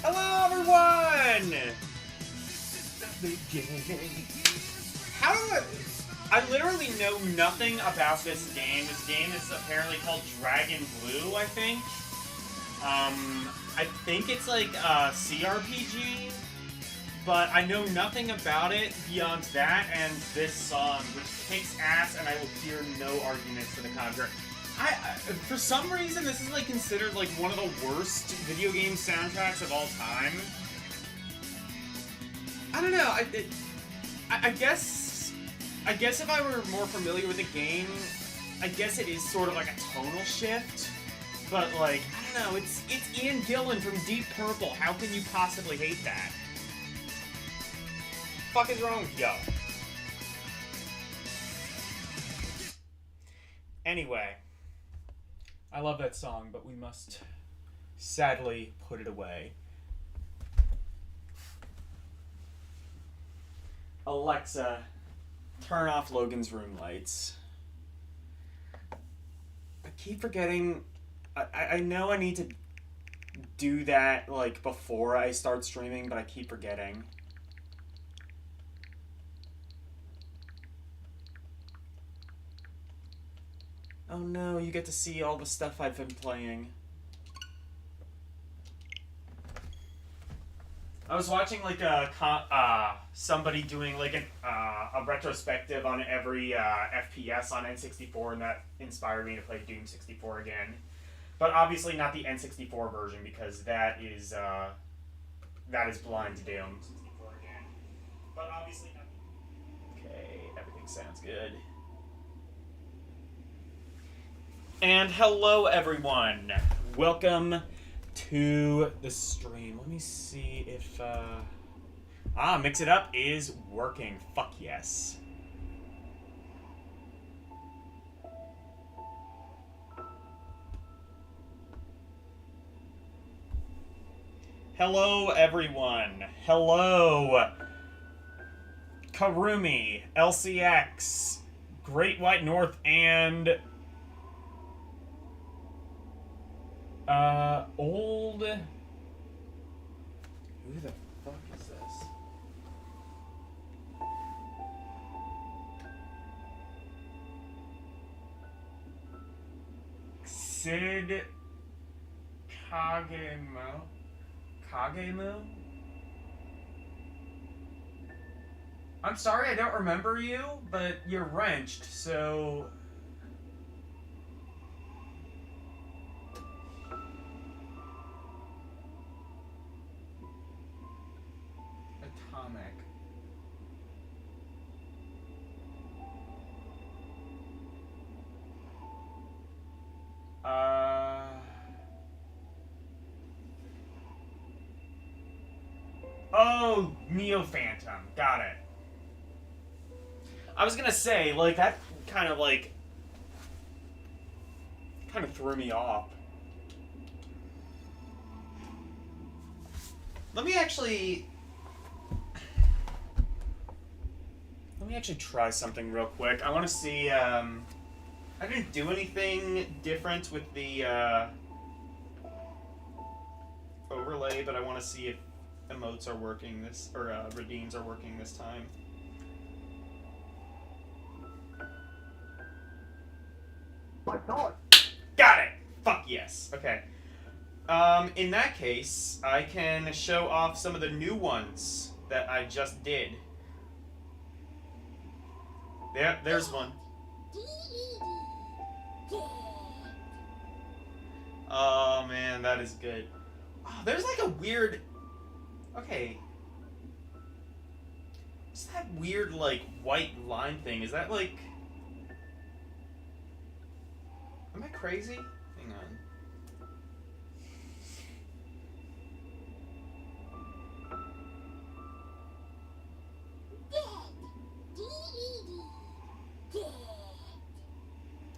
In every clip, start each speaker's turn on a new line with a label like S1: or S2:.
S1: Hello, everyone! How do I literally know nothing about this game. This game is apparently called Dragon Blue, I think. I think it's like a CRPG, but I know nothing about it beyond that and this song, which kicks ass, and I will hear no arguments to the contrary. For some reason, this is like considered like one of the worst video game soundtracks of all time. I don't know. I guess if I were more familiar with the game, I guess it is sort of like a tonal shift. But like, I don't know. It's Ian Gillan from Deep Purple. How can you possibly hate that? Fuck is wrong with yo? Anyway. I love that song, but we must sadly put it away. Alexa, turn off Logan's room lights. I keep forgetting. I know I need to do that like before I start streaming, but I keep forgetting. Oh no, you get to see all the stuff I've been playing. I was watching like somebody doing like a retrospective on every FPS on N64, and that inspired me to play Doom 64 again. But obviously not the N64 version, because that is blind to Doom 64 again. But obviously not. Okay, everything sounds good. And hello, everyone. Welcome to the stream. Let me see if Mix It Up is working. Fuck yes. Hello, everyone. Hello, Karumi, LCX, Great White North, and old. Who the fuck is this? Sid Kagemu? Kagemu? I'm sorry I don't remember you, but you're wrenched, so. Atomic. Oh, Neo Phantom. Got it. I was gonna say, like, that kind of threw me off. Let me actually try something real quick. I want to see, I didn't do anything different with the, overlay, but I want to see if emotes are working or redeems are working this time. My God! Got it! Fuck yes. Okay. In that case, I can show off some of the new ones that I just did. There's one. Oh man, that is good. Oh, there's like a weird. Okay. What's that weird like white line thing? Is that like? Am I crazy? Hang on.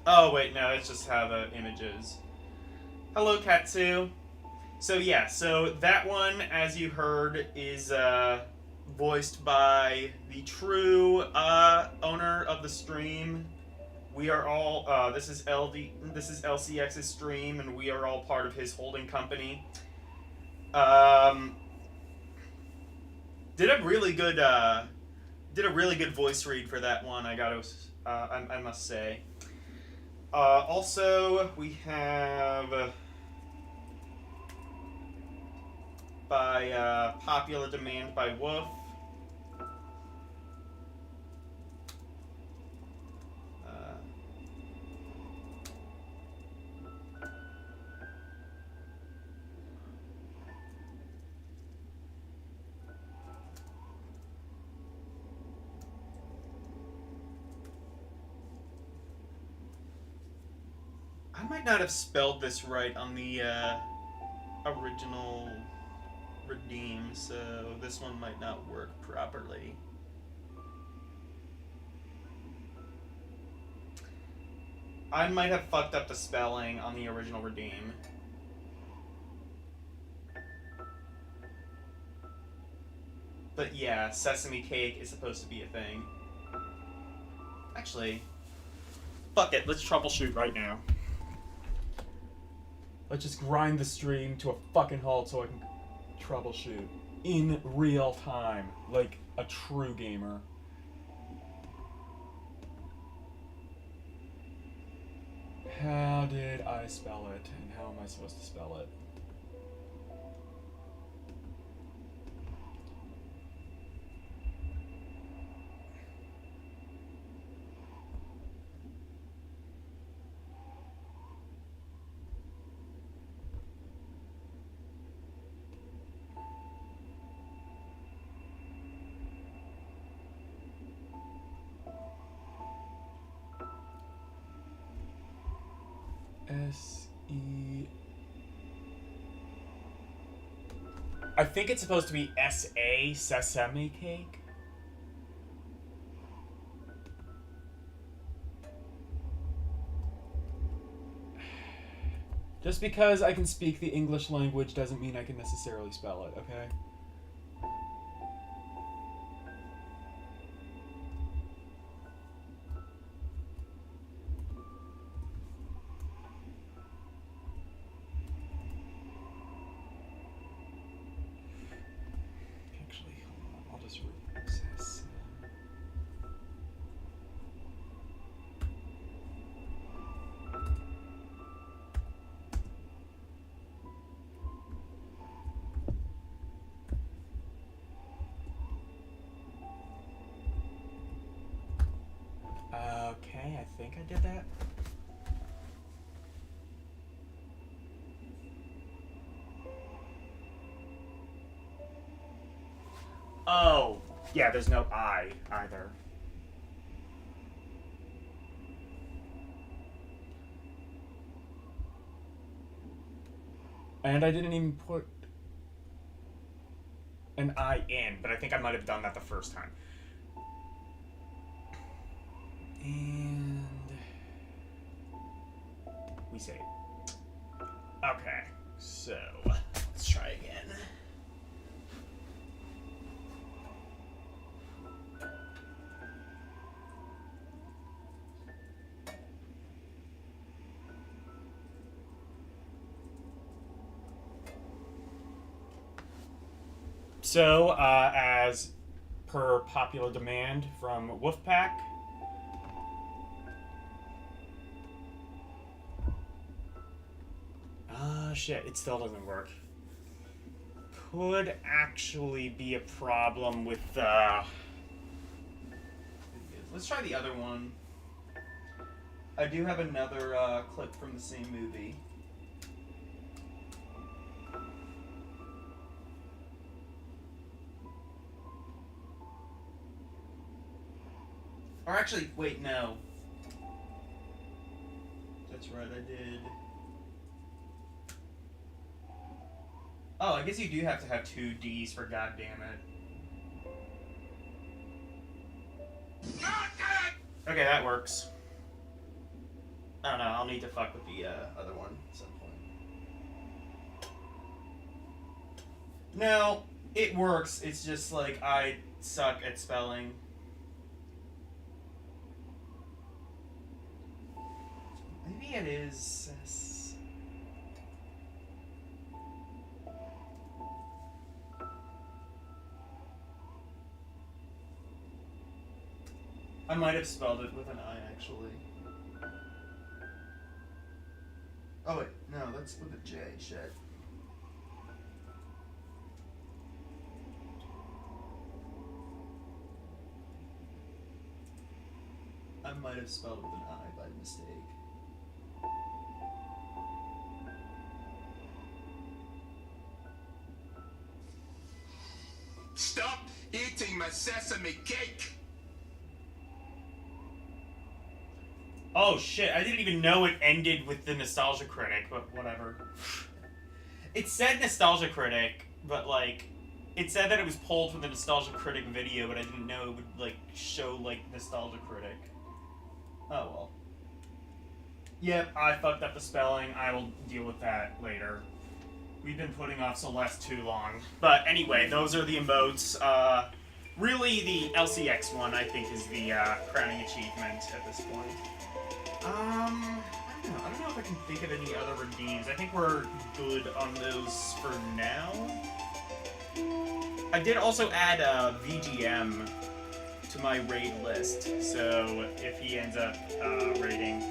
S1: Oh wait, no, it's just how the image is. Hello, Katsu. So yeah, so that one, as you heard, is voiced by the true owner of the stream. We are all this is LCX's stream, and we are all part of his holding company. Did a really good voice read for that one. I must say. Also, we have by popular demand by Wolf. I might not have spelled this right on the original Redeem, so this one might not work properly. I might have fucked up the spelling on the original Redeem. But yeah, sesame cake is supposed to be a thing. Actually, fuck it, let's troubleshoot right now. Let's just grind the stream to a fucking halt so I can troubleshoot in real time, like a true gamer. How did I spell it, and how am I supposed to spell it? S-E... I think it's supposed to be S-A, sesame cake. Just because I can speak the English language doesn't mean I can necessarily spell it, okay? Okay, I think I did that. Oh, yeah, there's no I either. And I didn't even put an I in, but I think I might have done that the first time. And we save. Okay, so let's try again. So, as per popular demand from Wolfpack, shit, it still doesn't work. Could actually be a problem with let's try the other one. I do have another clip from the same movie. Or actually, wait, no. That's right, I did. Oh, I guess you do have to have 2 Ds for goddammit. Okay, that works. I don't know, I'll need to fuck with the other one at some point. No, it works, it's just like I suck at spelling. Maybe it is... I might have spelled it with an I, actually. Oh, wait. No, that's with a J. Shit. I might have spelled it with an I by mistake.
S2: Stop eating my sesame cake!
S1: Oh shit, I didn't even know it ended with the Nostalgia Critic, but whatever. It said Nostalgia Critic, but like, it said that it was pulled from the Nostalgia Critic video, but I didn't know it would like show like Nostalgia Critic. Oh well. Yep, I fucked up the spelling. I will deal with that later. We've been putting off Celeste too long. But anyway, those are the emotes. Really, the LCX one, I think, is the crowning achievement at this point. I don't know if I can think of any other redeems. I think we're good on those for now. I did also add VGM to my raid list, so if he ends up raiding.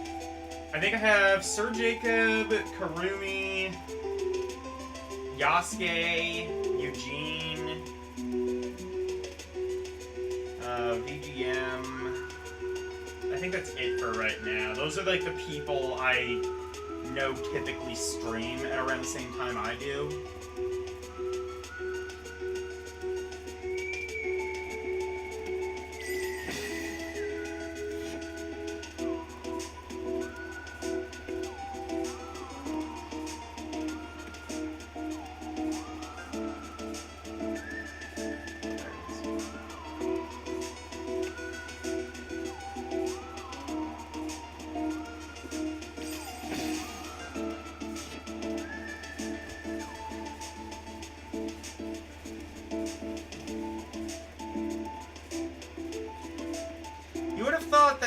S1: I think I have Sir Jacob, Karumi, Yasuke, Eugene, VGM. I think that's it for right now. Those are like the people I know typically stream at around the same time I do.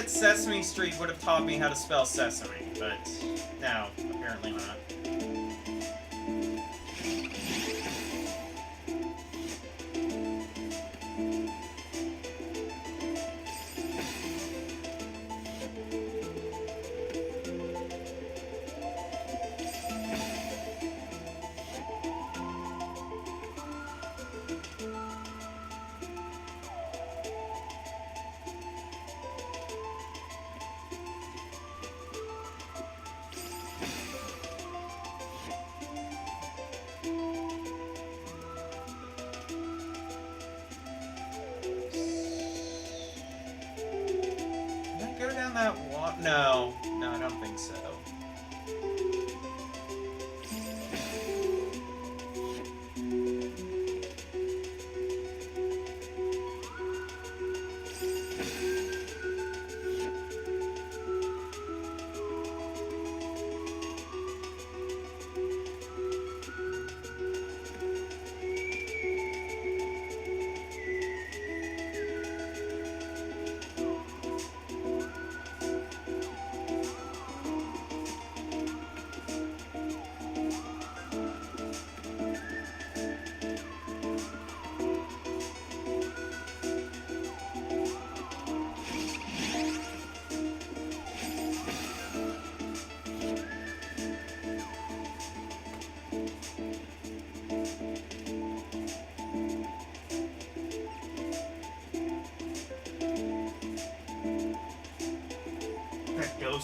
S1: Sesame Street would have taught me how to spell sesame, but no, apparently not. No, I don't think so.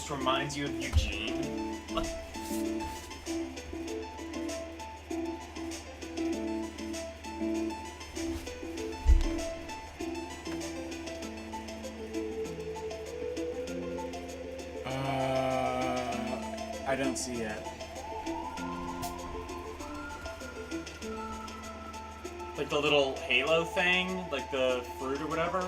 S1: Reminds you of Eugene. I don't see it. Like the little halo thing, like the fruit or whatever.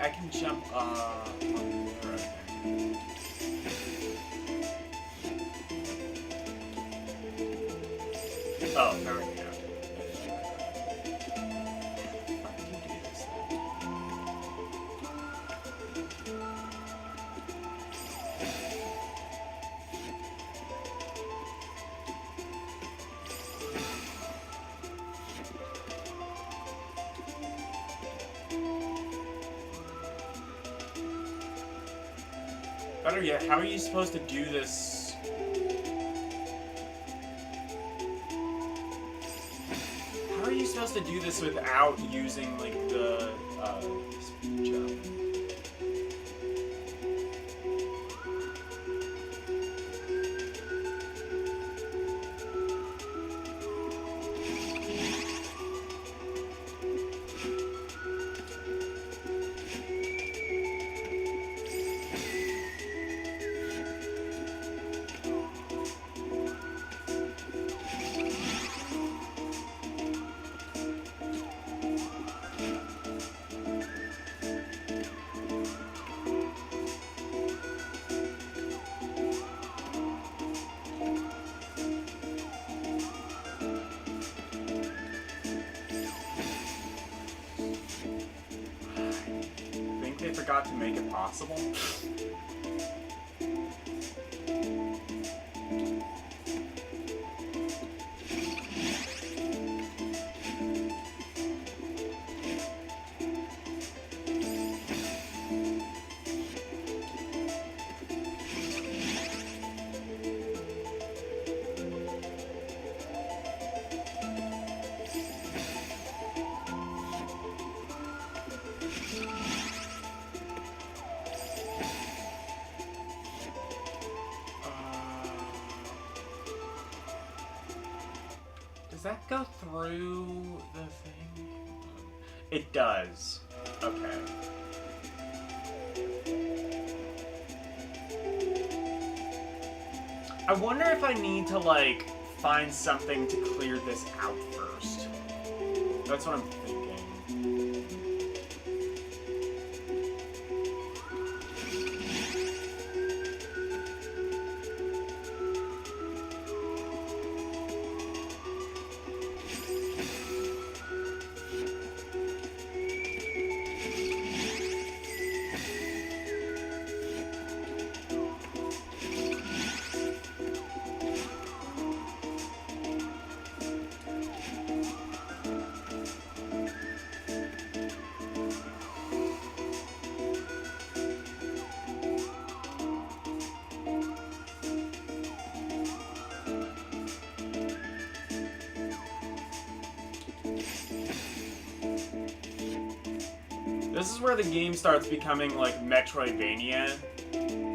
S1: I can jump on there, I think. Oh, there we go. Better yet, how are you supposed to do this? How are you supposed to do this without using, like, the, speed jump? They forgot to make it possible. Does that go through the thing? It does. Okay. I wonder if I need to, like, find something to clear this out first. That's what I'm thinking. This is where the game starts becoming like Metroidvania.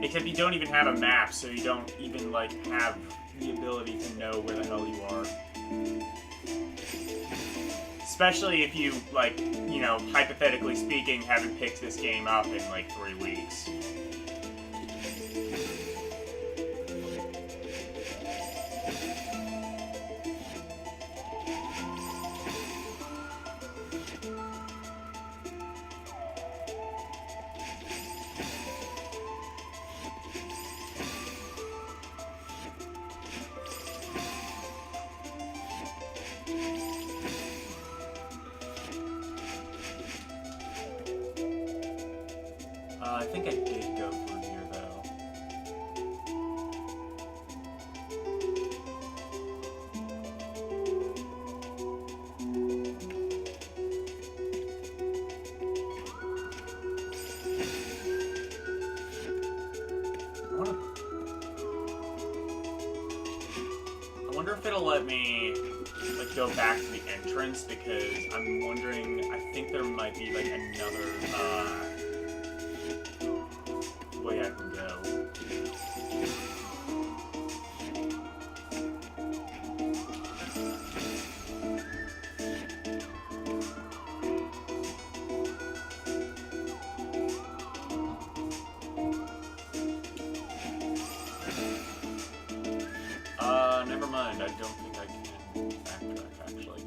S1: Except you don't even have a map, so you don't even like have the ability to know where the hell you are. Especially if you, like, you know, hypothetically speaking, haven't picked this game up in like 3 weeks. I think I did go through here, though. I wonder if it'll let me, like, go back to the entrance, because I'm wondering, I think there might be, like, another, way I can go. Never mind. I don't think I can backtrack, actually.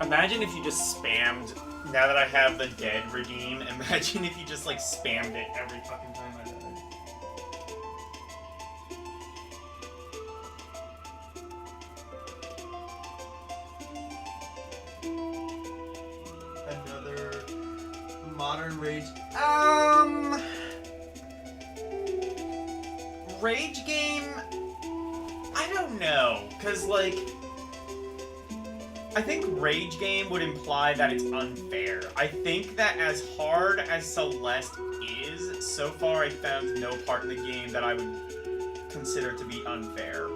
S1: Imagine if you just spammed, now that I have the dead redeem, imagine if you just, like, spammed it every fucking time I died. Another modern rage. Rage game? I don't know, because, like, I think rage game would imply that it's unfair. I think that as hard as Celeste is, so far I found no part in the game that I would consider to be unfair.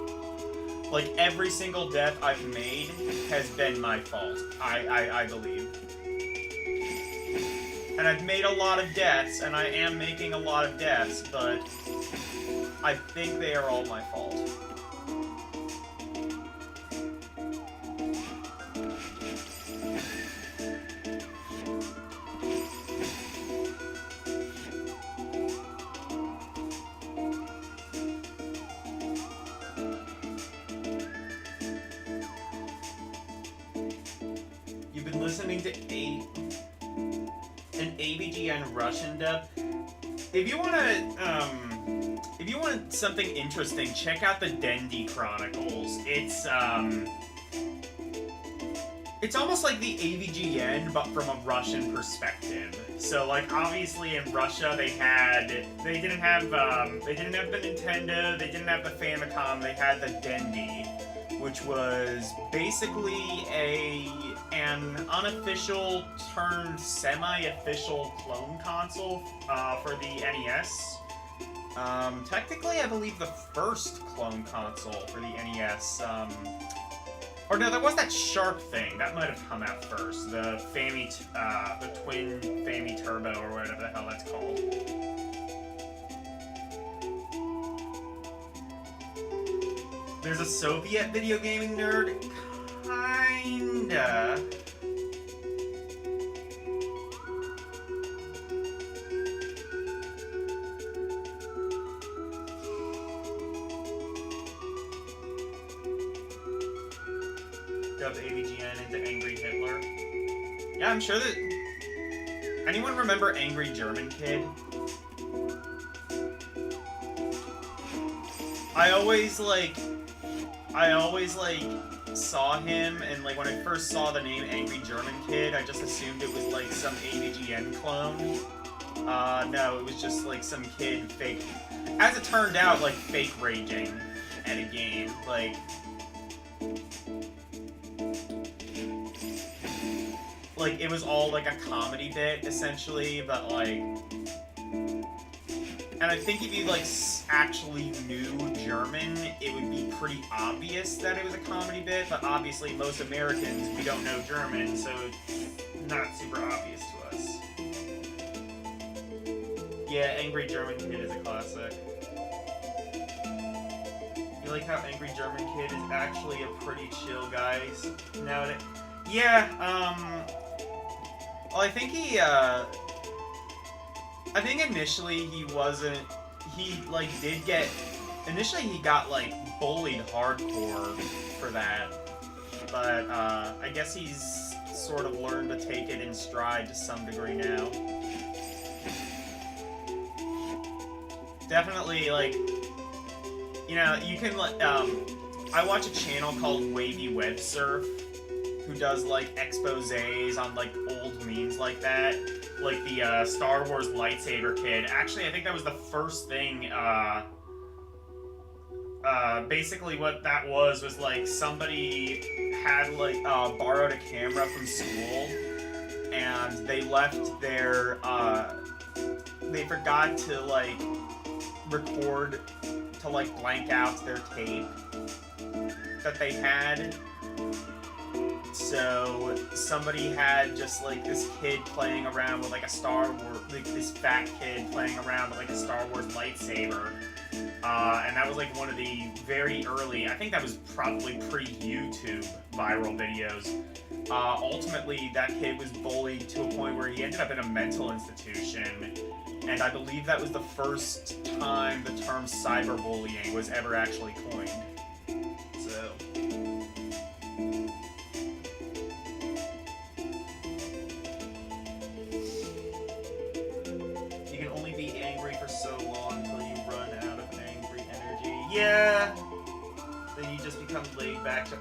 S1: Like, every single death I've made has been my fault, I believe. And I've made a lot of deaths, and I am making a lot of deaths, but I think they are all my fault. You've been listening to an ABGN Russian dub. If you want something interesting, check out the Dendy Chronicles. It's almost like the AVGN, but from a Russian perspective. So, like, obviously in Russia they didn't have the Nintendo, they didn't have the Famicom, they had the Dendy, which was basically an unofficial turned semi-official clone console for the NES. Technically, I believe the first clone console for the NES. Or no, there was that Sharp thing that might have come out first. The the Twin Fami Turbo, or whatever the hell that's called. There's a Soviet video gaming nerd? Kinda. Dub AVGN into Angry Hitler. Yeah, I'm sure that... Anyone remember Angry German Kid? I always saw him, and like when I first saw the name Angry German Kid, I just assumed it was like some AVGN clone. No, it was just like some kid fake, as it turned out, like fake raging at a game. Like it was all like a comedy bit essentially, but like, and I think if you like actually knew German, it would be pretty obvious that it was a comedy bit, but obviously most Americans, we don't know German, so it's not super obvious to us. Yeah, Angry German Kid is a classic. You like how Angry German Kid is actually a pretty chill guy nowadays? Yeah, well, I think I think initially he wasn't, initially he got, like, bullied hardcore for that, but, I guess he's sort of learned to take it in stride to some degree now. Definitely, like, you know, you can, I watch a channel called Wavy Web Surf, who does, like, exposés on, like, old memes like that. Like the Star Wars lightsaber kid. Actually, I think that was the first thing, basically what that was like somebody had, like, borrowed a camera from school, and they left their, they forgot to, like, record, to, like, blank out their tape that they had. So somebody had just like this kid playing around with like a Star Wars, like this fat kid playing around with like a Star Wars lightsaber, and that was like one of the very early, I think that was probably pre-YouTube viral videos. Ultimately, that kid was bullied to a point where he ended up in a mental institution, and I believe that was the first time the term cyberbullying was ever actually coined. So... become laid back to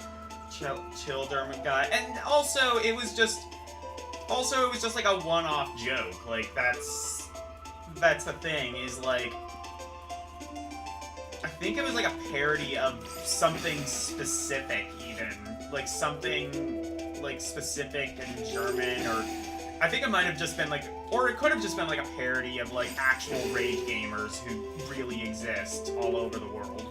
S1: chill German guy. And also it was just like a one-off joke. Like that's the thing, is like I think it was like a parody of something specific, even like something like specific in German, or I think it might have just been like, or it could have just been like a parody of like actual rage gamers who really exist all over the world.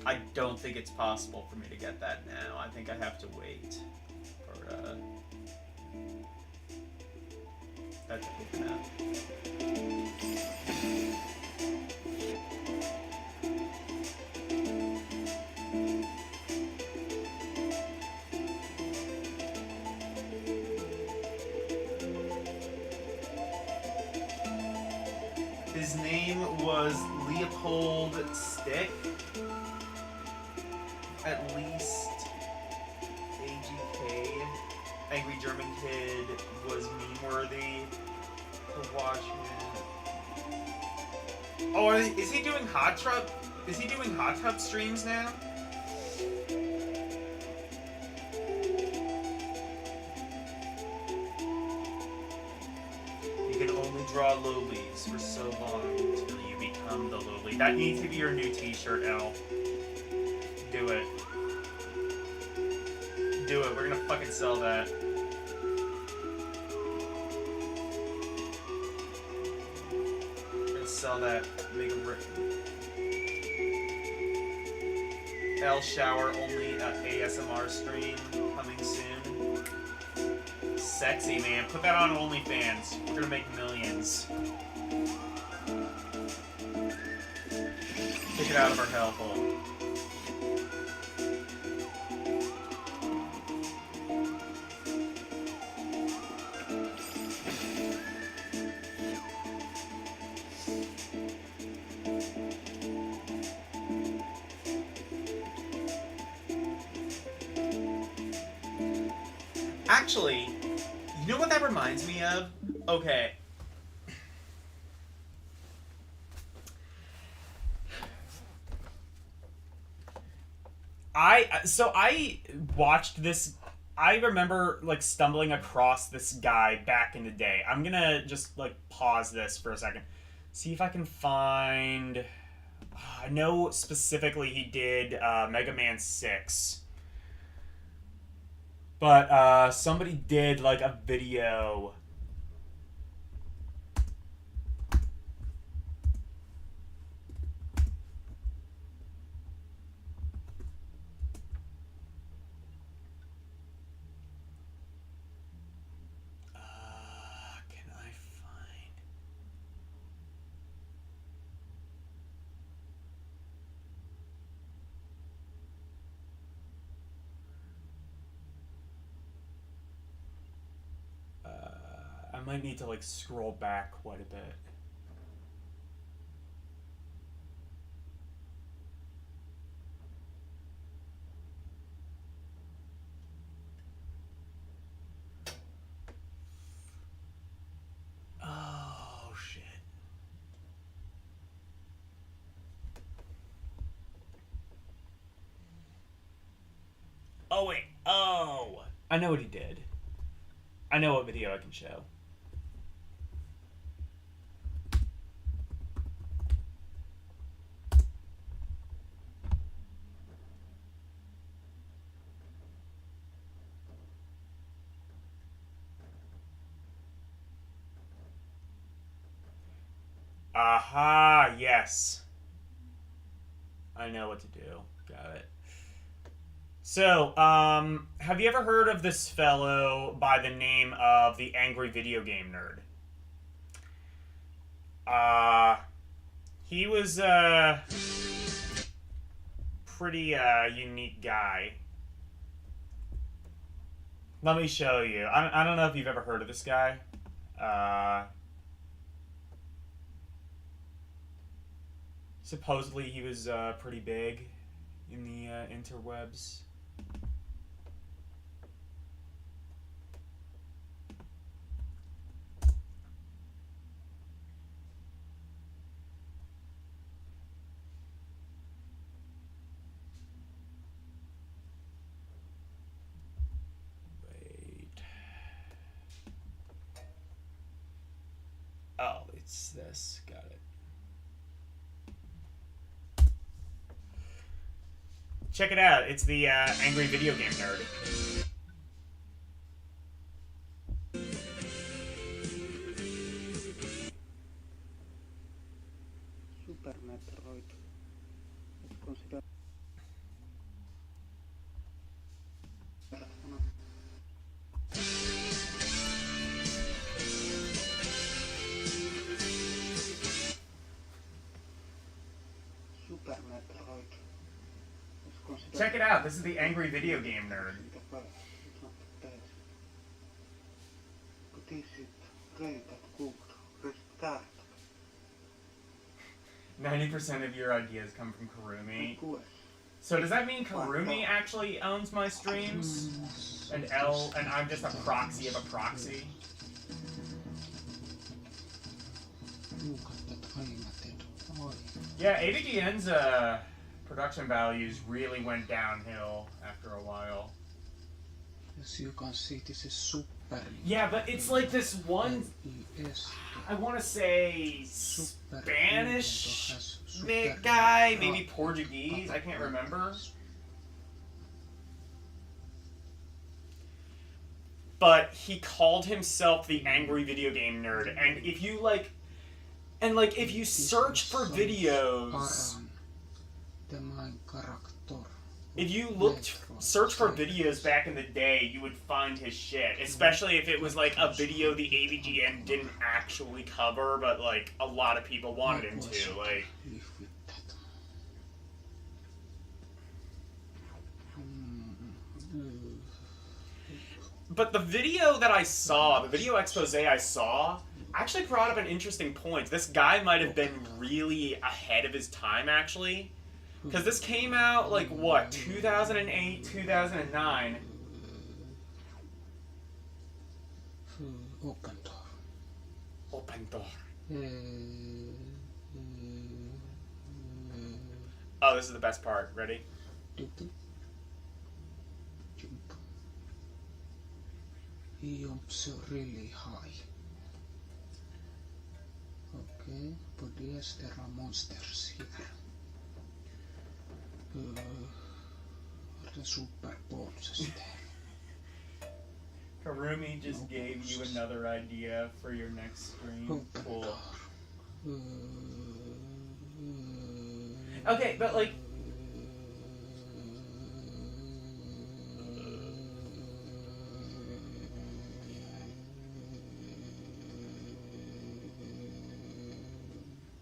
S1: I don't think it's possible for me to get that now. I think I have to wait for that to open up. His name was Leopold Stick. At least AGK, Angry German Kid, was meme-worthy to watch him. Oh, is he doing Hot Tub? Is he doing Hot Tub streams now? You can only draw lowlies for so long until you become the lowly. That needs to be your new t-shirt, L. Do it. Do it. We're gonna fucking sell that. We're gonna sell that. Make a rip. L shower only ASMR stream coming soon. Sexy, man. Put that on OnlyFans. We're gonna make millions. Take it out of our hellhole. Actually, you know what that reminds me of? Okay. I watched this. I remember like stumbling across this guy back in the day. I'm gonna just like pause this for a second. See if I can find. I know specifically he did Mega Man 6. But somebody did like a video. Can I find? I might need to like scroll back quite a bit. Oh shit. Oh wait. Oh. I know what he did. I know what video I can show. Aha, yes. I know what to do. Got it. So, have you ever heard of this fellow by the name of the Angry Video Game Nerd? Uh, he was a pretty unique guy. Let me show you. I don't know if you've ever heard of this guy. Supposedly he was pretty big in the interwebs. Oh, it's this. Got it. Check it out. It's the Angry Video Game Nerd.
S3: Super Metroid es considerado Super Metroid es considerado
S1: Check it out. This is the Angry Video Game Nerd.
S3: Rate at Google. Restart.
S1: 90% of your ideas come from Karumi.
S3: Request.
S1: So does that mean Karumi actually owns my streams? And I'm just a proxy of a proxy? Yeah, AVGN's production values really went downhill after a while.
S3: As you can see, this is super.
S1: Yeah, but it's like this one, I want to say Spanish guy, maybe Portuguese, I can't remember. But he called himself the Angry Video Game Nerd, and if you if you search for videos, if you search for videos back in the day, you would find his shit. Especially if it was like a video the AVGN didn't actually cover, but like a lot of people wanted him to. Like, but the video that I saw, the video expose I saw, actually brought up an interesting point. This guy might have been really ahead of his time, actually. Because this came out, like, what, 2008, 2009?
S3: Open door.
S1: Open door. Oh, this is the best part. Ready?
S3: He jumps really high. Okay, but yes, there are monsters here. The super bones there.
S1: Karumi just gave you another idea for your next stream. Cool. Okay, but like...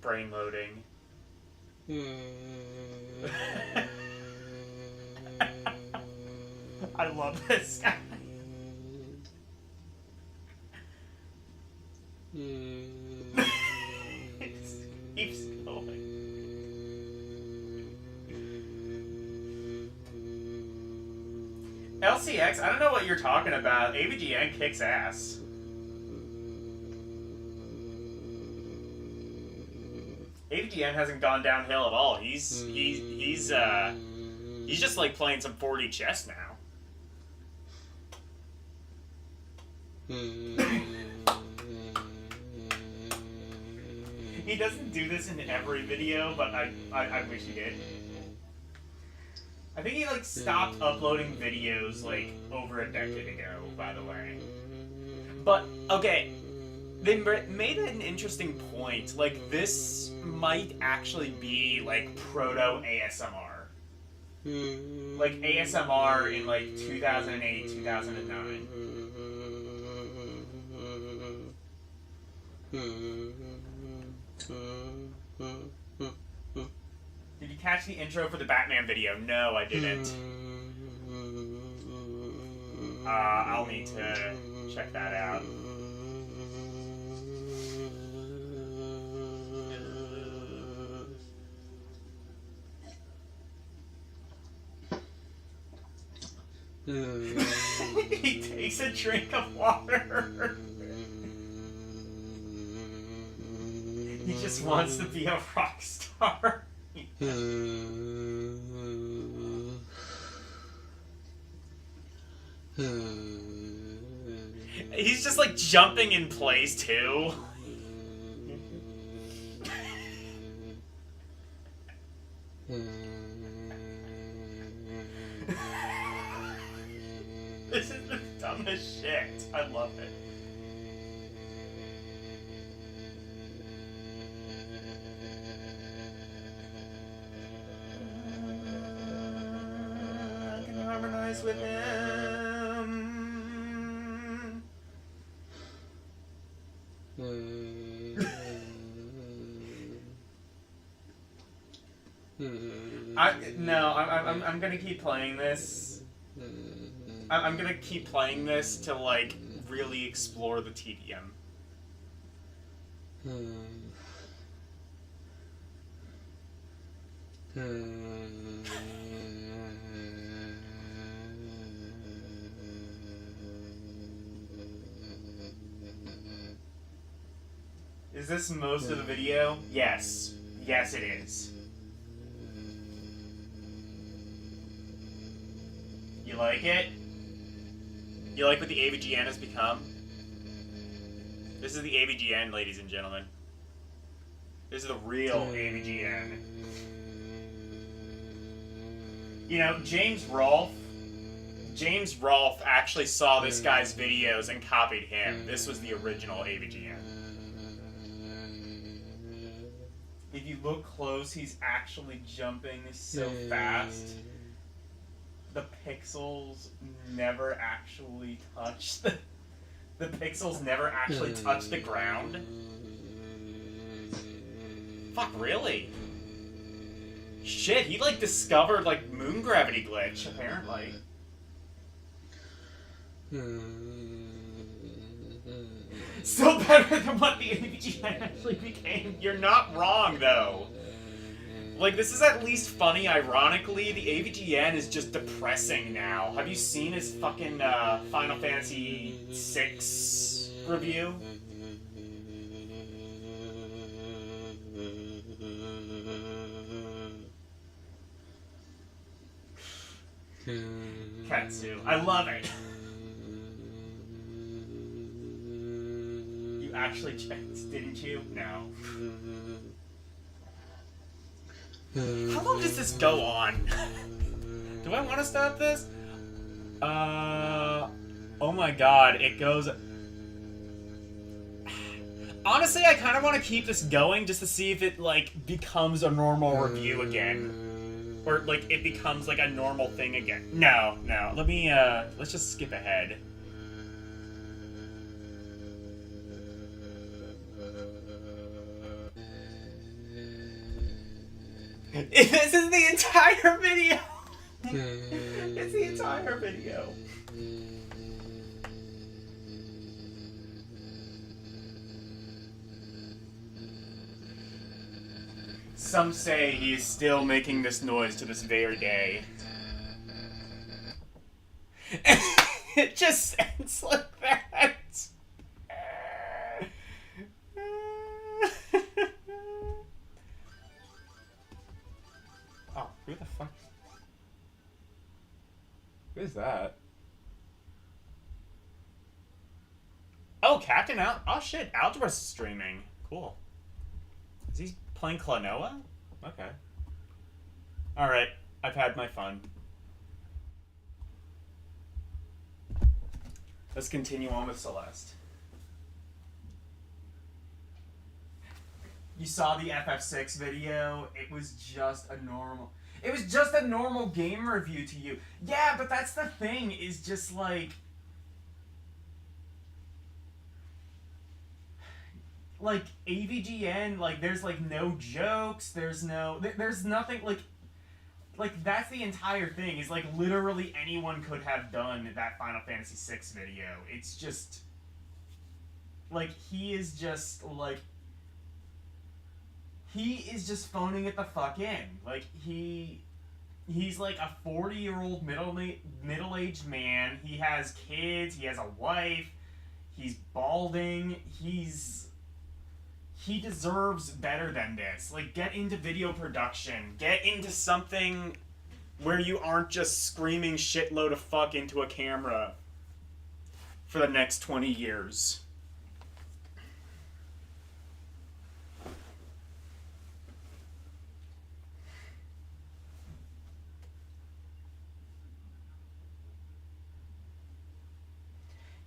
S1: brain loading. I love this guy. Keeps going. LCX, I don't know what you're talking about. AVGN kicks ass. AVGN hasn't gone downhill at all. He's just like playing some 4D chess now. He doesn't do this in every video, but I wish he did. I think he like stopped uploading videos like over a decade ago, by the way. But okay, they made an interesting point. Like, this might actually be like proto ASMR. Like ASMR in like 2008, 2009. Did you catch the intro for the Batman video? No, I didn't. I'll need to check that out. He takes a drink of water. He just wants to be a rock star. He's just like jumping in place too. This is the dumbest shit. I love it. I can harmonize with him. I'm gonna keep playing this. I'm gonna keep playing this to like really explore the TDM. Is this most of the video? Yes. Yes, it is. You like it? You like what the AVGN has become? This is the AVGN, ladies and gentlemen. This is the real AVGN. You know, James Rolfe actually saw this guy's videos and copied him. This was the original AVGN. If you look close, he's actually jumping so fast. The pixels never actually touch the pixels never actually touch the ground. Fuck, really? Shit, he like discovered like moon gravity glitch, apparently. Still better than what the AVGN actually became. You're not wrong, though. Like, this is at least funny. Ironically, the AVGN is just depressing now. Have you seen his fucking Final Fantasy VI review? Katsu. I love it. You actually checked, didn't you? No. How long does this go on? Do I want to stop this? Oh my god, it goes... Honestly, I kind of want to keep this going just to see if it, like, becomes a normal review again. Or, like, it becomes, like, a normal thing again. No. Let me, let's just skip ahead. This is the entire video! It's the entire video. Some say he is still making this noise to this very day. It just ends like that. Oh, who the fuck? Who is that? Oh, Captain Al. Oh shit, Algebra's streaming. Cool. Is he playing Klonoa? Okay. Alright, I've had my fun. Let's continue on with Celeste. You saw the FF6 video? It was just a normal... It was just a normal game review to you. Yeah, but that's the thing, is just like AVGN, like there's like no jokes, there's nothing, like that's the entire thing, is like literally anyone could have done that Final Fantasy VI video. It's just like he is just phoning it the fuck in. Like he's like a 40-year-old middle-aged man. He has kids, he has a wife, he's balding, he deserves better than this. Like, get into video production. Get into something where you aren't just screaming shitload of fuck into a camera for the next 20 years.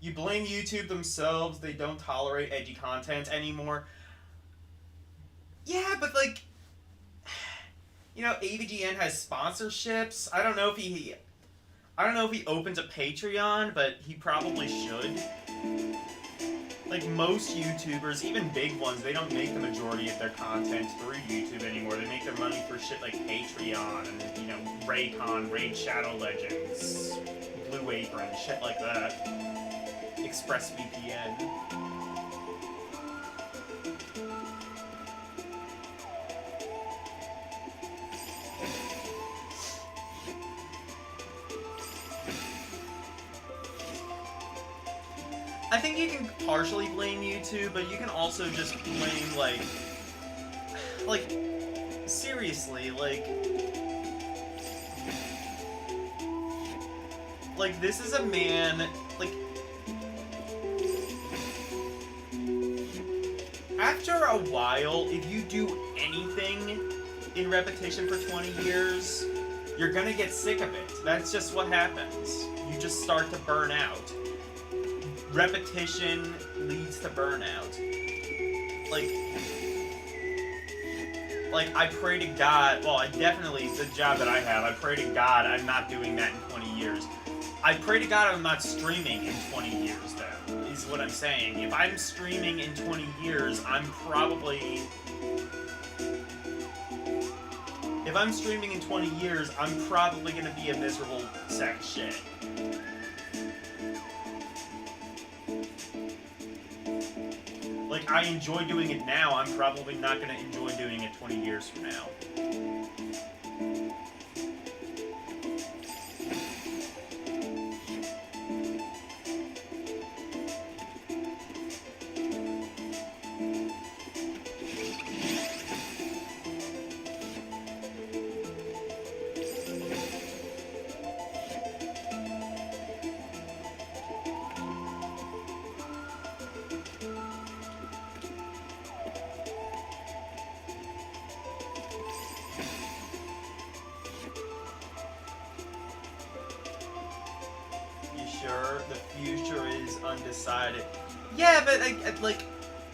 S1: You blame YouTube themselves. They don't tolerate edgy content anymore. Yeah, but like, you know, AVGN has sponsorships. I don't know if he opens a Patreon, but he probably should. Like most YouTubers, even big ones, they don't make the majority of their content through YouTube anymore. They make their money for shit like Patreon and, you know, Raycon, Raid Shadow Legends, Blue Apron, shit like that. ExpressVPN. I think you can partially blame YouTube, but you can also just blame, like, seriously, like, this is a man, like, after a while, if you do anything in repetition for 20 years, you're gonna get sick of it. That's just what happens. You just start to burn out. Repetition leads to burnout. Like I pray to God, well, I definitely, the job that I have, I pray to God I'm not doing that in 20 years. I pray to God I'm not streaming in 20 years, though, is what I'm saying. If I'm streaming in 20 years, if I'm streaming in 20 years, I'm probably gonna be a miserable sack of shit. Like, I enjoy doing it now, I'm probably not going to enjoy doing it 20 years from now. Sure, the future is undecided. Yeah, but like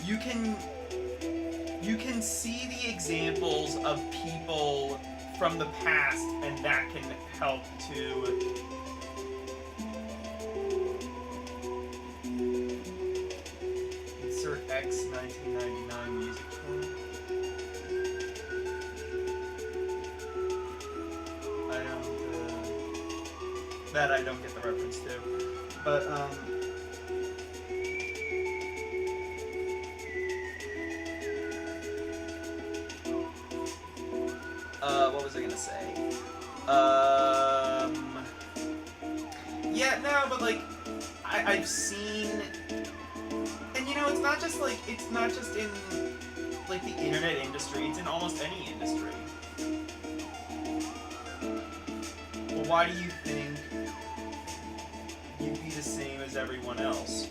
S1: you can see the examples of people from the past, and that can help to insert X 1999 music tune. That I don't get the reference to, but what was I gonna say? Yeah, no, but like, I've seen, and you know, it's not just in like the internet industry, it's in almost any industry. Well, why do you think you'd be the same as everyone else?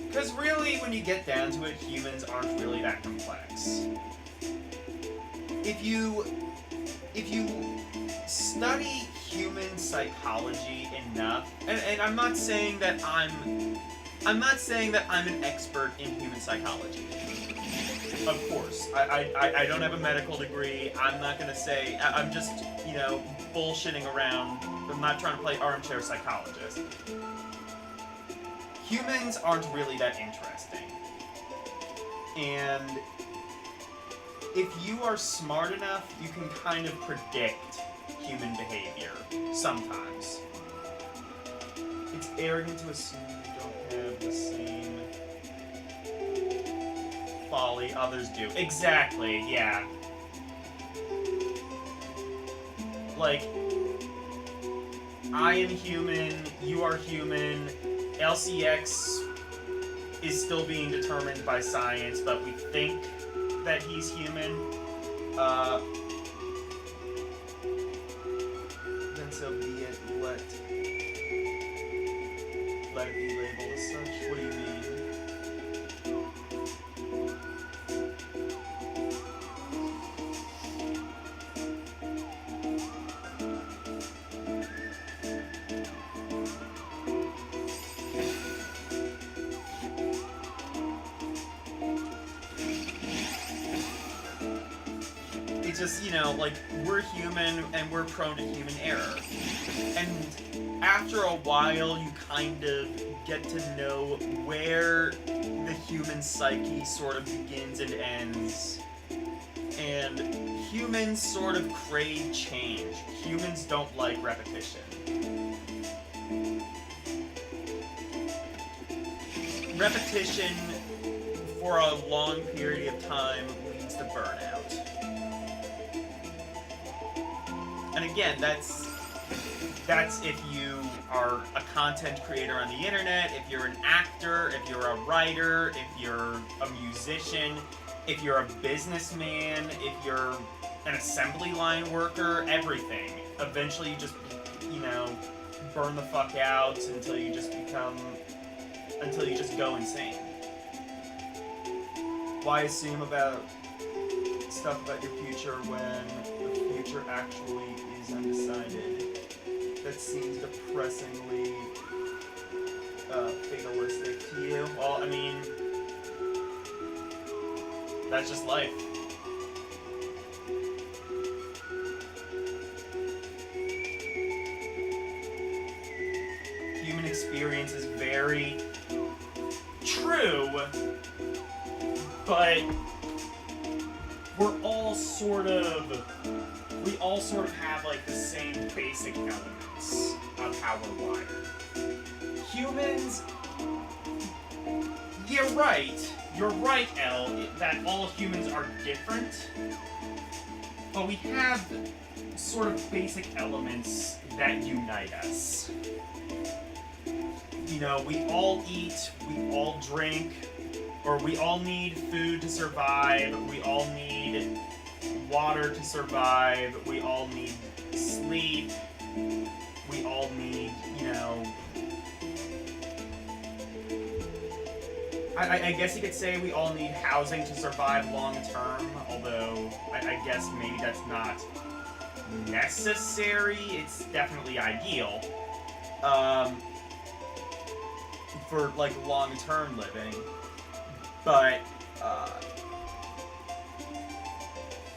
S1: Because really, when you get down to it, humans aren't really that complex. If you study human psychology enough, and I'm not saying that I'm an expert in human psychology. Of course. I don't have a medical degree. I'm not going to say... I'm just, you know, bullshitting around. I'm not trying to play armchair psychologist. Humans aren't really that interesting. And if you are smart enough, you can kind of predict human behavior. Sometimes. It's arrogant to assume you don't have the same folly others do. Exactly, yeah. Like, I am human, you are human, LCX is still being determined by science, but we think that he's human. Then so be it. Let it be labeled as such. What do you mean? It's just, you know, like, we're human and we're prone to human error. And after a while, you kind of get to know where the human psyche sort of begins and ends. And humans sort of crave change. Humans don't like repetition. Repetition for a long period of time leads to burnout. And again, that's if you are a content creator on the internet, if you're an actor, if you're a writer, if you're a musician, if you're a businessman, if you're an assembly line worker, everything. Eventually you just, you know, burn the fuck out until you just go insane. Why assume about stuff about your future when the future actually is undecided? That seems depressingly fatalistic to you. Well, I mean, that's just life. Human experience is very true, but we all sort of have like the same basic elements of how we're wired. Humans, you're right, Elle, that all humans are different, but we have sort of basic elements that unite us. You know, we all eat, we all drink, or we all need food to survive, we all need water to survive, we all need sleep, we all need, you know... I guess you could say we all need housing to survive long term, although I guess maybe that's not necessary. It's definitely ideal. For, like, long-term living. But,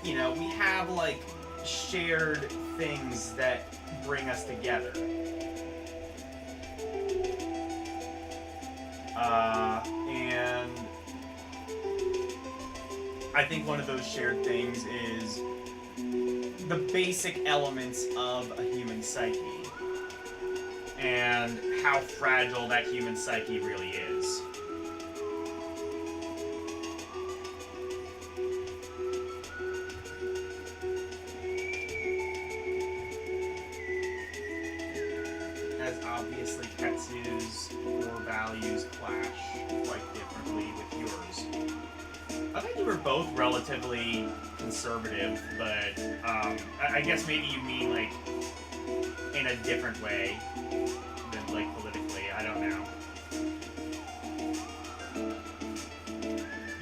S1: you know, we have, like, shared things that bring us together. And I think one of those shared things is the basic elements of a human psyche and how fragile that human psyche really is. As obviously Tetsu's core values clash quite differently with yours. I think you were both relatively conservative, but I guess maybe you mean like in a different way than like politically. I don't know.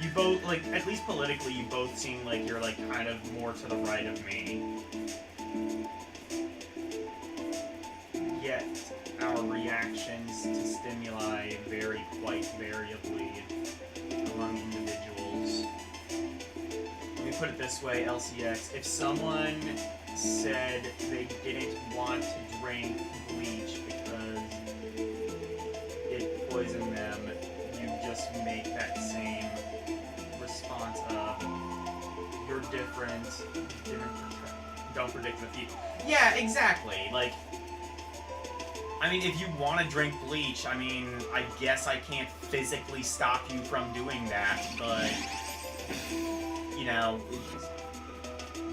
S1: You both, like, at least politically, you both seem like you're like kind of more to the right of me. Yet our reactions to stimuli vary quite variably among individuals. put it this way, LCX. If someone said they didn't want to drink bleach because it poisoned them, you just make that same response of, you're different, don't predict the future. Yeah, exactly. Like, I mean, if you want to drink bleach, I mean, I guess I can't physically stop you from doing that, but, you know,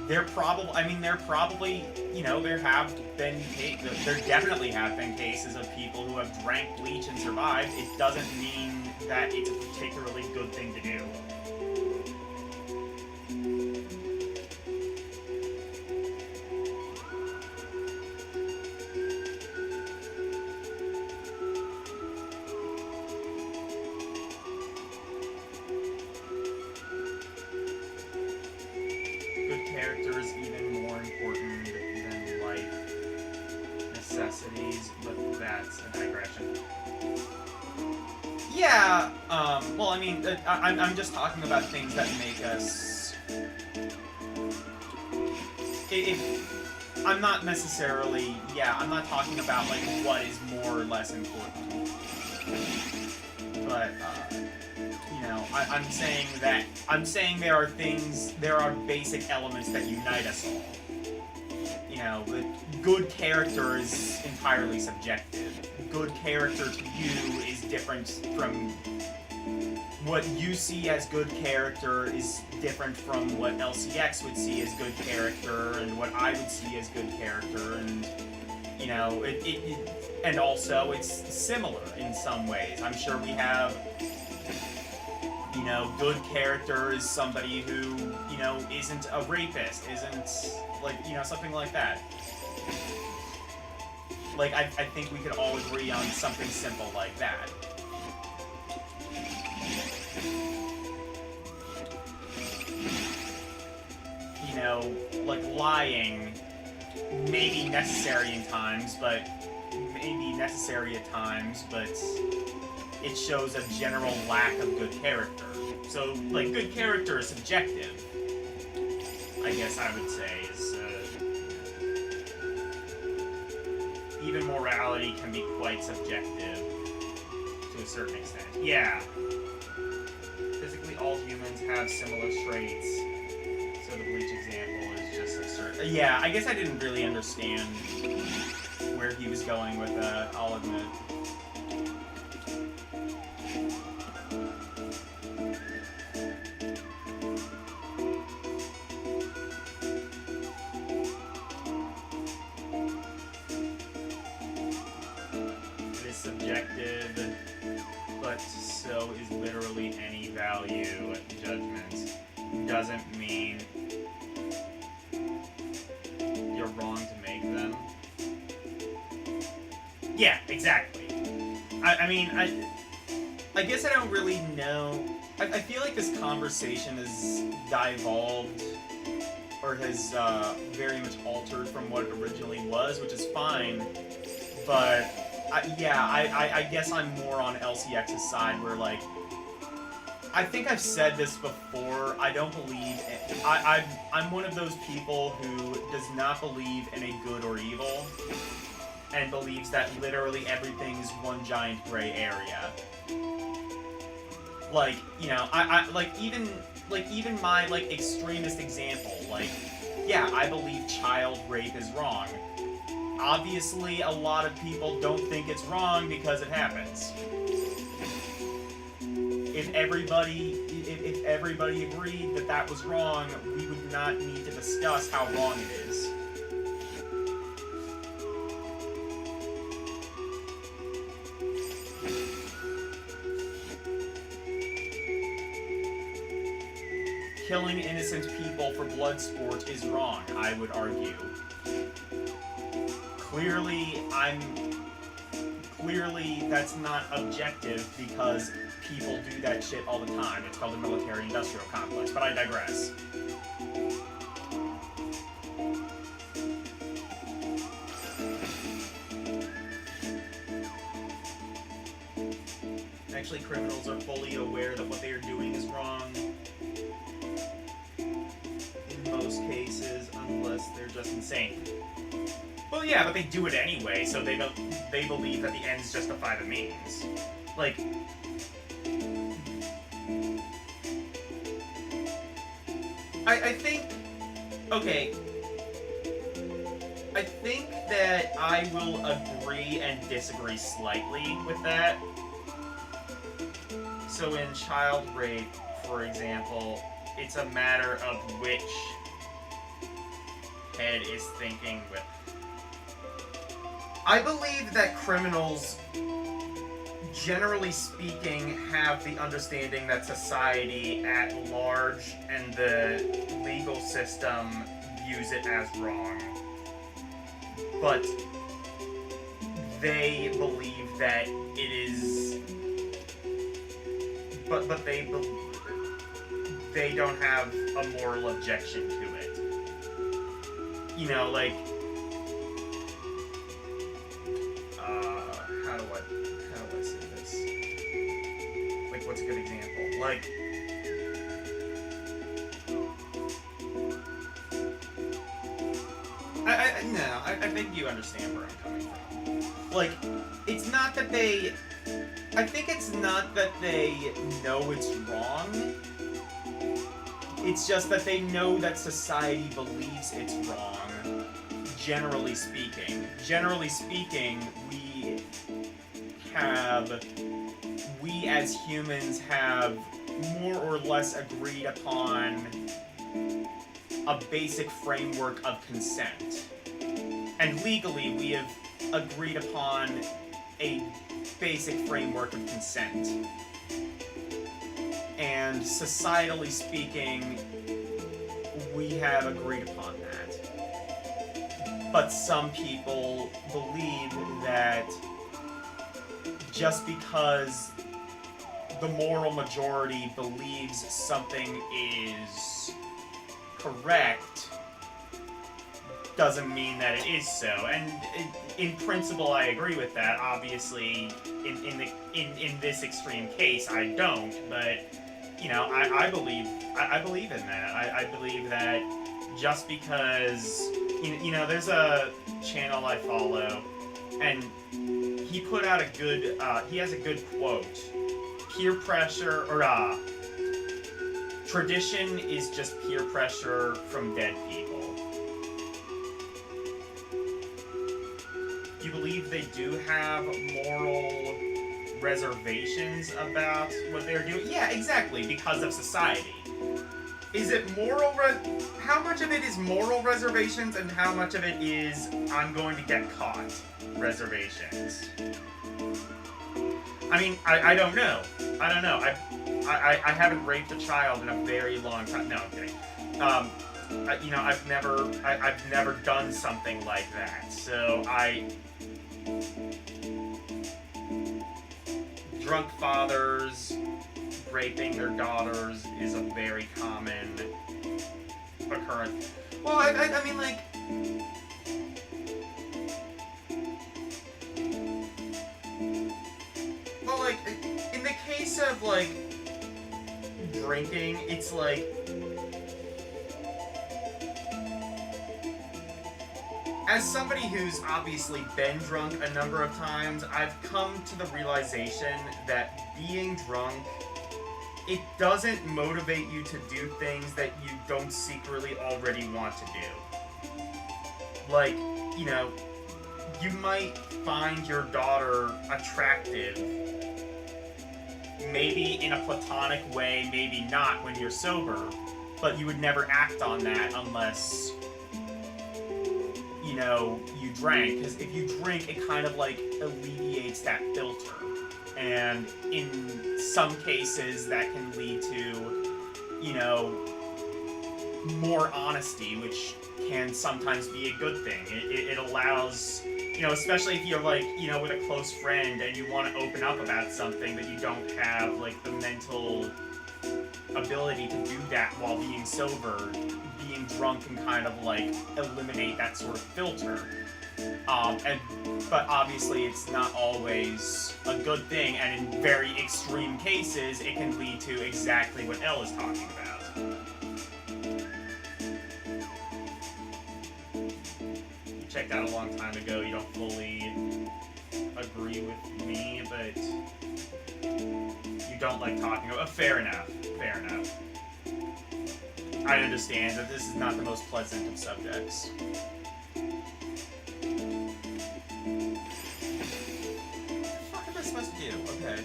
S1: there probably, you know, there definitely have been cases of people who have drank bleach and survived. It doesn't mean that it's a particularly good thing to do. But that's a digression. Yeah, well, I mean, I'm just talking about things that make us... I'm not necessarily... Yeah, I'm not talking about, like, what is more or less important. But, you know, I'm saying there are basic elements that unite us all. You know, but good character is entirely subjective. Good character to you is different from what you see as good character is different from what LCX would see as good character and what I would see as good character, and you know, and also it's similar in some ways. I'm sure we have, you know, good character is somebody who, you know, isn't a rapist, isn't, like, you know, something like that. Like, I think we could all agree on something simple like that. You know, like, lying may be necessary at times, but it shows a general lack of good character. So, like, good character is subjective, I guess I would say, is, even morality can be quite subjective to a certain extent. Yeah. Physically, all humans have similar traits, so the bleach example is just absurd. Yeah, I guess I didn't really understand where he was going with that, I'll admit. Subjective, but so is literally any value. Judgment doesn't mean you're wrong to make them. Yeah, exactly. I mean, I guess I don't really know. I feel like this conversation has devolved, or has very much altered from what it originally was, which is fine, but I guess I'm more on LCX's side, where, like, I think I've said this before, I don't believe... I'm one of those people who does not believe in a good or evil, and believes that literally everything is one giant gray area. Like, you know, even my, like, extremist example, like, yeah, I believe child rape is wrong. Obviously, a lot of people don't think it's wrong because it happens. If everybody agreed that that was wrong, we would not need to discuss how wrong it is. Killing innocent people for blood sport is wrong, I would argue. Clearly that's not objective because people do that shit all the time. It's called the military-industrial complex, but I digress. Actually, criminals are fully aware that what they are doing is wrong. you're just insane. Well, yeah, but they do it anyway, so they believe that the ends justify the means. Like, I think, okay, I think that I will agree and disagree slightly with that. So in child rape, for example, it's a matter of which head is thinking with. I believe that criminals, generally speaking, have the understanding that society at large and the legal system views it as wrong. But they believe that it is... But they don't have a moral objection to it. You know, like... How do I say this? Like, what's a good example? Like... I think you understand where I'm coming from. Like, it's not that they... I think it's not that they know it's wrong. It's just that they know that society believes it's wrong, generally speaking. Generally speaking, we as humans have more or less agreed upon a basic framework of consent. And legally, we have agreed upon a basic framework of consent. And societally speaking, we have agreed upon that. But some people believe that just because the moral majority believes something is correct doesn't mean that it is so. And in principle, I agree with that. Obviously, in this extreme case, I don't. But you know, I believe in that. I believe that just because you know, there's a channel I follow, and he put out a good. He has a good quote. Peer pressure, or tradition is just peer pressure from dead people. You believe they do have moral reservations about what they're doing? Yeah, exactly, because of society. Is it moral how much of it is moral reservations and how much of it is I'm going to get caught reservations? I mean, I don't know. I don't know. I haven't raped a child in a very long time. No, I'm kidding. You know, I've never done something like that. So drunk fathers raping their daughters is a very common occurrence. Well, I mean, like, well, like, in the case of, like, drinking, it's like, as somebody who's obviously been drunk a number of times, I've come to the realization that being drunk, it doesn't motivate you to do things that you don't secretly already want to do. Like, you know, you might find your daughter attractive, maybe in a platonic way, maybe not when you're sober, but you would never act on that unless, you know, you drank. Because if you drink, it kind of like alleviates that filter. And in some cases, that can lead to, you know, more honesty, which can sometimes be a good thing. It allows, you know, especially if you're like, you know, with a close friend and you want to open up about something that you don't have, like, the mental ability to do that while being sober, being drunk can kind of, like, eliminate that sort of filter. But obviously it's not always a good thing, and in very extreme cases, it can lead to exactly what Elle is talking about. ago you don't fully agree with me, but you don't like talking about... fair enough. Fair enough. I understand that this is not the most pleasant of subjects. What the fuck am I supposed to do? Okay.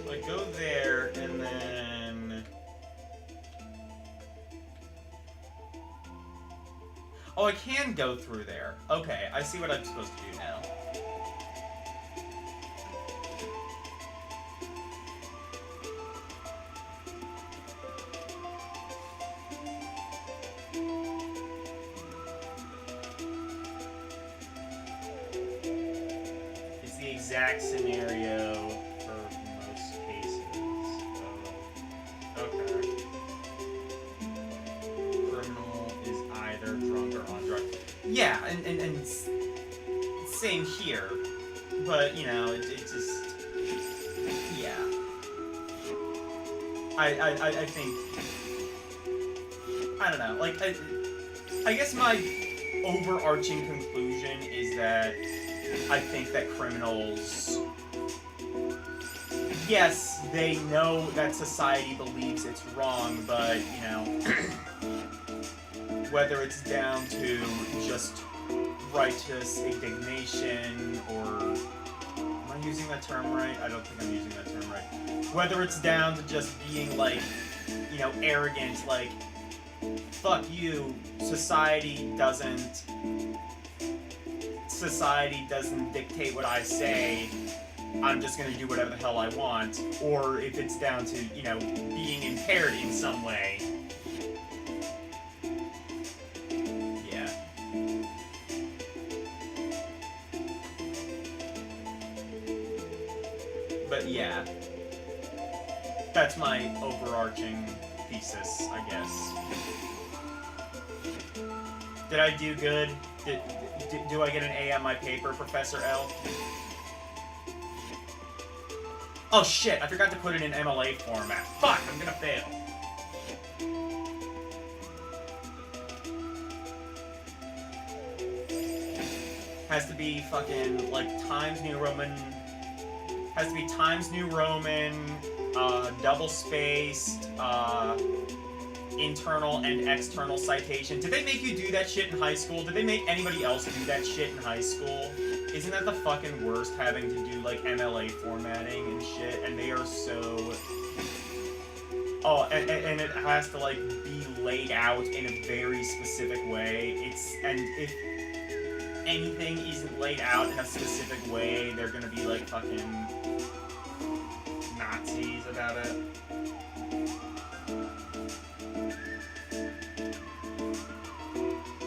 S1: So I go there, and then... Oh, I can go through there. Okay, I see what I'm supposed to do now. It's the exact scenario for most cases. Okay. Criminal is either drunk or on drugs. Yeah, and same here. But, you know, it just... Yeah. I think... I don't know, like, I guess my overarching conclusion is that I think that criminals... Yes, they know that society believes it's wrong, but, you know... whether it's down to just righteous indignation, or... Am I using that term right? I don't think I'm using that term right. Whether it's down to just being, like, you know, arrogant, like, fuck you, society doesn't dictate what I say, I'm just gonna do whatever the hell I want, or if it's down to, you know, being impaired in some way. Yeah. But yeah, that's my overarching thesis, I guess. Did I do good? Do I get an A on my paper, Professor L? Oh shit, I forgot to put it in MLA format. Fuck, I'm gonna fail. Has to be fucking, like, Times New Roman... Has to be Times New Roman, double-spaced, internal and external citation. Did they make you do that shit in high school? Did they make anybody else do that shit in high school? Isn't that the fucking worst, having to do, like, MLA formatting and shit? And they are so... Oh, and it has to, like, be laid out in a very specific way. And if anything isn't laid out in a specific way, they're gonna be, like, fucking Nazis about it.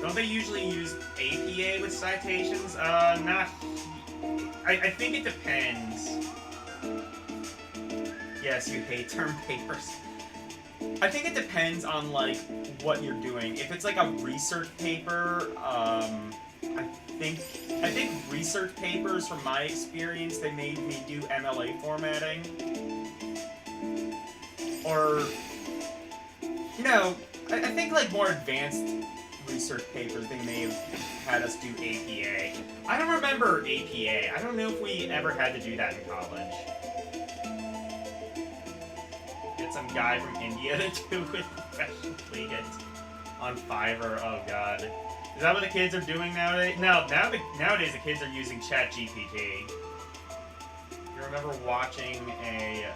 S1: Don't they usually use APA with citations? Not... I think it depends. Yes, you hate term papers. I think it depends on, like, what you're doing. If it's, like, a research paper, I think research papers, from my experience, they made me do MLA formatting. Or... No, I think, like, more advanced research papers, they may have had us do APA. I don't remember APA. I don't know if we ever had to do that in college. Get some guy from India to do it professionally on Fiverr. Oh god. Is that what the kids are doing nowadays? No, nowadays the kids are using ChatGPT. You remember watching a,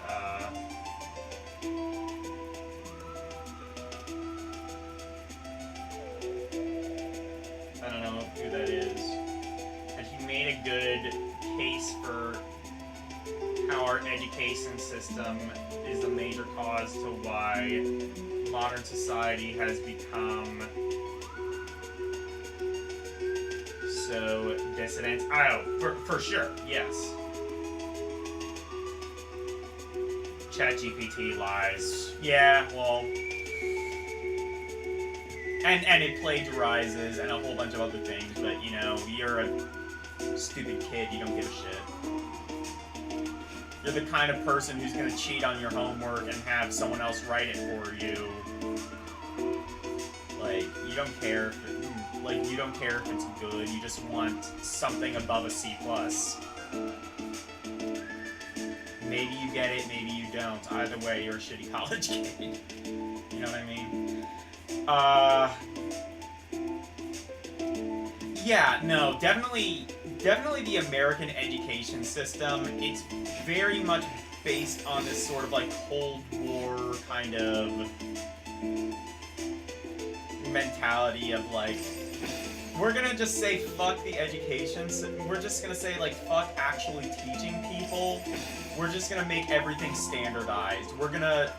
S1: I don't know who that is. And he made a good case for how our education system is a major cause to why modern society has become so dissident. Oh, for sure, yes. ChatGPT lies. Yeah, well... And it plagiarizes and a whole bunch of other things, but, you know, you're a stupid kid, you don't give a shit. You're the kind of person who's gonna cheat on your homework and have someone else write it for you. Like, you don't care if it, like, you don't care if it's good, you just want something above a C+. Maybe you get it, maybe you don't. Either way, you're a shitty college kid. You know what I mean? Yeah, no, definitely the American education system, it's very much based on this sort of, like, Cold War kind of mentality of, like, we're gonna just say fuck the education, we're just gonna say, like, fuck actually teaching people, we're just gonna make everything standardized, we're gonna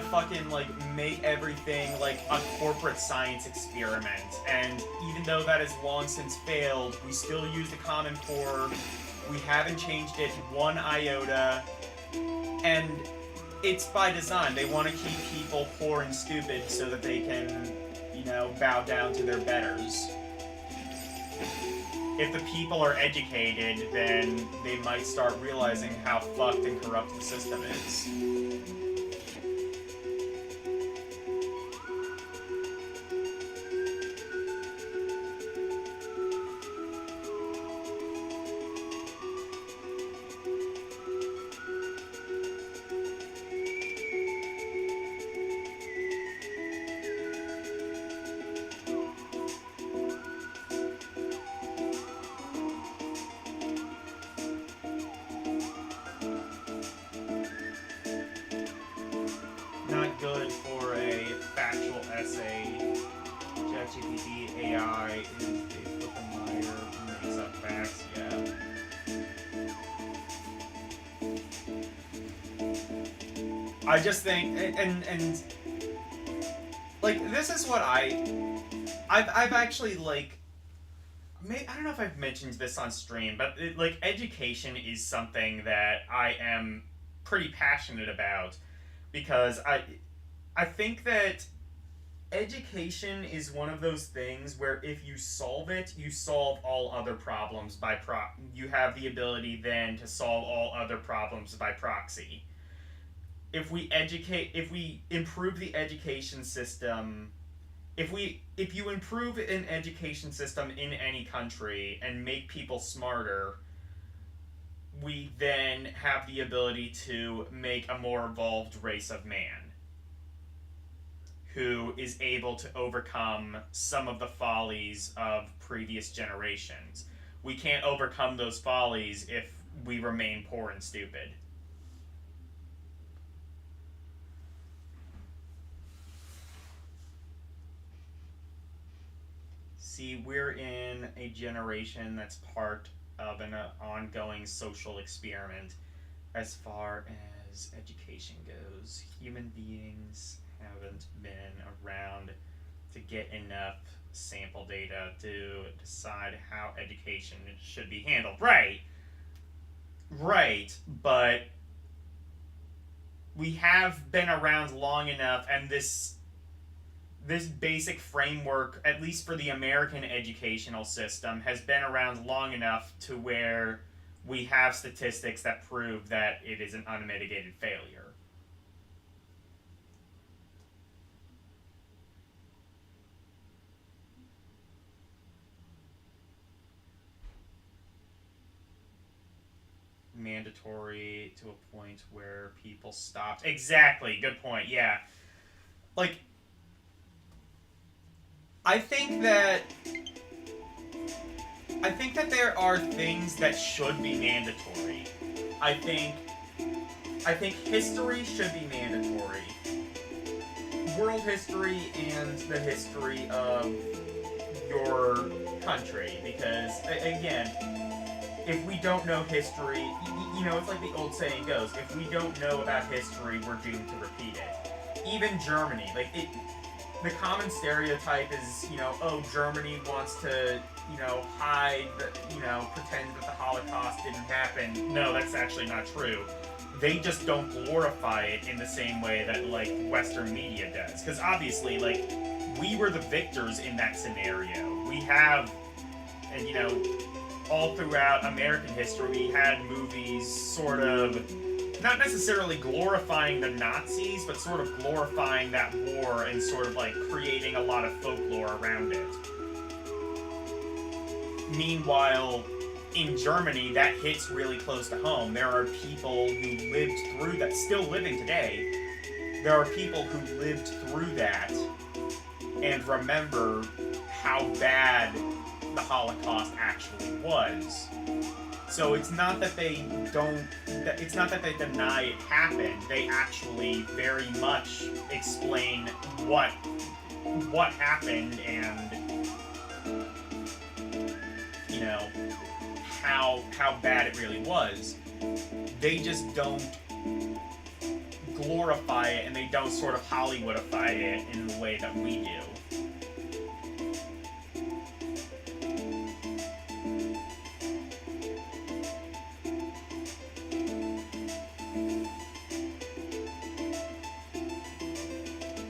S1: fucking, like, make everything, like, a corporate science experiment, and even though that has long since failed, we still use the Common Core, we haven't changed it one iota, and it's by design. They want to keep people poor and stupid so that they can, you know, bow down to their betters. If the people are educated, then they might start realizing how fucked and corrupt the system is. Not good for a factual essay. ChatGPT AI is a flippin' liar who makes up facts, yeah. I just think, and like, this is what I've actually, like, I don't know if I've mentioned this on stream, but, like, education is something that I am pretty passionate about. Because I think that education is one of those things where if you solve it, you solve all other problems by you have the ability then to solve all other problems by proxy. If we improve the education system, if you improve an education system in any country and make people smarter, we then have the ability to make a more evolved race of man who is able to overcome some of the follies of previous generations. We can't overcome those follies if we remain poor and stupid. See, we're in a generation that's part of an ongoing social experiment as far as education goes. Human beings haven't been around to get enough sample data to decide how education should be handled. Right, but we have been around long enough, and this basic framework, at least for the American educational system, has been around long enough to where we have statistics that prove that it is an unmitigated failure. Mandatory to a point where people stopped. Exactly, good point, yeah. Like, I think that there are things that should be mandatory. I think history should be mandatory. World history and the history of your country, because again, if we don't know history, you know, it's like the old saying goes, if we don't know about history, we're doomed to repeat it. Even Germany, like, the common stereotype is, you know, oh, Germany wants to, you know, hide, you know, pretend that the Holocaust didn't happen. No, that's actually not true. They just don't glorify it in the same way that, like, Western media does. Because obviously, like, we were the victors in that scenario. We have, and, you know, all throughout American history, we had movies sort of not necessarily glorifying the Nazis, but sort of glorifying that war and sort of, like, creating a lot of folklore around it. Meanwhile, in Germany, that hits really close to home. There are people who lived through that, still living today. There are people who lived through that and remember how bad the Holocaust actually was. So it's not that they deny it happened. They actually very much explain what happened and, you know, how bad it really was. They just don't glorify it, and they don't sort of Hollywoodify it in the way that we do.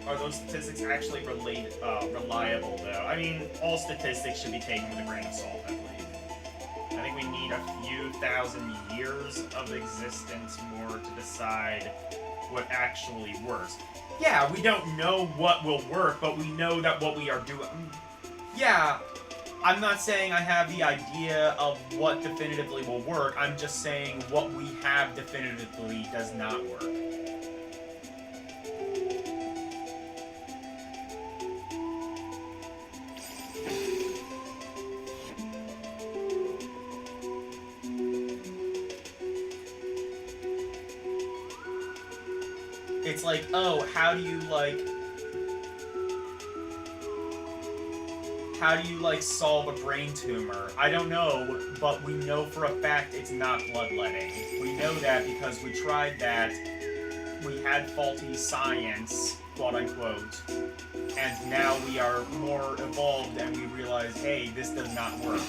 S1: Are those statistics actually reliable, though? I mean, all statistics should be taken with a grain of salt, I believe. I think we need a few thousand years of existence more to decide what actually works. Yeah, we don't know what will work, but we know that what we are doing... Yeah, I'm not saying I have the idea of what definitively will work. I'm just saying what we have definitively does not work. It's like, oh, how do you solve a brain tumor? I don't know, but we know for a fact it's not bloodletting. We know that because we tried that, we had faulty science, quote unquote, and now we are more evolved and we realize, hey, this does not work.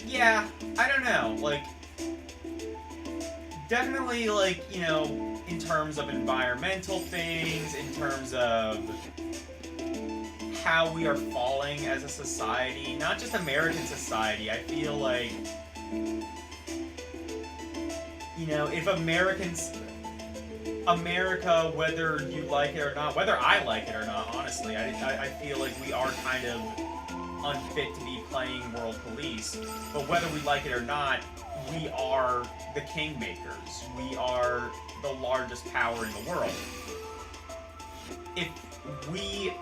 S1: Yeah, I don't know, like, definitely, like, you know, in terms of environmental things, in terms of how we are falling as a society, not just American society. I feel like, you know, if America, whether you like it or not, whether I like it or not, honestly, I feel like we are kind of unfit to be playing world police, but whether we like it or not, we are the kingmakers. We are the largest power in the world. If we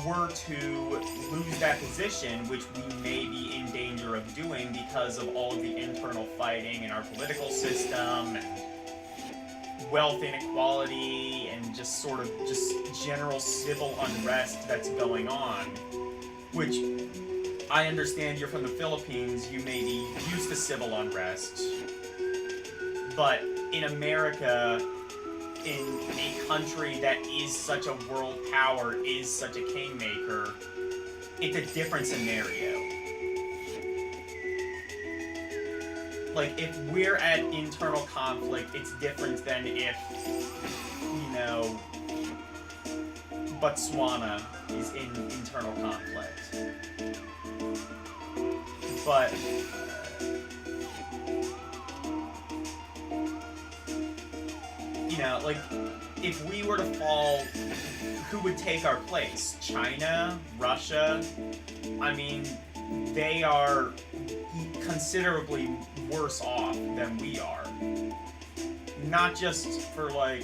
S1: were to lose that position, which we may be in danger of doing because of all of the internal fighting in our political system, and wealth inequality, and just sort of general civil unrest that's going on, which I understand you're from the Philippines, you may be used to civil unrest, but in America, in a country that is such a world power, is such a kingmaker, it's a different scenario. Like, if we're at internal conflict, it's different than if, you know, Botswana is in internal conflict. But you know, like, if we were to fall, who would take our place? China? Russia? I mean, they are considerably worse off than we are. Not just for, like,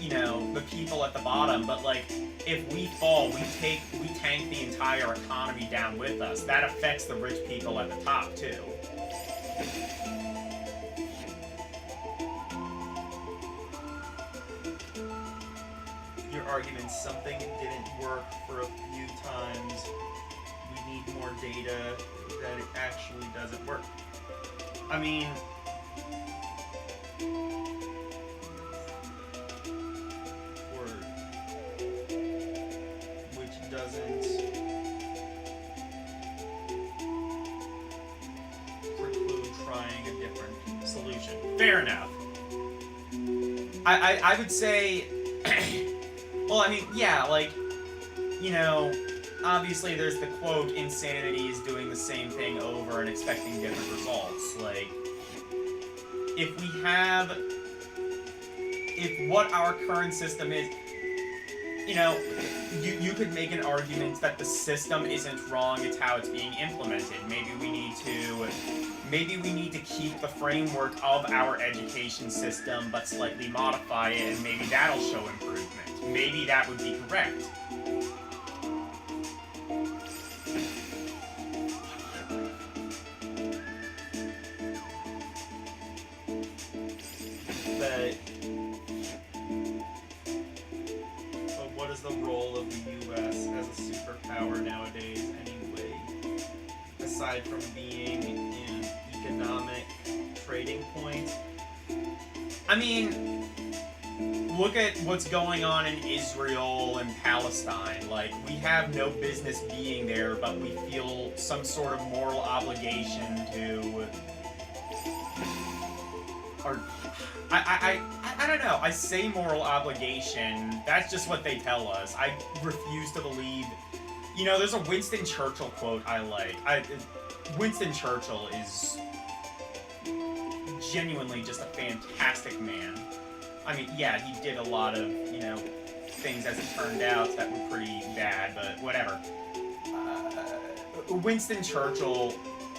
S1: you know, the people at the bottom, but, like, if we fall, we tank the entire economy down with us. That affects the rich people at the top, too. Your argument, something didn't work for a few times. We need more data that it actually doesn't work. I mean, doesn't preclude trying a different solution. Fair enough. I would say Well, I mean, yeah, like, you know, obviously there's the quote, insanity is doing the same thing over and expecting different results. Like, if what our current system is, you know, you could make an argument that the system isn't wrong, it's how it's being implemented. Maybe we need to keep the framework of our education system but slightly modify it, and maybe that'll show improvement. Maybe that would be correct. But what is the role of the U.S. as a superpower nowadays anyway? Aside from being an economic trading point? I mean, look at what's going on in Israel and Palestine. Like, we have no business being there, but we feel some sort of moral obligation to... Or... I don't know. I say moral obligation. That's just what they tell us. I refuse to believe... You know, there's a Winston Churchill quote I like. Winston Churchill is genuinely just a fantastic man. I mean, yeah, he did a lot of, you know, things as it turned out that were pretty bad, but whatever. Winston Churchill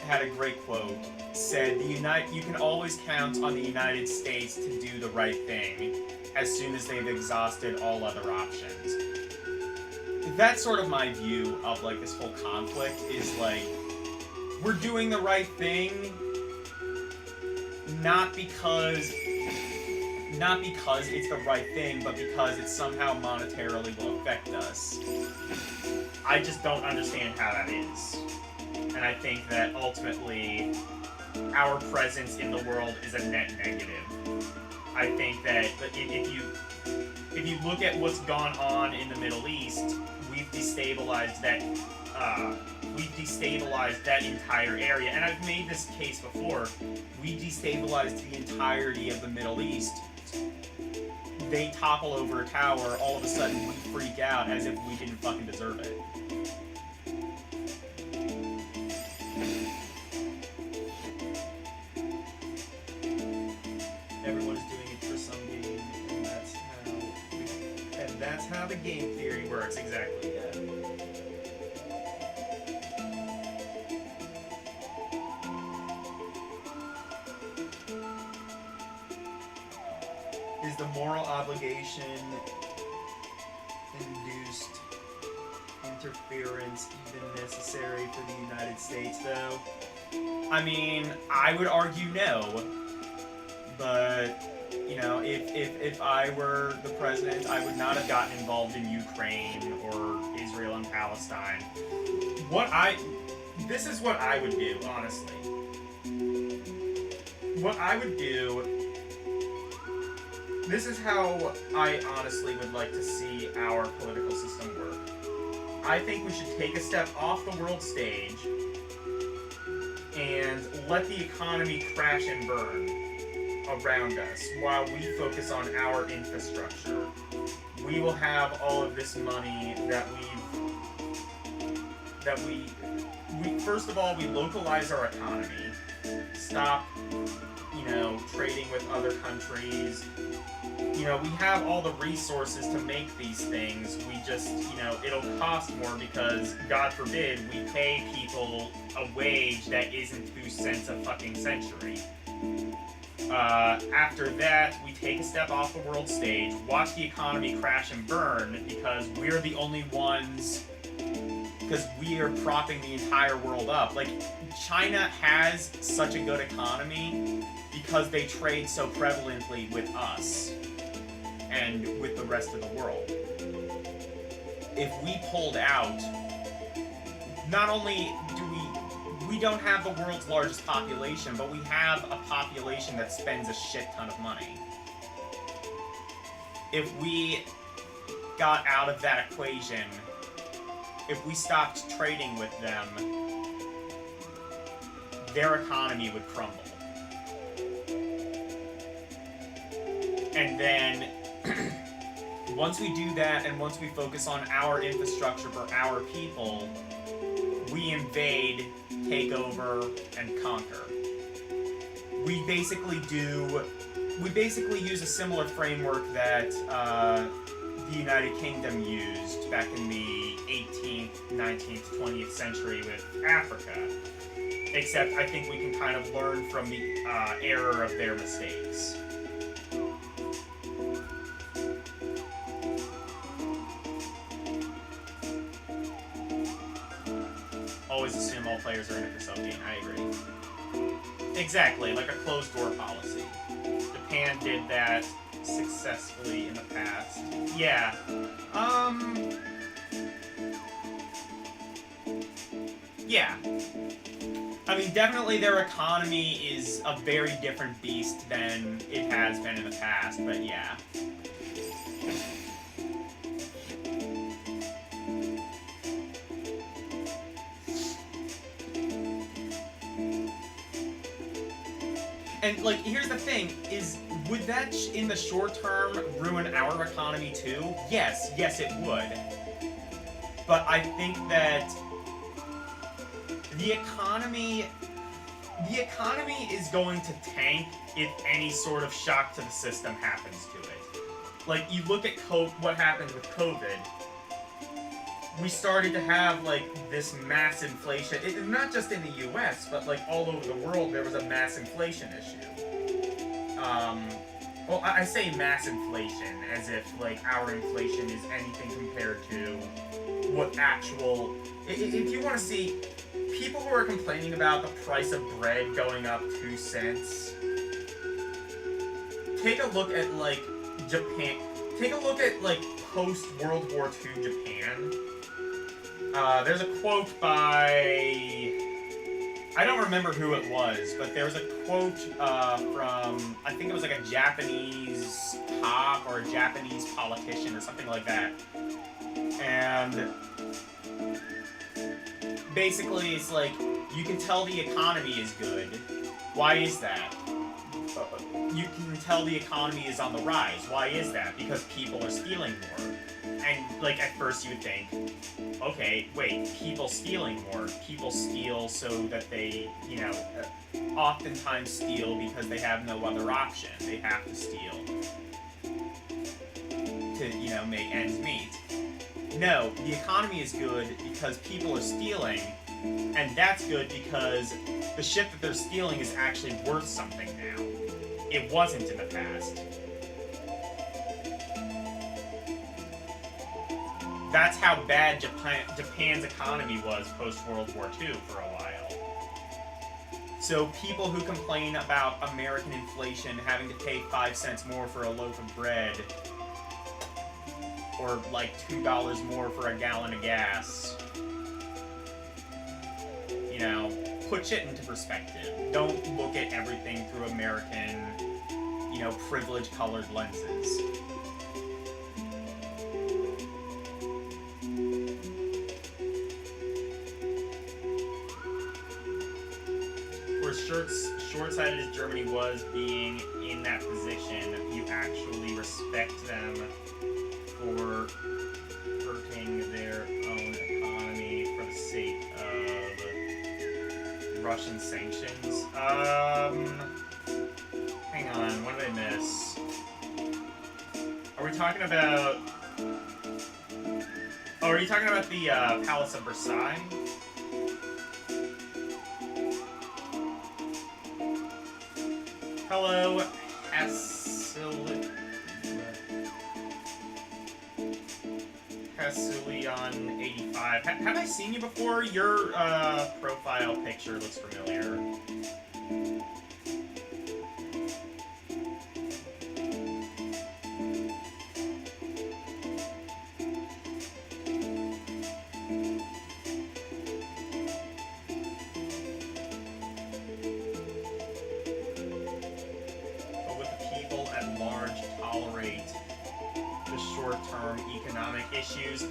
S1: had a great quote, said, you can always count on the United States to do the right thing as soon as they've exhausted all other options. That's sort of my view of, like, this whole conflict, is, like, we're doing the right thing not because it's the right thing, but because it somehow monetarily will affect us. I just don't understand how that is. And I think that ultimately our presence in the world is a net negative. I think that if you look at what's gone on in the Middle East, we've destabilized that entire area. And I've made this case before. We destabilized the entirety of the Middle East. They topple over a tower, all of a sudden we freak out as if we didn't fucking deserve it. Everyone's doing it for some game, and that's how the game theory works, exactly, yeah. Is the moral obligation induced interference even necessary for the United States, though? I mean, I would argue no. But, you know, if I were the president, I would not have gotten involved in Ukraine or Israel and Palestine. This is what I would do, honestly. What I would do... This is how I honestly would like to see our political system work. I think we should take a step off the world stage and let the economy crash and burn around us while we focus on our infrastructure. We will have all of this money that we first of all, we localize our economy. Stop, you know, trading with other countries. You know, we have all the resources to make these things. We just, you know, it'll cost more because, God forbid, we pay people a wage that isn't 2 cents a fucking century. After that, we take a step off the world stage, watch the economy crash and burn because we're the only ones, because we are propping the entire world up. Like, China has such a good economy because they trade so prevalently with us and with the rest of the world. If we pulled out, not only do we don't have the world's largest population, but we have a population that spends a shit ton of money. If we got out of that equation, if we stopped trading with them, their economy would crumble. And then Once we do that, and once we focus on our infrastructure for our people, we invade, take over, and conquer. We basically use a similar framework that the United Kingdom used back in the 18th, 19th, 20th century with Africa. Except I think we can kind of learn from the error of their mistakes. Always assume all players are in it for something. I agree. Exactly, like a closed door policy. Japan did that successfully in the past. Yeah. Yeah. I mean, definitely their economy is a very different beast than it has been in the past, but yeah. And, like, here's the thing, is, would that, in the short term, ruin our economy too? Yes, it would. But I think that the economy is going to tank if any sort of shock to the system happens to it. Like, you look at what happened with COVID. We started to have, like, this mass inflation. Not just in the US, but, like, all over the world, there was a mass inflation issue. Well, I say mass inflation as if, like, our inflation is anything compared to what actual... If you want to see people who are complaining about the price of bread going up 2 cents, take a look at, like, Japan. Take a look at, like, post-World War II Japan. There's a quote by... I don't remember who it was, but there was a quote from, I think it was like a Japanese cop or a Japanese politician or something like that. And basically it's like, you can tell the economy is good. Why is that? You can tell the economy is on the rise. Why is that? Because people are stealing more. And, like, at first you would think, okay, wait, people stealing more. People steal so that they, you know, oftentimes steal because they have no other option. They have to steal to, you know, make ends meet. No, the economy is good because people are stealing, and that's good because the shit that they're stealing is actually worth something now. It wasn't in the past. That's how bad Japan's economy was post-World War II for a while. So people who complain about American inflation having to pay 5 cents more for a loaf of bread, or like $2 more for a gallon of gas, you know, put shit into perspective. Don't look at everything through American, you know, privilege-colored lenses. Short-sighted as Germany was being in that position, you actually respect them for hurting their own economy for the sake of Russian sanctions. Hang on, what did I miss? Are we talking about... Oh, are you talking about the Palace of Versailles? Hello, Hasulion85. Have I seen you before? Your profile picture looks familiar. Issues?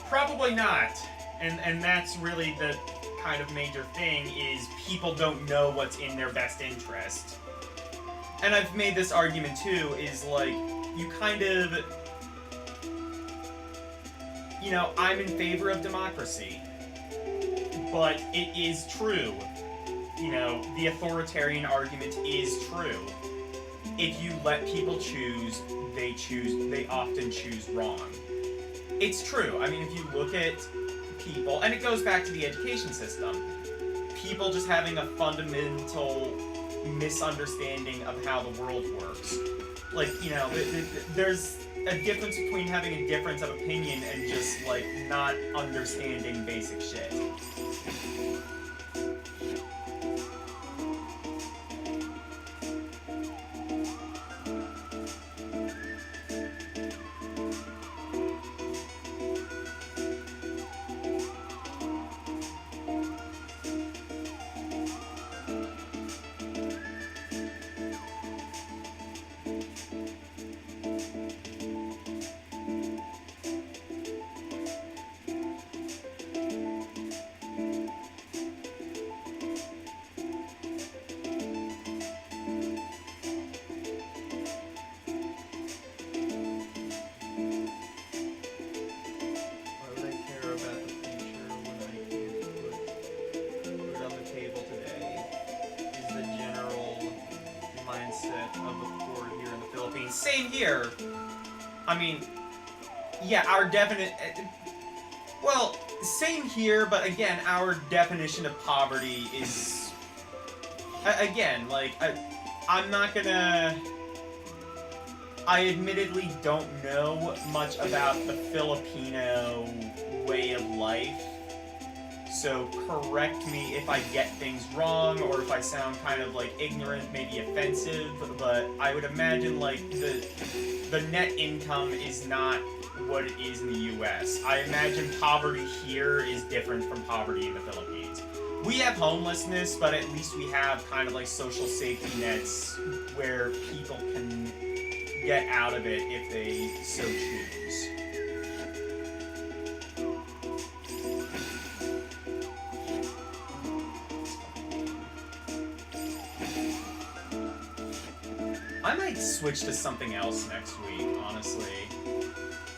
S1: Probably not. And that's really the kind of major thing, is people don't know what's in their best interest. And I've made this argument too, is like, you kind of, you know, I'm in favor of democracy, but it is true. You know, the authoritarian argument is true. If you let people choose, they often choose wrong. It's true. I mean, if you look at people, and it goes back to the education system, people just having a fundamental misunderstanding of how the world works. Like, you know, there's a difference between having a difference of opinion and just, like, not understanding basic shit. Same here. I mean, yeah, our definite... Well, same here, but again, our definition of poverty is... Again, like, I'm not gonna... I admittedly don't know much about the Filipino way of life, so correct me if I get things wrong, or if I sound kind of, like, ignorant, maybe offensive, but I would imagine, like, the net income is not what it is in the US. I imagine poverty here is different from poverty in the Philippines. We have homelessness, but at least we have kind of, like, social safety nets where people can get out of it if they so choose. I might switch to something else next week, honestly.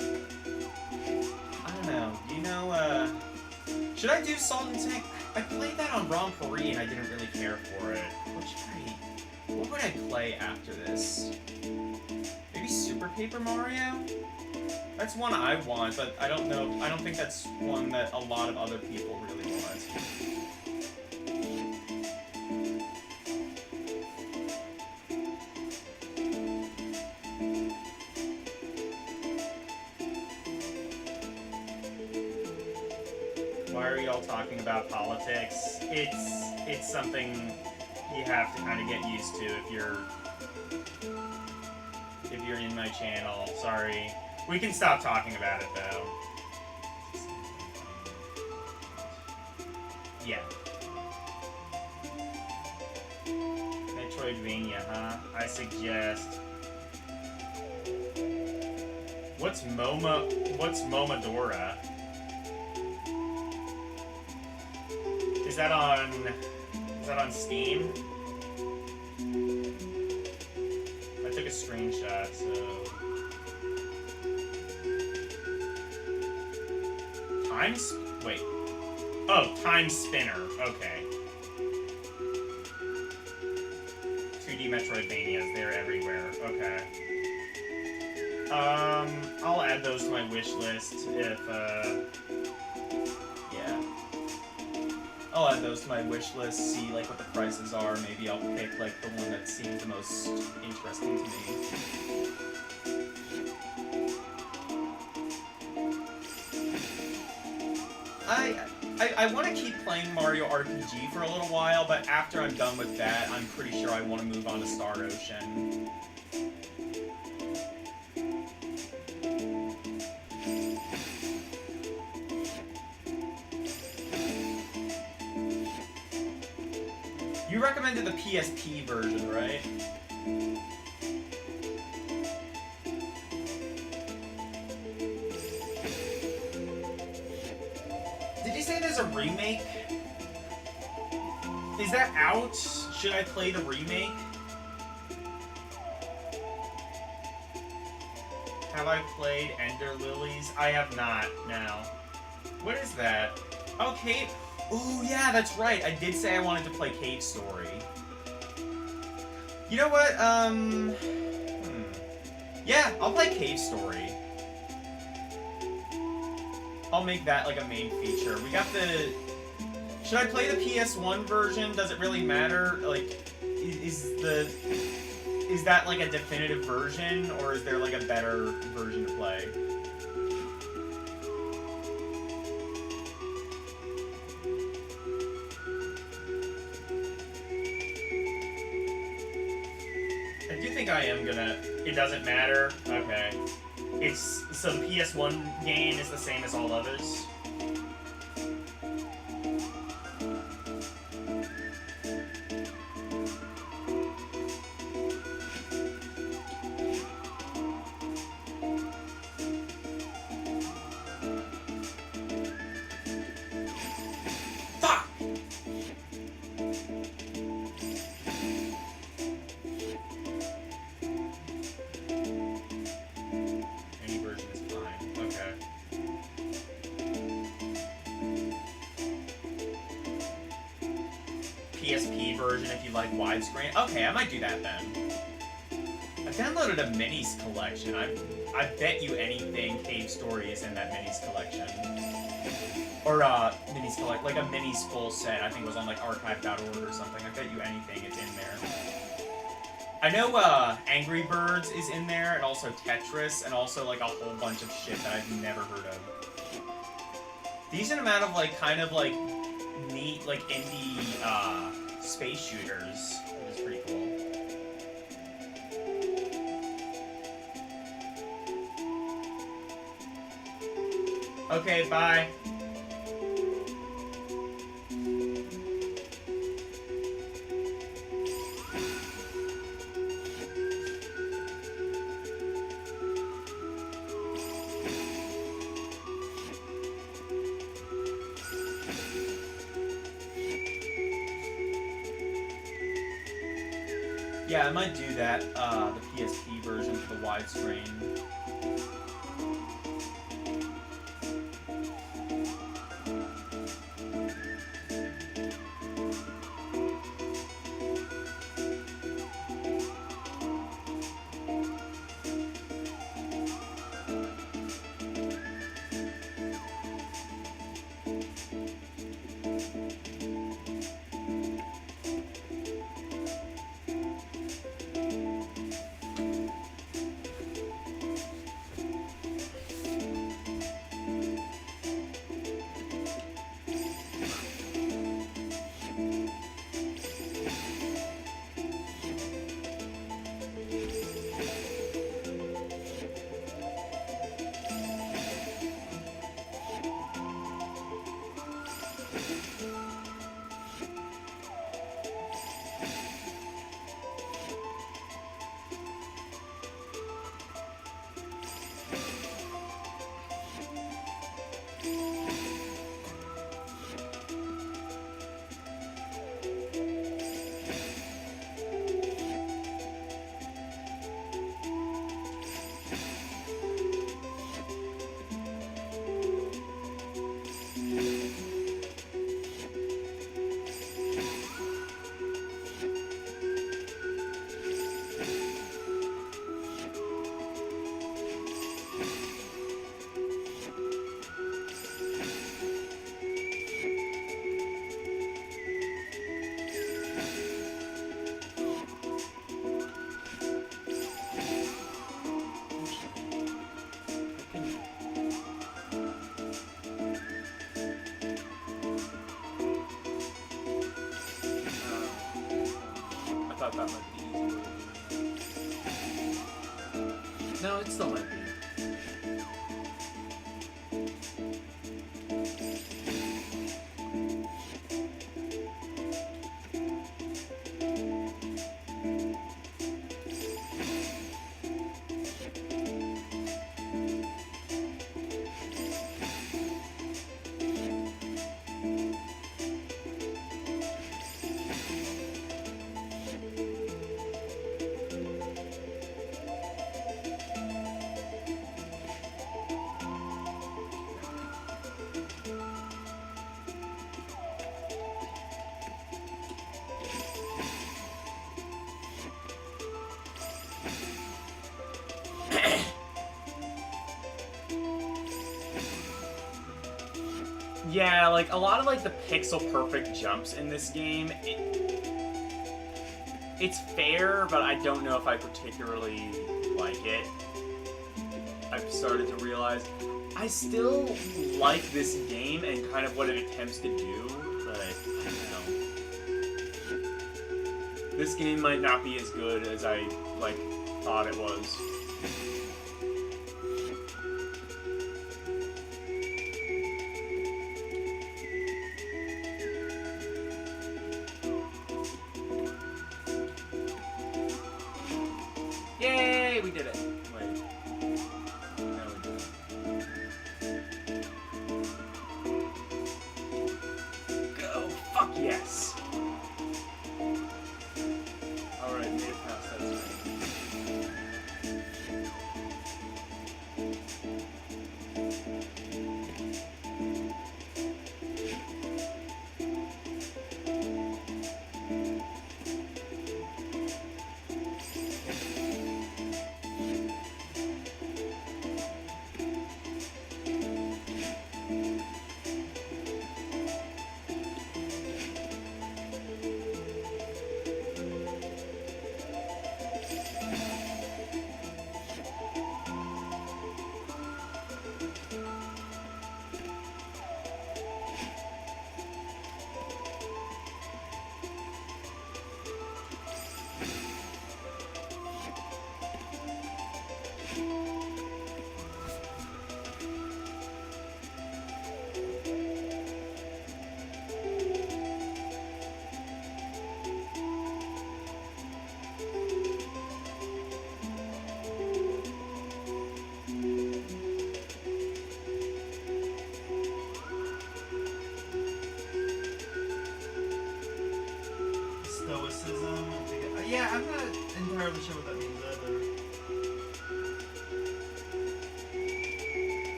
S1: I don't know. Do you know, should I do Salt and Tank? I played that on Grand Prix and I didn't really care for it. What would I play after this? Maybe Super Paper Mario? That's one I want, but I don't know. I don't think that's one that a lot of other people really want. Why are y'all talking about politics? It's something you have to kind of get used to if you're in my channel. Sorry. We can stop talking about it though. Yeah. Metroidvania, huh? I suggest. What's Momodora? Is that on Steam? I took a screenshot, so... Wait. Oh, Time Spinner. Okay. 2D Metroidvanias, they're everywhere. Okay. I'll add those to my wish list if, yeah. I'll add those to my wish list, see, like, what the prices are. Maybe I'll pick, like, the one that seems the most interesting to me. I want to keep playing Mario RPG for a little while, but after I'm done with that, I'm pretty sure I want to move on to Star Ocean. You recommended the PSP version, right? Did you say there's a remake? Is that out? Should I play the remake? Have I played Ender Lilies? I have not, no. What is that? Oh, Cave... Oh, yeah, that's right. I did say I wanted to play Cave Story. You know what, Yeah, I'll play Cave Story. I'll make that, like, a main feature. We got the... Should I play the PS1 version? Does it really matter? Like, is that, like, a definitive version? Or is there, like, a better version to play? I do think I am gonna... It doesn't matter? Okay. So the PS1 game is the same as all others? PSP version if you like widescreen. Okay, I might do that then. I downloaded a minis collection. I bet you anything Cave Story is in that minis collection. Or minis collect, like a minis full set. I think it was on like archive.org or something. I bet you anything it's in there. I know Angry Birds is in there, and also Tetris, and also like a whole bunch of shit that I've never heard of. Decent amount of like kind of like neat like indie space shooters, which is pretty cool. Okay, bye. Yeah, I might do that, the PSP version for the widescreen. Yeah, like, a lot of, like, the pixel-perfect jumps in this game, it's fair, but I don't know if I particularly like it. I've started to realize I still like this game and kind of what it attempts to do, but I don't know. This game might not be as good as I, like, thought it was. Yay, we did it. Wait. No, we didn't. Go. Fuck yes. Alright, made it past that screen.
S4: Stoicism. Yeah, I'm not entirely sure what that means either.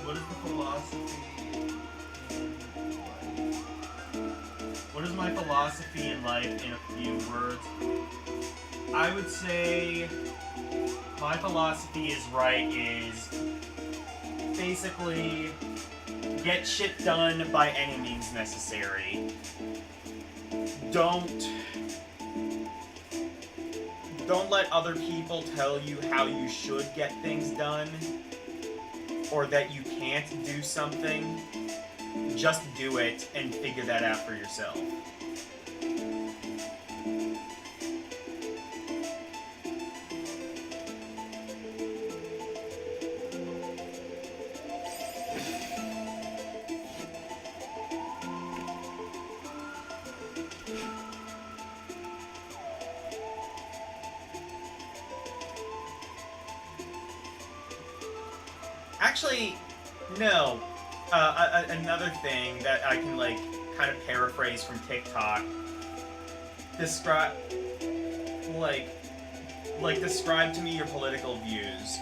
S4: What is the philosophy in life? What is my philosophy in life in a few words? I would say my philosophy is basically get shit done by any means necessary. Don't let other people tell you how you should get things done or that you can't do something. Just do it and figure that out for yourself. Actually, no. Another thing that I can, like, kind of paraphrase from TikTok. Describe to me your political views.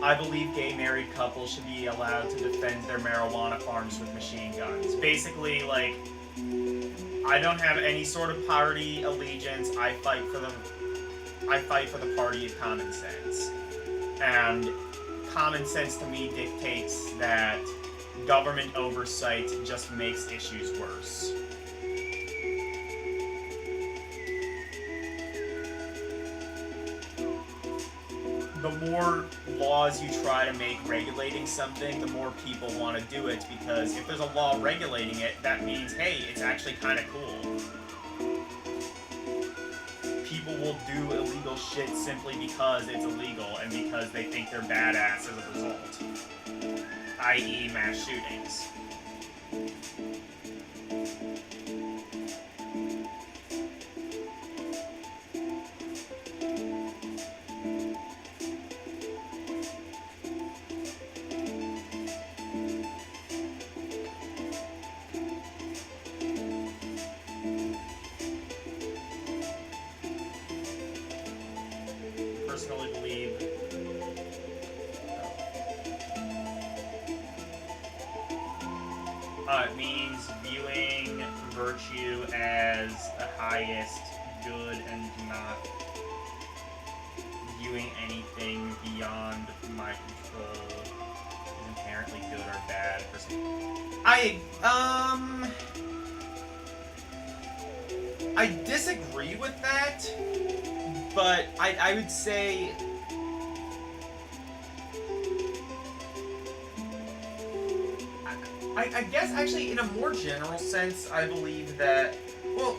S4: I believe gay married couples should be allowed to defend their marijuana farms with machine guns. Basically, like, I don't have any sort of party allegiance. I fight for the party of common sense. And common sense to me dictates that government oversight just makes issues worse. The more laws you try to make regulating something, the more people want to do it, because if there's a law regulating it, that means, hey, it's actually kind of cool. People will do illegal shit simply because it's illegal and because they think they're badass as a result. I.e. mass shootings. Personally believe it means viewing virtue as the highest good and not viewing I disagree with that, but I would say I guess actually in a more general sense, I believe that, well,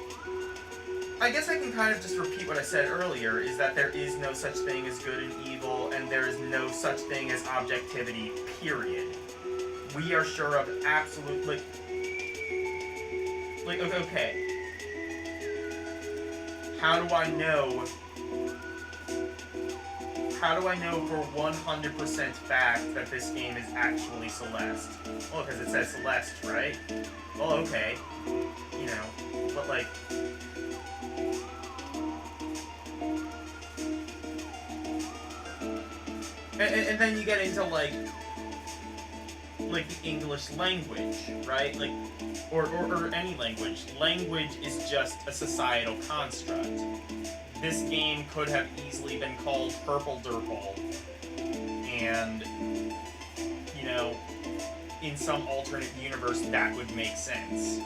S4: I guess I can kind of just repeat what I said earlier, is that there is no such thing as good and evil, and there is no such thing as objectivity, period. We are sure of absolute, okay. How do I know for 100% fact that this game is actually Celeste? Well, because it says Celeste, right? Well, okay. You know, but like... And then you get into, like the English language, right? Like, or any language. Language is just a societal construct. This game could have easily been called Purple Durple, and, you know, in some alternate universe that would make sense.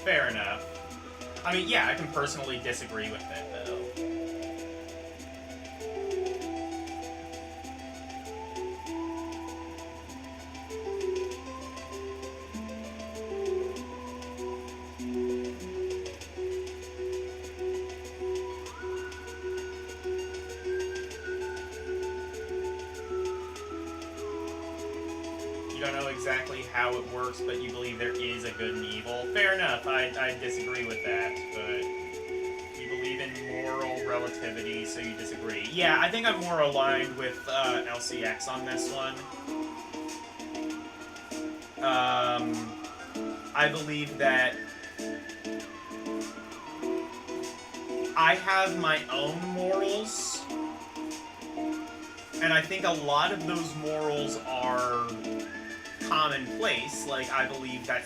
S4: Fair enough. I mean, yeah, I can personally disagree with it, though. Don't know exactly how it works, but you believe there is a good and evil. Fair enough, I disagree with that, but you believe in moral relativity, so you disagree. Yeah, I think I'm more aligned with LCX on this one. I believe that I have my own morals, and I think a lot of those morals are commonplace. Like, I believe that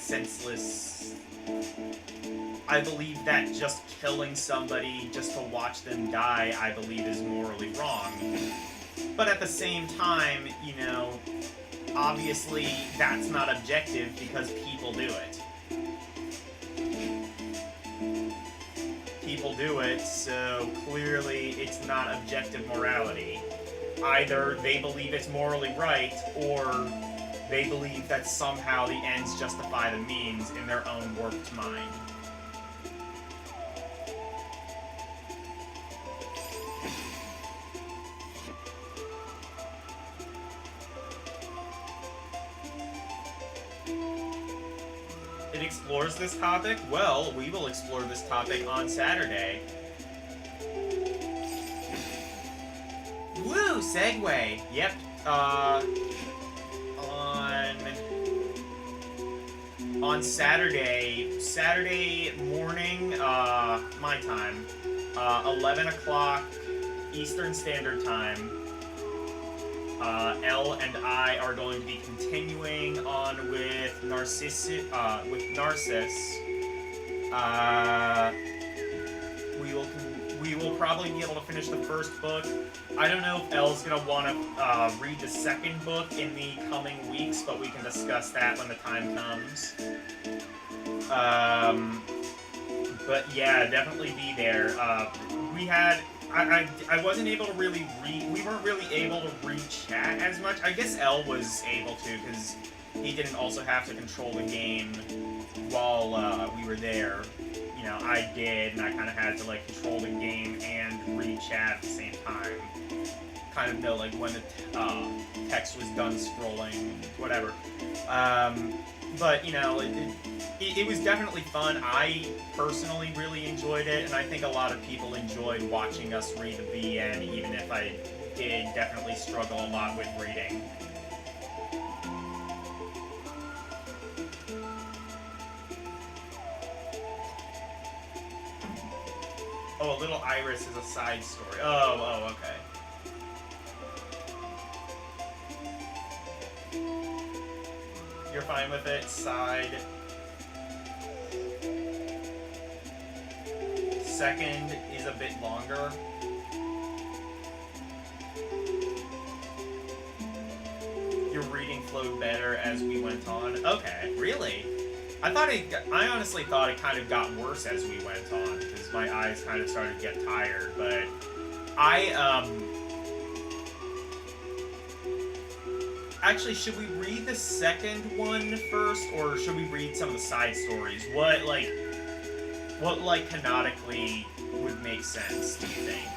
S4: I believe that just killing somebody just to watch them die, I believe is morally wrong. But at the same time, you know, obviously that's not objective because people do it. People do it, so clearly it's not objective morality. Either they believe it's morally right, or they believe that somehow the ends justify the means in their own warped mind. It explores this topic? Well, we will explore this topic on Saturday. Woo! Segue! Yep. On Saturday morning, my time, 11 o'clock Eastern Standard Time, Elle and I are going to be continuing on with Narcissus. We will probably be able to finish the first book. I don't know if Elle's going to want to read the second book in the coming weeks, but we can discuss that when the time comes. But yeah, definitely be there. I wasn't able to really we weren't really able to read chat as much. I guess Elle was able to, because he didn't also have to control the game while we were there. You know, I did, and I kind of had to, like, control the game and read chat at the same time. Kind of know, like, when the text was done scrolling, whatever. But, you know, it was definitely fun. I personally really enjoyed it, and I think a lot of people enjoyed watching us read the VN, even if I did definitely struggle a lot with reading. Oh, Little Iris is a side story. Oh, okay. You're fine with it? Side. Second is a bit longer. Your reading flowed better as we went on. Okay, really? I honestly thought it kind of got worse as we went on, because my eyes kind of started to get tired, but actually, should we read the second one first, or should we read some of the side stories? What canonically would make sense, do you think?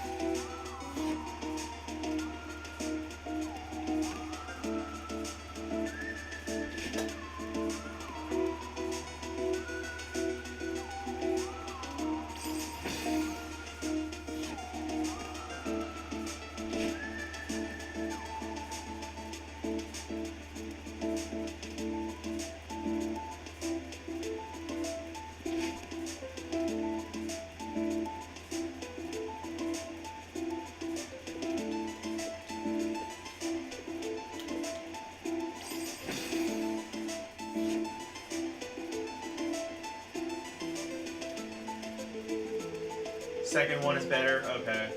S4: Second one is better? Okay.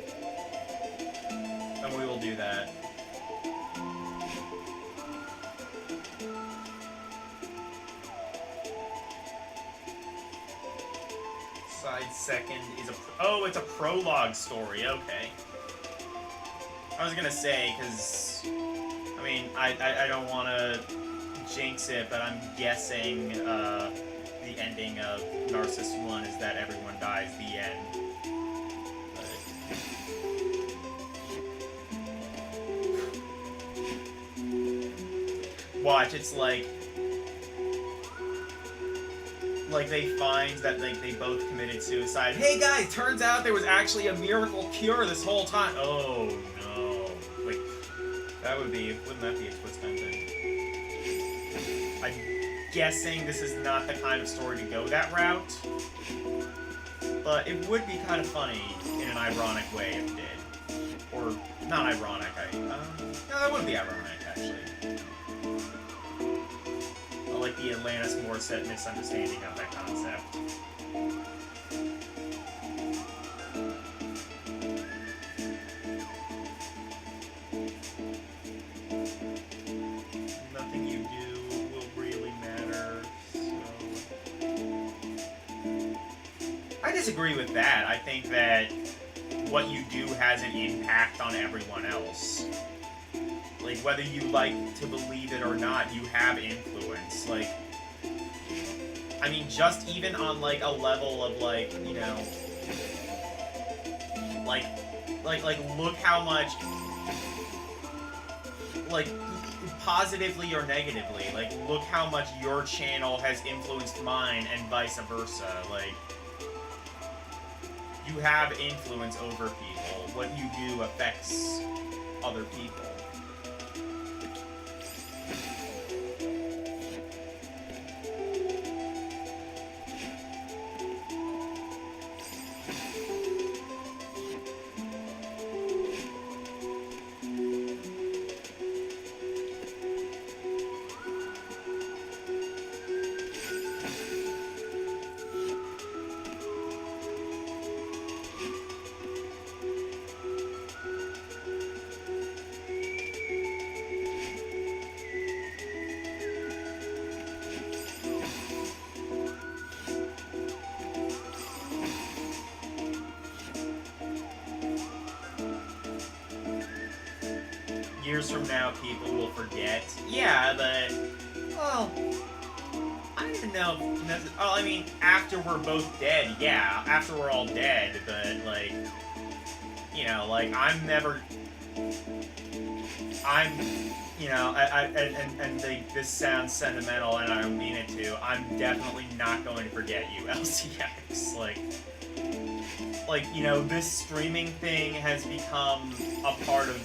S4: Then we will do that. Side second is oh, it's a prologue story, okay. I was gonna say, because, I mean, I don't want to jinx it, but I'm guessing the ending of Narcissus 1 is that everyone dies, the end. Watch, it's like they find that they both committed suicide. Hey guys, turns out there was actually a miracle cure this whole time. Oh no. Like, wouldn't that be a twist ending? I'm guessing this is not the kind of story to go that route. But it would be kind of funny in an ironic way if it did. Or, not ironic, no, that wouldn't be ironic, actually. Like the Atlantis Morissette misunderstanding of that concept. Nothing you do will really matter, so... I disagree with that. I think that what you do has an impact on everyone else. Like, whether you like to believe it or not, you have influence. Like, I mean, just even on, like, a level of, like, you know, like, look how much, like, positively or negatively, like, look how much your channel has influenced mine and vice versa. Like, you have influence over people. What you do affects other people. Years from now, people will forget. Yeah, but, well, I don't even know. Oh, I mean, after we're both dead, yeah. After we're all dead, but, like, you know, like, you know, this sounds sentimental, and I don't mean it to. I'm definitely not going to forget you, LCX. Like, you know, this streaming thing has become a part of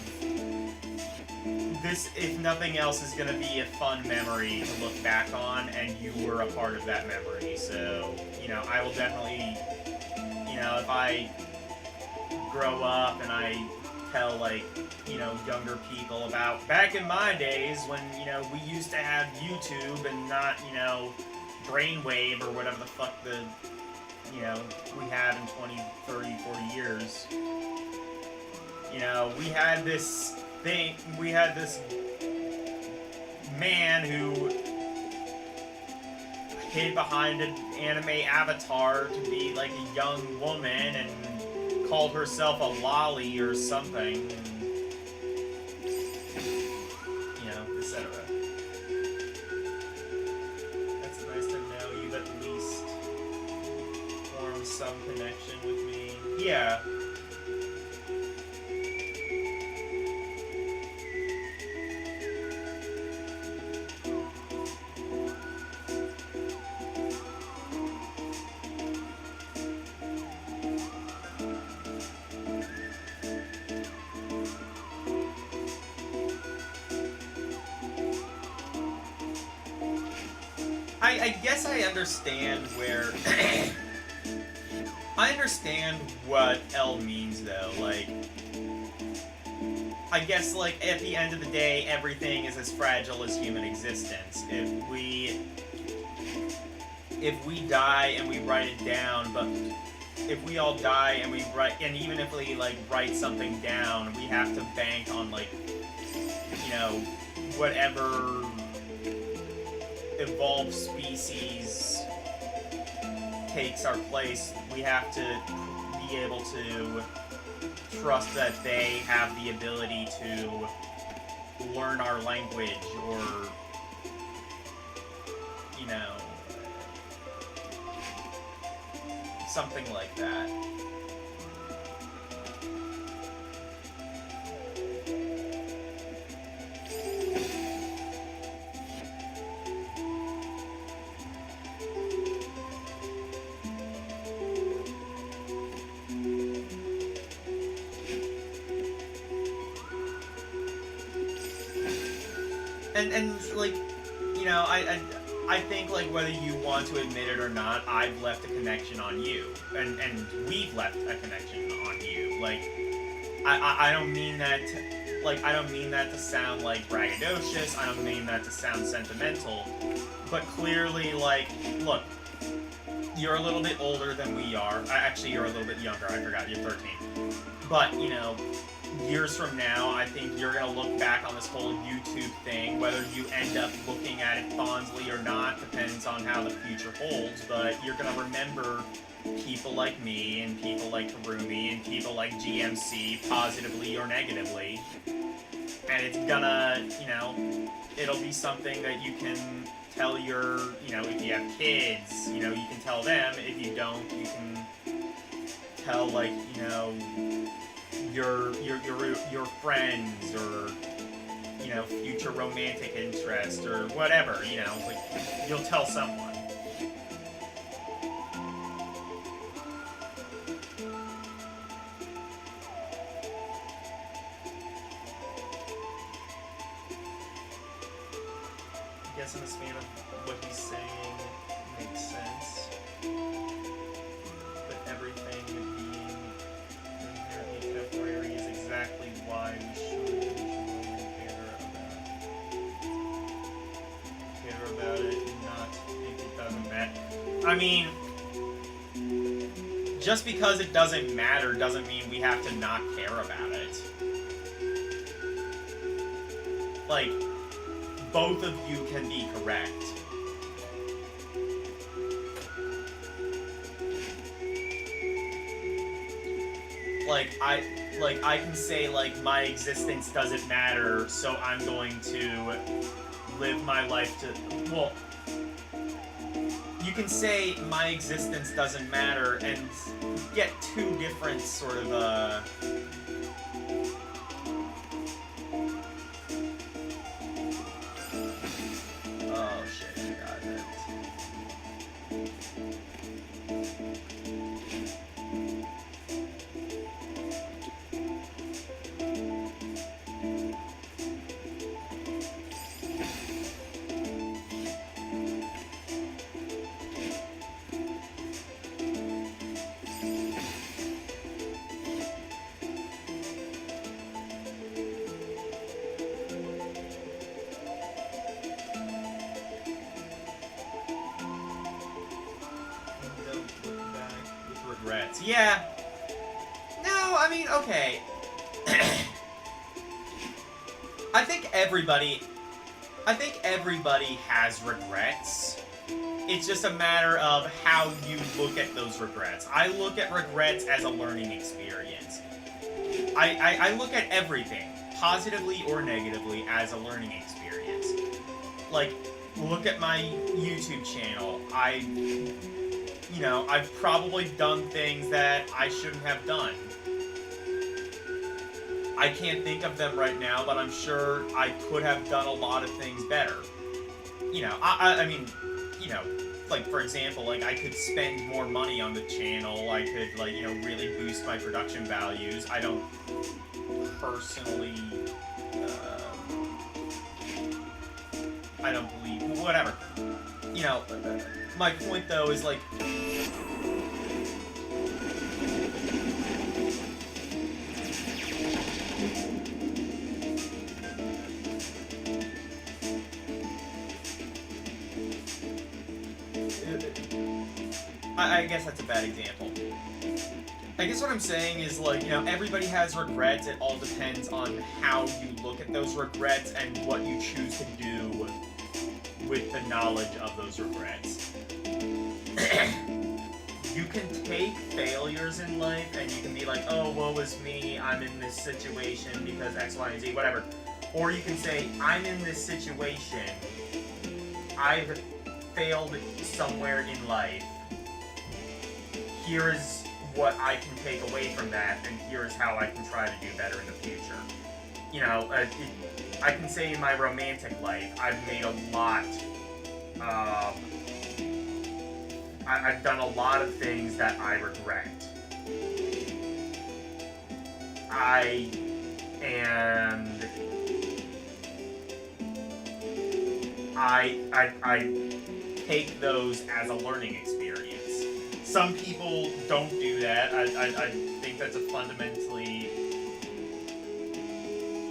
S4: this, if nothing else, is going to be a fun memory to look back on, and you were a part of that memory. So, you know, I will definitely, you know, if I grow up and I tell, like, you know, younger people about back in my days when, you know, we used to have YouTube and not, you know, Brainwave or whatever the fuck the, you know, we have in 20, 30, 40 years. You know, we had this man who hid behind an anime avatar to be like a young woman and called herself a lolly or something, and, you know, etc. That's nice to know you've at least formed some connection with me. Yeah. I guess I understand where... I understand what L means, though. Like, I guess, like, at the end of the day, everything is as fragile as human existence. If we die and we write it down, but if we all die and we write... And even if we, like, write something down, we have to bank on, like, you know, whatever evolved species takes our place. We have to be able to trust that they have the ability to learn our language, or, you know, something like that. And like, you know, I think, like, whether you want to admit it or not, I've left a connection on you, and we've left a connection on you. Like, I don't mean that to, like, I don't mean that to sound like braggadocious. I don't mean that to sound sentimental, but clearly, like, look, you're a little bit older than we are. Actually, you're a little bit younger. I forgot, you're 13. But, you know, years from now, I think you're going to look back on this whole YouTube thing. Whether you end up looking at it fondly or not depends on how the future holds, but you're going to remember people like me and people like Karumi and people like GMC, positively or negatively. And it's gonna, you know, it'll be something that you can tell your, you know, if you have kids, you know, you can tell them. If you don't, you can tell, like, you know, your friends, or, you know, future romantic interest, or whatever, you know, like, you'll tell someone. I guess in the span of what he's saying makes sense, but everything being inherently temporary is exactly why we should care about it and not think it doesn't matter. I mean, just because it doesn't matter doesn't mean we have to not care about it. Like, both of you can be correct. Like I can say, like, my existence doesn't matter, so I'm going to live my life to, well, you can say my existence doesn't matter and get two different sort of, oh shit, you got it. regrets. Yeah. No, I mean, okay. I think everybody has regrets. It's just a matter of how you look at those regrets. I look at regrets as a learning experience. I look at everything, positively or negatively, as a learning experience. Like, look at my YouTube channel. I've probably done things that I shouldn't have done. I can't think of them right now, but I'm sure I could have done a lot of things better. I mean, like, for example, like, I could spend more money on the channel. I could, like, really boost my production values. I don't personally, I don't believe, whatever. My point, though, is, like, I guess that's a bad example. I guess what I'm saying is, like, everybody has regrets. It all depends on how you look at those regrets and what you choose to do with the knowledge of those regrets. You can take failures in life and you can be like, oh, woe is me, I'm in this situation because X, Y, and Z, whatever. Or you can say, I'm in this situation, I've failed somewhere in life. Here is what I can take away from that, and here is how I can try to do better in the future. I can say in my romantic life, I've made a lot. I've done a lot of things that I regret. I take those as a learning experience. Some people don't do that. I think that's a fundamentally...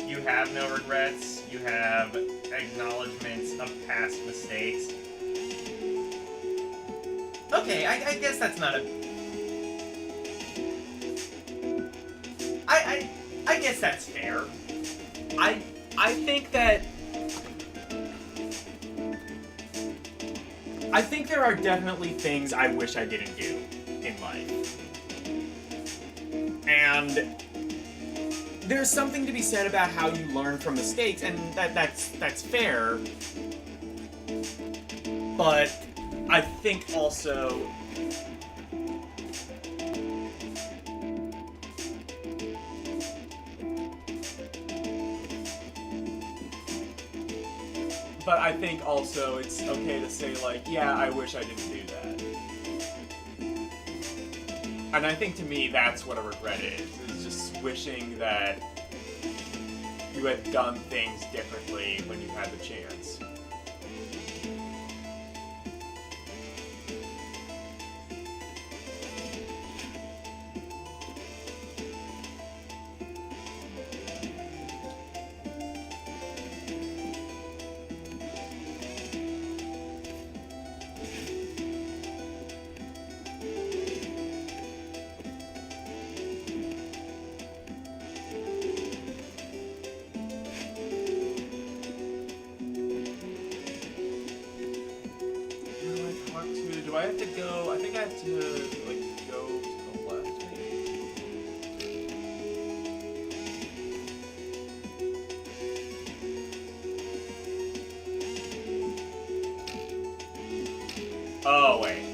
S4: You have no regrets. You have acknowledgments of past mistakes. Okay, I guess that's not a... I guess that's fair. I think that... I think there are definitely things I wish I didn't do in life. And there's something to be said about how you learn from mistakes, and that's fair. But I think also it's okay to say, like, yeah, I wish I didn't do that. And I think to me that's what a regret is just wishing that you had done things differently when you had the chance. Do I have to go? I think I have to, like, go to the left, maybe? Oh, wait.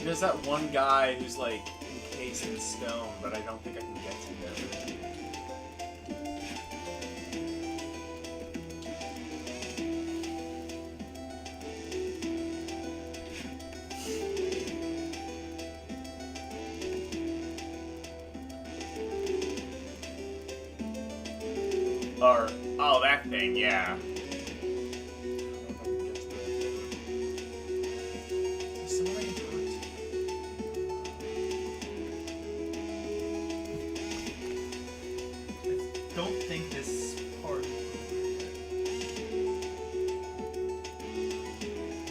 S5: There's that one guy who's like encased in stone, but I don't think I can get to him.
S4: Or, oh, that thing, yeah. Don't think this part.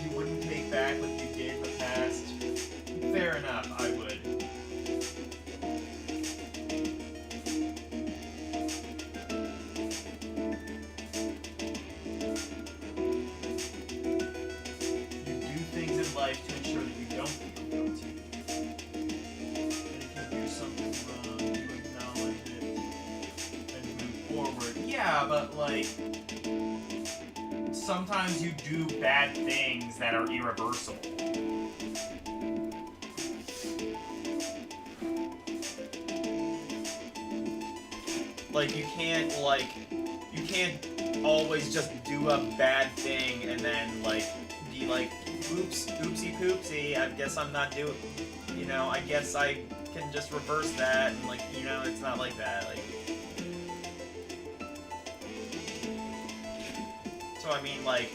S4: You wouldn't take back what you did in the past. Fair enough, I would. You do things in life to ensure that you don't feel guilty. And if you do something wrong, you acknowledge it and move forward. Yeah, but like sometimes you do bad things that are irreversible. Like you can't always just do a bad thing and then like be like, oops, oopsie poopsie, I guess I'm not doing, you know, I guess I can just reverse that and like, you know, it's not like that. Like, so I mean, like,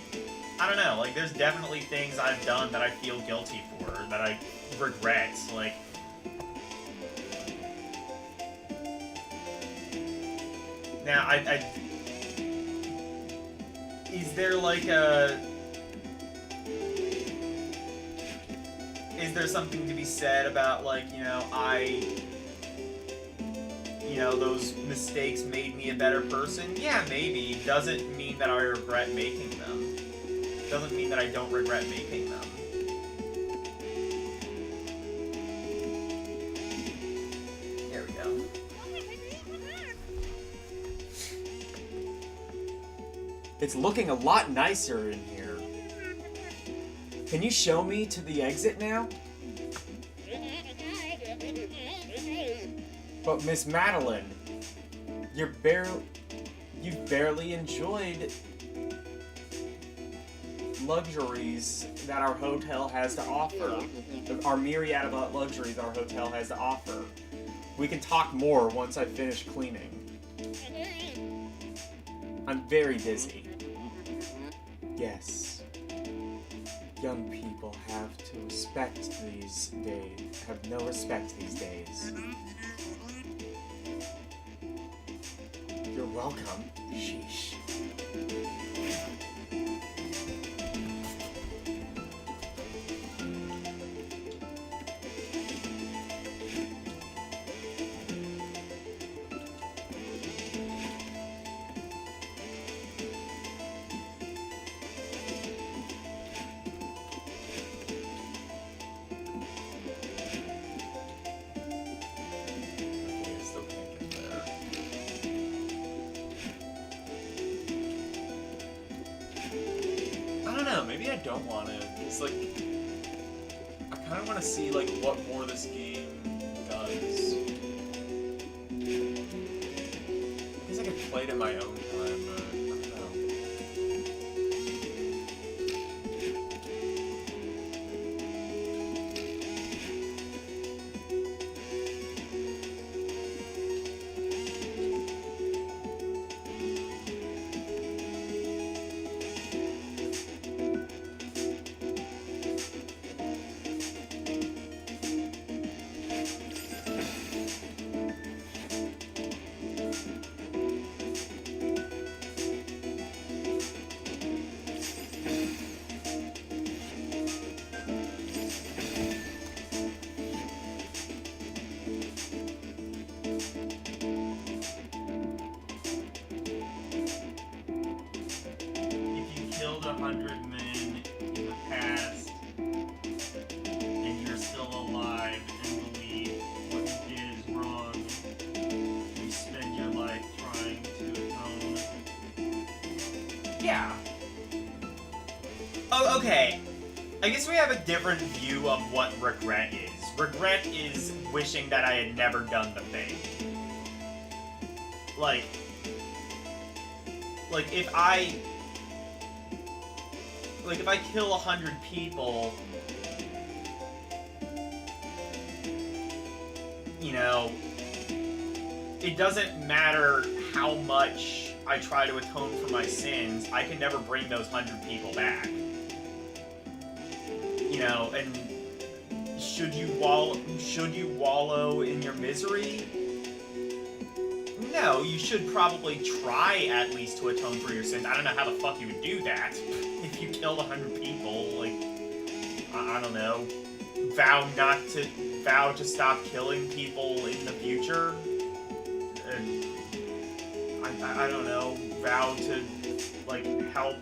S4: I don't know, like, there's definitely things I've done that I feel guilty for, that I regret, like... Now, is there, like, is there something to be said about, like, you know, those mistakes made me a better person? Yeah, maybe. Doesn't mean that I regret making them. Doesn't mean that I don't regret making them. There we go.
S5: It's looking a lot nicer in here. Can you show me to the exit now? But Miss Madeline, you've barely enjoyed luxuries that our hotel has to offer. Our myriad of luxuries our hotel has to offer. We can talk more once I finish cleaning. I'm very busy. Yes. Young people have to respect these days, have no respect these days. You're welcome. Sheesh. Maybe I don't want to. It's like I kind of want to see like what more this game does. I guess I could play it in my own time, but I don't know.
S4: I guess we have a different view of what regret is. Regret is wishing that I had never done the thing. Like if I kill 100 people, you know, it doesn't matter how much I try to atone for my sins, I can never bring those 100 people back. You know, and should you wallow in your misery? No, you should probably try at least to atone for your sins. I don't know how the fuck you would do that if you killed 100 people. Like, I don't know. Vow to stop killing people in the future. And I don't know. Vow to like help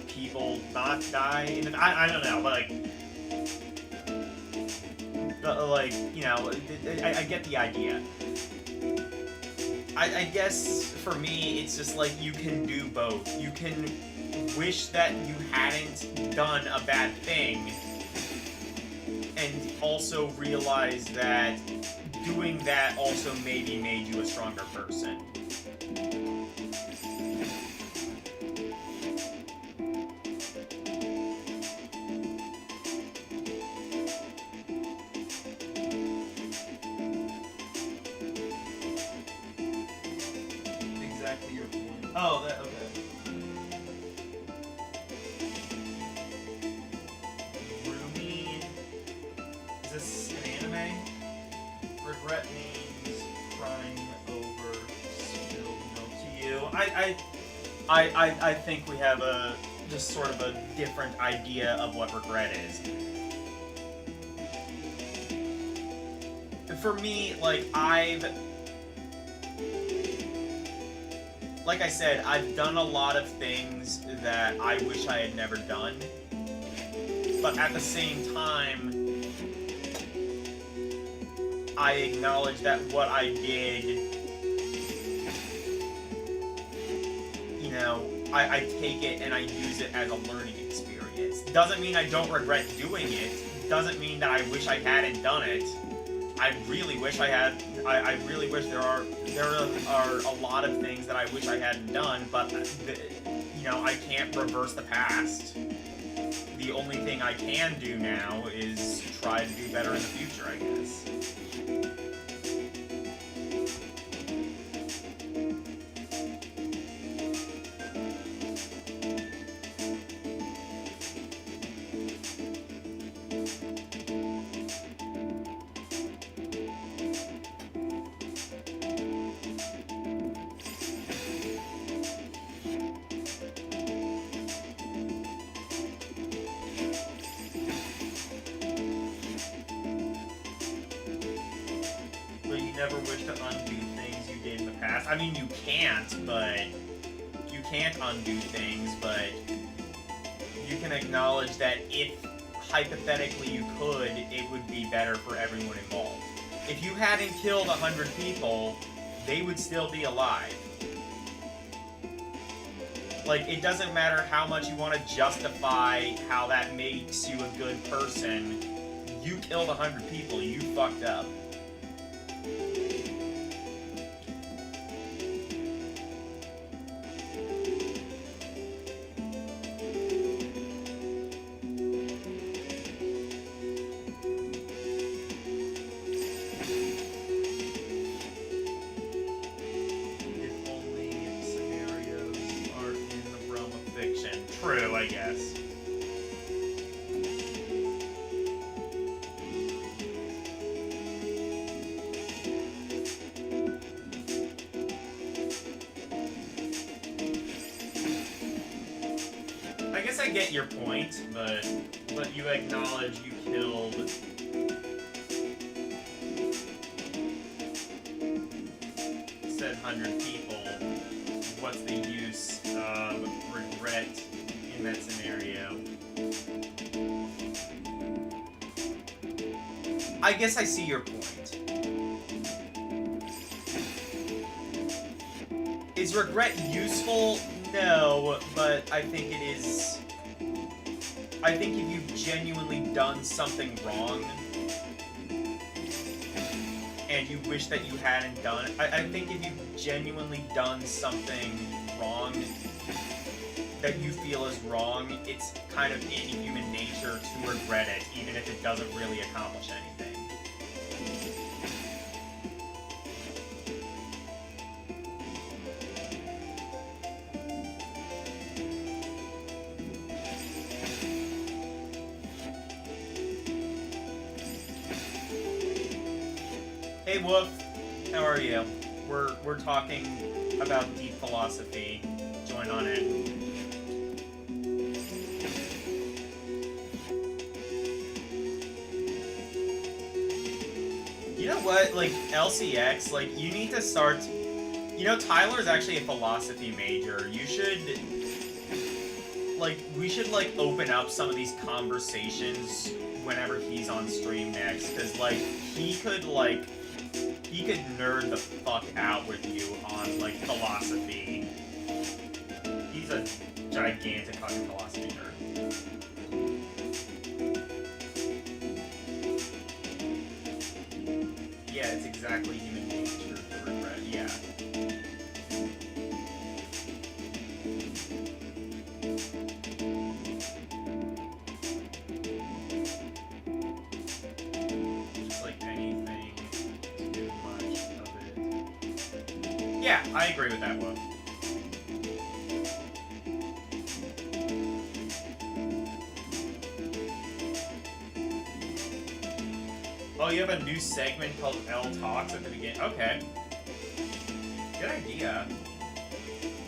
S4: people not die. I don't know, but like you know, I get the idea. I guess for me, it's just like you can do both. You can wish that you hadn't done a bad thing, and also realize that doing that also maybe made you a stronger person.
S1: Exactly your point.
S4: Oh, okay. Ruby. Is this an anime? Regret means crying over spilled milk to you. I think we have just sort of a different idea of what regret is. For me, like I said, I've done a lot of things that I wish I had never done. But at the same time, I acknowledge that what I did, you know, I take it and I use it as a learning experience. Doesn't mean I don't regret doing it. Doesn't mean that I wish I hadn't done it. I really wish I had. I really wish there are a lot of things that I wish I hadn't done, but you know, I can't reverse the past. The only thing I can do now is try to do better in the future, I guess. Never wish to undo things you did in the past. I mean, you can't undo things, but you can acknowledge that if hypothetically you could, it would be better for everyone involved. If you hadn't killed 100 people, they would still be alive. Like, it doesn't matter how much you want to justify how that makes you a good person. You killed 100 people, you fucked up. True, I guess. I guess I get your point, but you acknowledge you killed said 100 people. What's the use of regret in that scenario? I guess I see your point. Is regret useful? No, but I think it is. I think if you've genuinely done something wrong, and you wish that you hadn't done it, I think if you've genuinely done something wrong that you feel is wrong, it's kind of in human nature to regret it, even if it doesn't really accomplish anything. Hey Wolf, how are you? We're talking about deep philosophy. Join on in. You know what? Like LCX, like you need to start. You know, Tyler's actually a philosophy major. You should we should open up some of these conversations whenever he's on stream next, because he could nerd the fuck out with you on philosophy. He's a gigantic fucking philosophy nerd. Yeah, it's exactly human nature to regret. Yeah. Yeah, I agree with that one. Oh, you have a new segment called L Talks at the beginning? Okay. Good idea.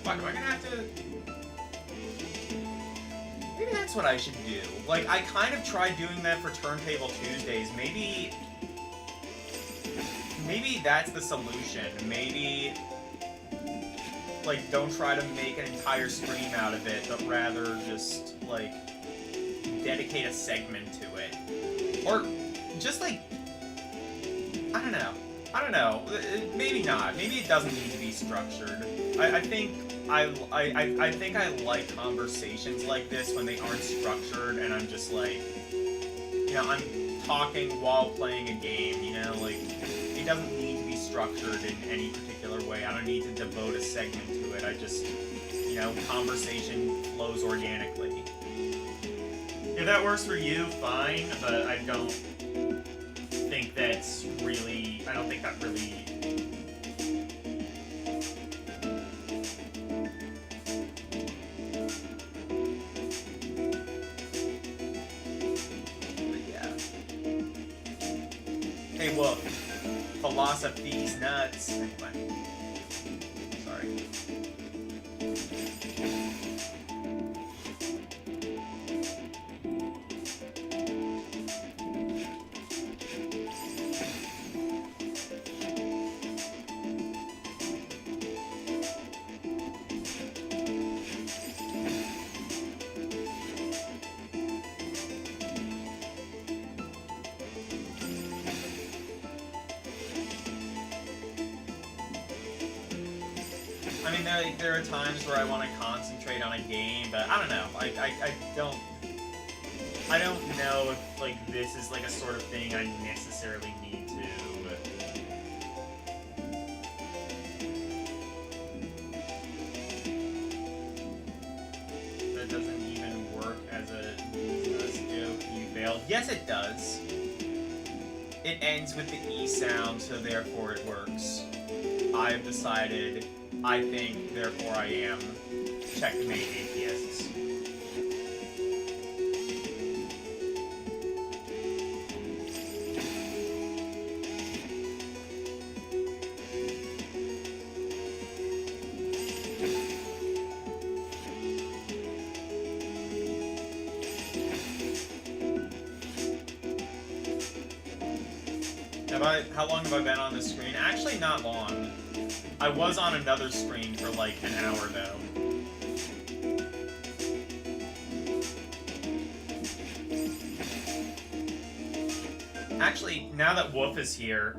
S4: Fuck, am I gonna have to... Maybe that's what I should do. I kind of tried doing that for Turntable Tuesdays. Maybe that's the solution. Maybe... don't try to make an entire stream out of it, but rather just, dedicate a segment to it. Or, just, I don't know. Maybe not. Maybe it doesn't need to be structured. I think I like conversations like this when they aren't structured, and I'm just I'm talking while playing a game, it doesn't need to be structured in any particular way. I don't need to devote a segment to it. I just, conversation flows organically. If that works for you, fine, but I don't think that's really... I don't think that really... But yeah. Hey, Wolf. Philosophy's nuts. Anyway. Sorry. I mean, there are times where I want to concentrate on a game, but I don't know. I don't know if this is a sort of thing I necessarily need to. That doesn't even work as a joke. You failed. Yes, it does. It ends with the E sound, so therefore it works. I've decided. I think, therefore I am. Checkmate, atheists. How long have I been on this screen? Actually, not long. I was on another screen for an hour though. Actually, now that Wolf is here...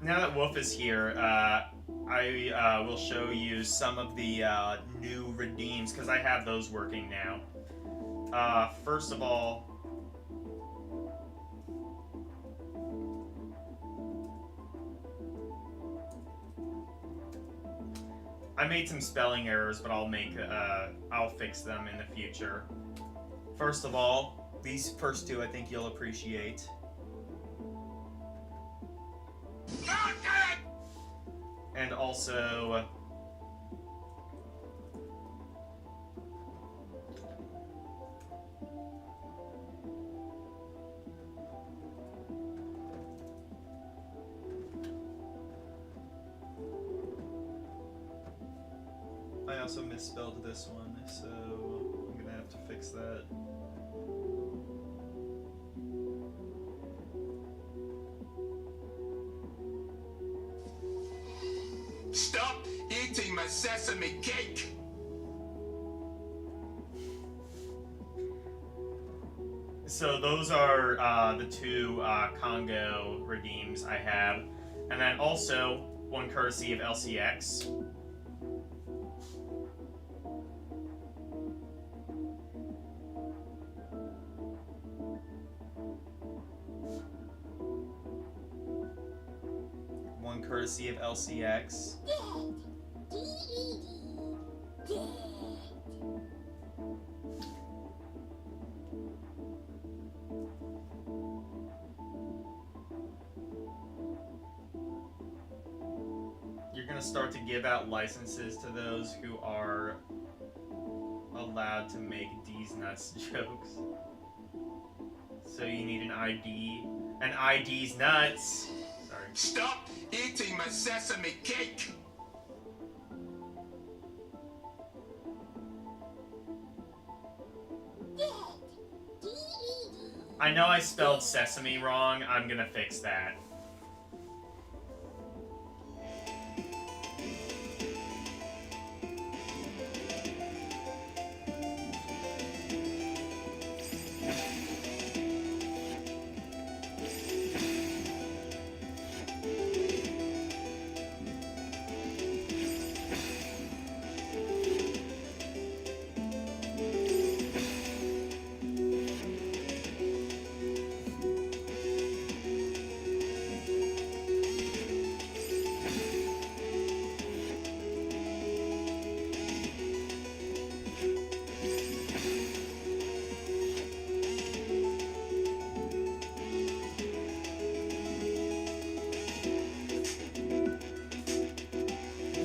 S4: now that Wolf is here, I will show you some of the new redeems, because I have those working now. First of all, I made some spelling errors, but I'll fix them in the future. First of all, these first two I think you'll appreciate. And also, I also misspelled this one, so I'm gonna have to fix that.
S2: Stop eating my sesame cake!
S4: So those are the two Congo redeems I have. And then also, one courtesy of LCX. One courtesy of LCX. You're gonna start to give out licenses to those who are allowed to make D's nuts jokes. So you need an ID. An ID's nuts. Sorry.
S2: Stop eating my sesame cake!
S4: I know I spelled sesame wrong. I'm gonna fix that.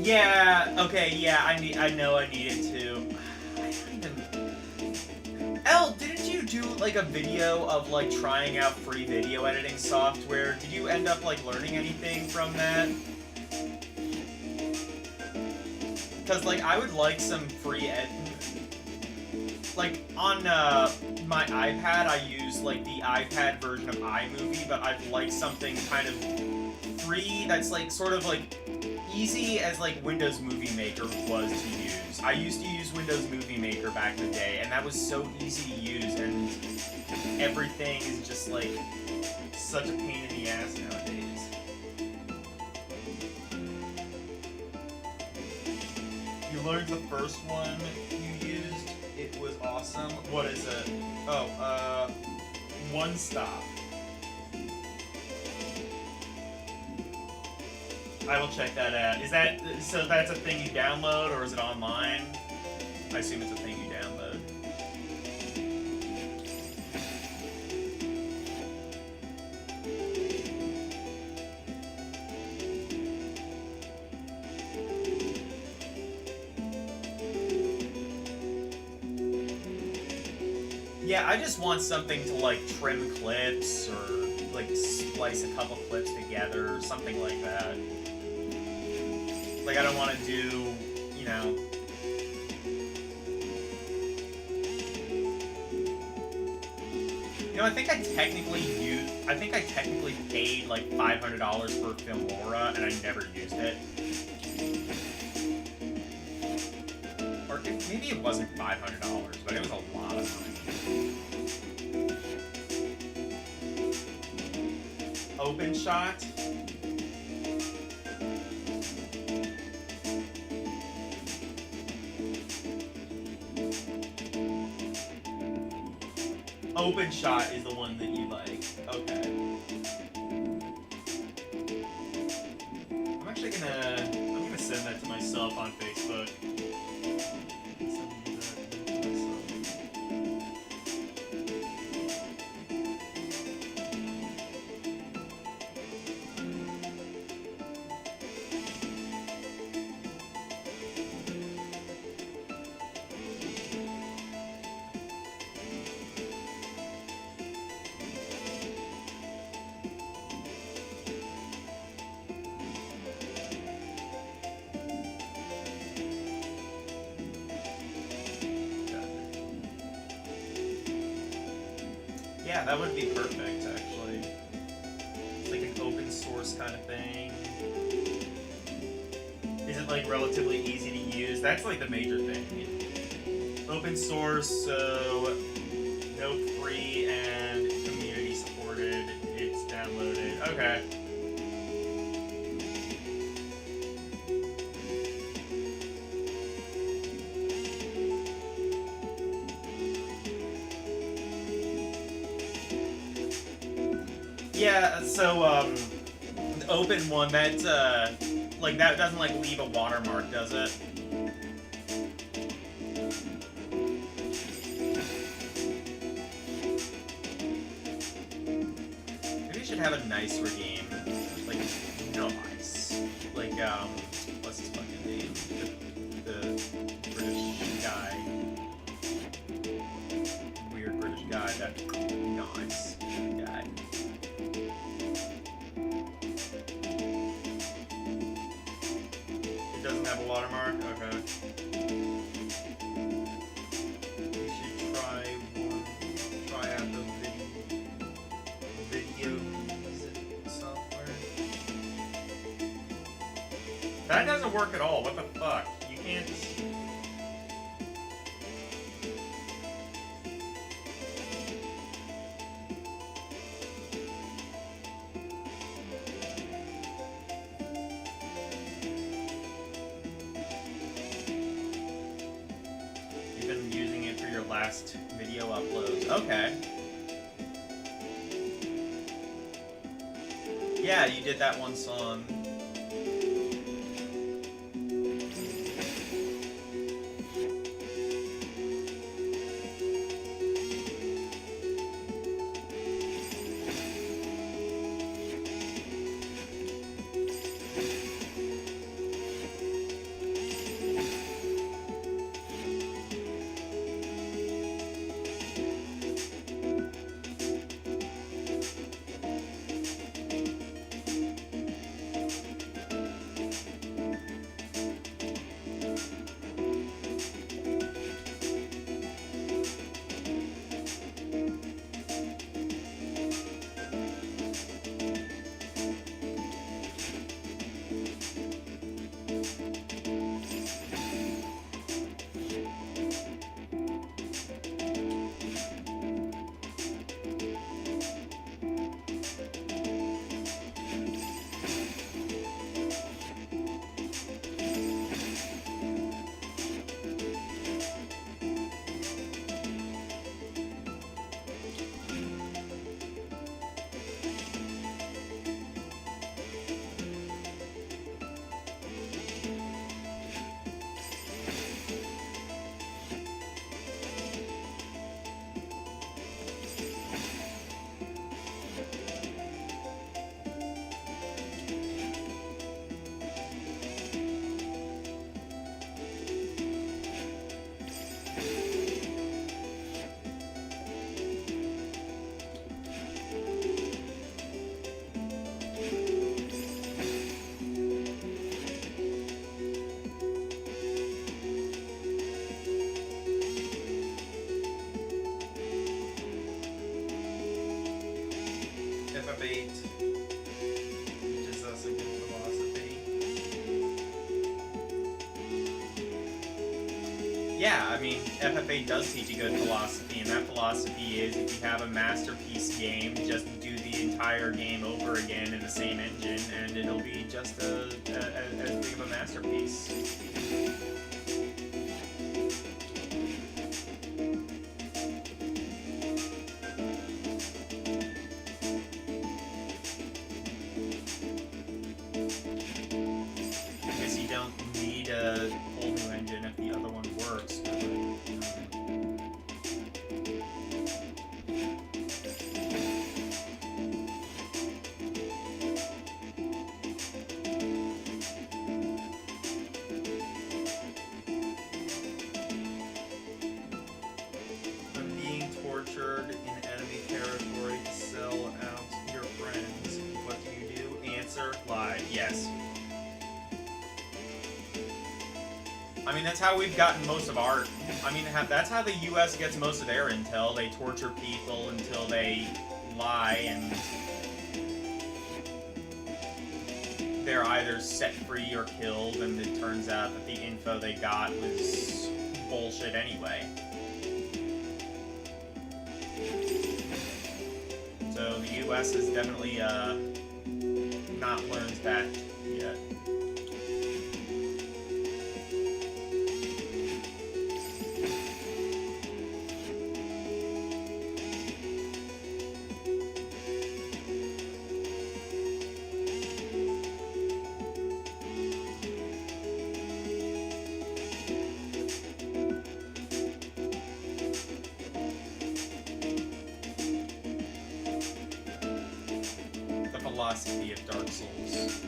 S4: Yeah, okay, yeah, I know I needed to. I don't even... Elle, didn't you do, like, a video of, like, trying out free video editing software? Did you end up, like, learning anything from that? Because, like, I would like some free like, on, my iPad, I use, like, the iPad version of iMovie, but I'd like something kind of free that's, like, sort of, like, easy as like Windows Movie Maker was to use. I used to use Windows Movie Maker back in the day, and that was so easy to use, and everything is just like such a pain in the ass nowadays. You learned the first one you used, it was awesome. What is it? Oh, One Stop. I will check that out. Is that, so that's a thing you download, or is it online? I assume it's a thing you download. Yeah, I just want something to like trim clips, or like splice a couple clips together, or something like that. Like, I don't want to do, you know... You know, I think I technically paid, like, $500 for Filmora, and I never used it. Or maybe it wasn't $500, but it was a lot of money. OpenShot? Open shot is the one that you like. Okay. I'm gonna send that to myself on Facebook. Yeah, that would be perfect, actually. It's like an open source kind of thing. Is it like relatively easy to use? That's like the major thing. Open source, so no free and community supported. It's downloaded. Okay. Yeah, so the open one, that's like that doesn't like leave a watermark, does it? Maybe we should have a nicer game. Like nice. Like what's his fucking name? The British guy. Weird British guy, that nice guy. Have a watermark? Okay. We should try out the video software. That doesn't work at all. What the fuck? You can't. Last video uploads. Okay. Yeah, you did that one song. FF8 teaches us a good philosophy. Yeah, I mean, FF8 does teach a good philosophy, and that philosophy is if you have a masterpiece game, just do the entire game over again in the same engine, and it'll be just as big of a masterpiece. engine if the other one works. But, I'm being tortured in enemy territory to sell out your friends. What do you do? Answer, lie. Yes. I mean, that's how we've gotten most of our... I mean, that's how the U.S. gets most of their intel. They torture people until they lie and they're either set free or killed, and it turns out that the info they got was bullshit anyway. So the U.S. has definitely not learned that yet. Philosophy of Dark Souls.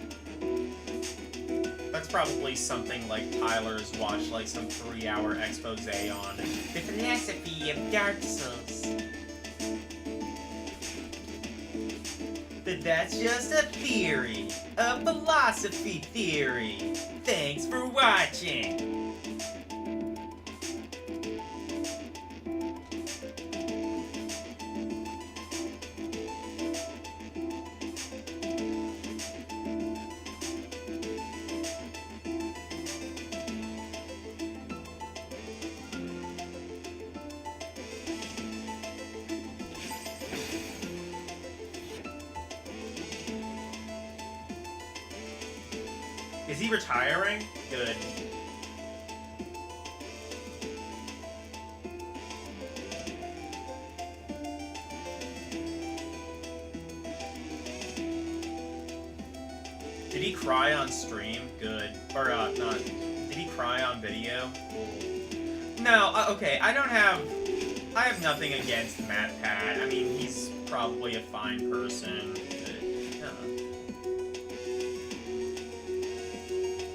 S4: That's probably something like Tyler's watched like some 3-hour expose on the philosophy of Dark Souls. But that's just a theory, a philosophy theory. Thanks for watching. Is he retiring? Good. Did he cry on stream? Good. Or, not. Did he cry on video? No, okay, I have nothing against Matt Pat. I mean, he's probably a fine person.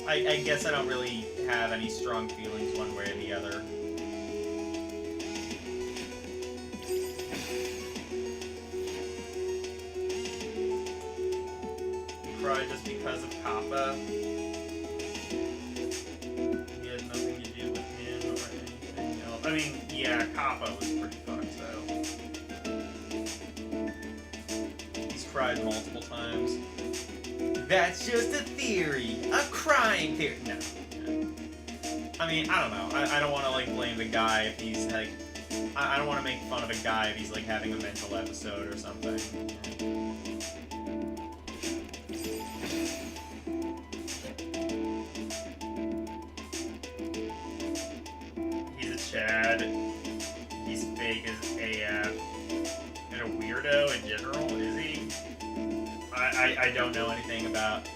S4: I guess I don't really have any strong feelings one way or the other. You cried just because of Kappa. He had nothing to do with him or anything else. I mean, yeah, Kappa was pretty fucked though. He's cried multiple times. That's just a theory. A crying theory. No. I mean, I don't know. I don't want to, like, blame the guy if he's, like... I don't want to make fun of a guy if he's, like, having a mental episode or something. He's a Chad. He's fake as AF. And a weirdo in general, is he? I don't know anything about...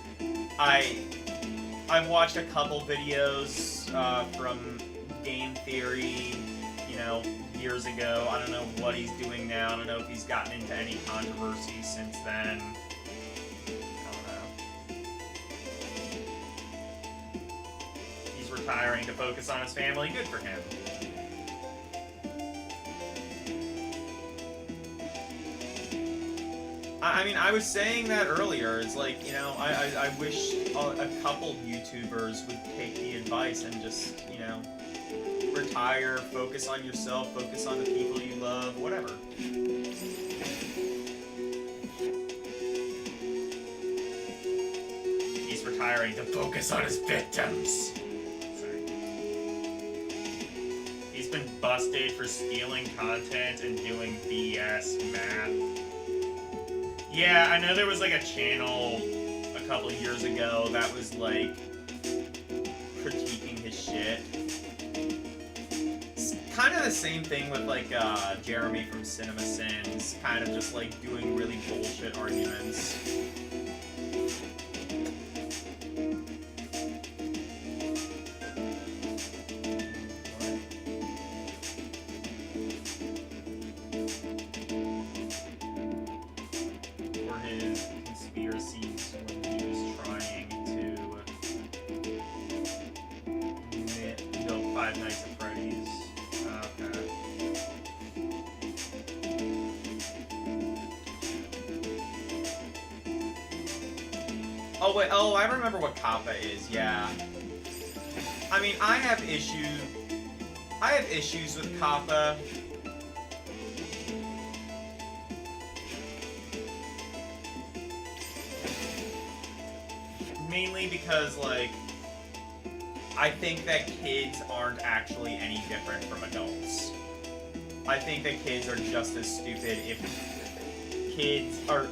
S4: I've watched a couple videos from Game Theory, you know, years ago. I don't know what he's doing now. I don't know if he's gotten into any controversy since then. I don't know. He's retiring to focus on his family. Good for him. I mean, I was saying that earlier. It's like, you know, I wish a couple YouTubers would take the advice and just, you know, retire, focus on yourself, focus on the people you love, whatever. He's retiring to focus on his victims. Sorry. He's been busted for stealing content and doing BS math. Yeah, I know there was like a channel a couple of years ago that was like critiquing his shit. It's kind of the same thing with like Jeremy from Cinema Sins, kind of just like doing really bullshit arguments. Five Nights at Freddy's. Okay. Oh wait, oh, I remember what Kappa is, yeah. I mean, I have issues with Kappa. Mainly because, like, I think that kids aren't actually any different from adults. I think that kids are just as stupid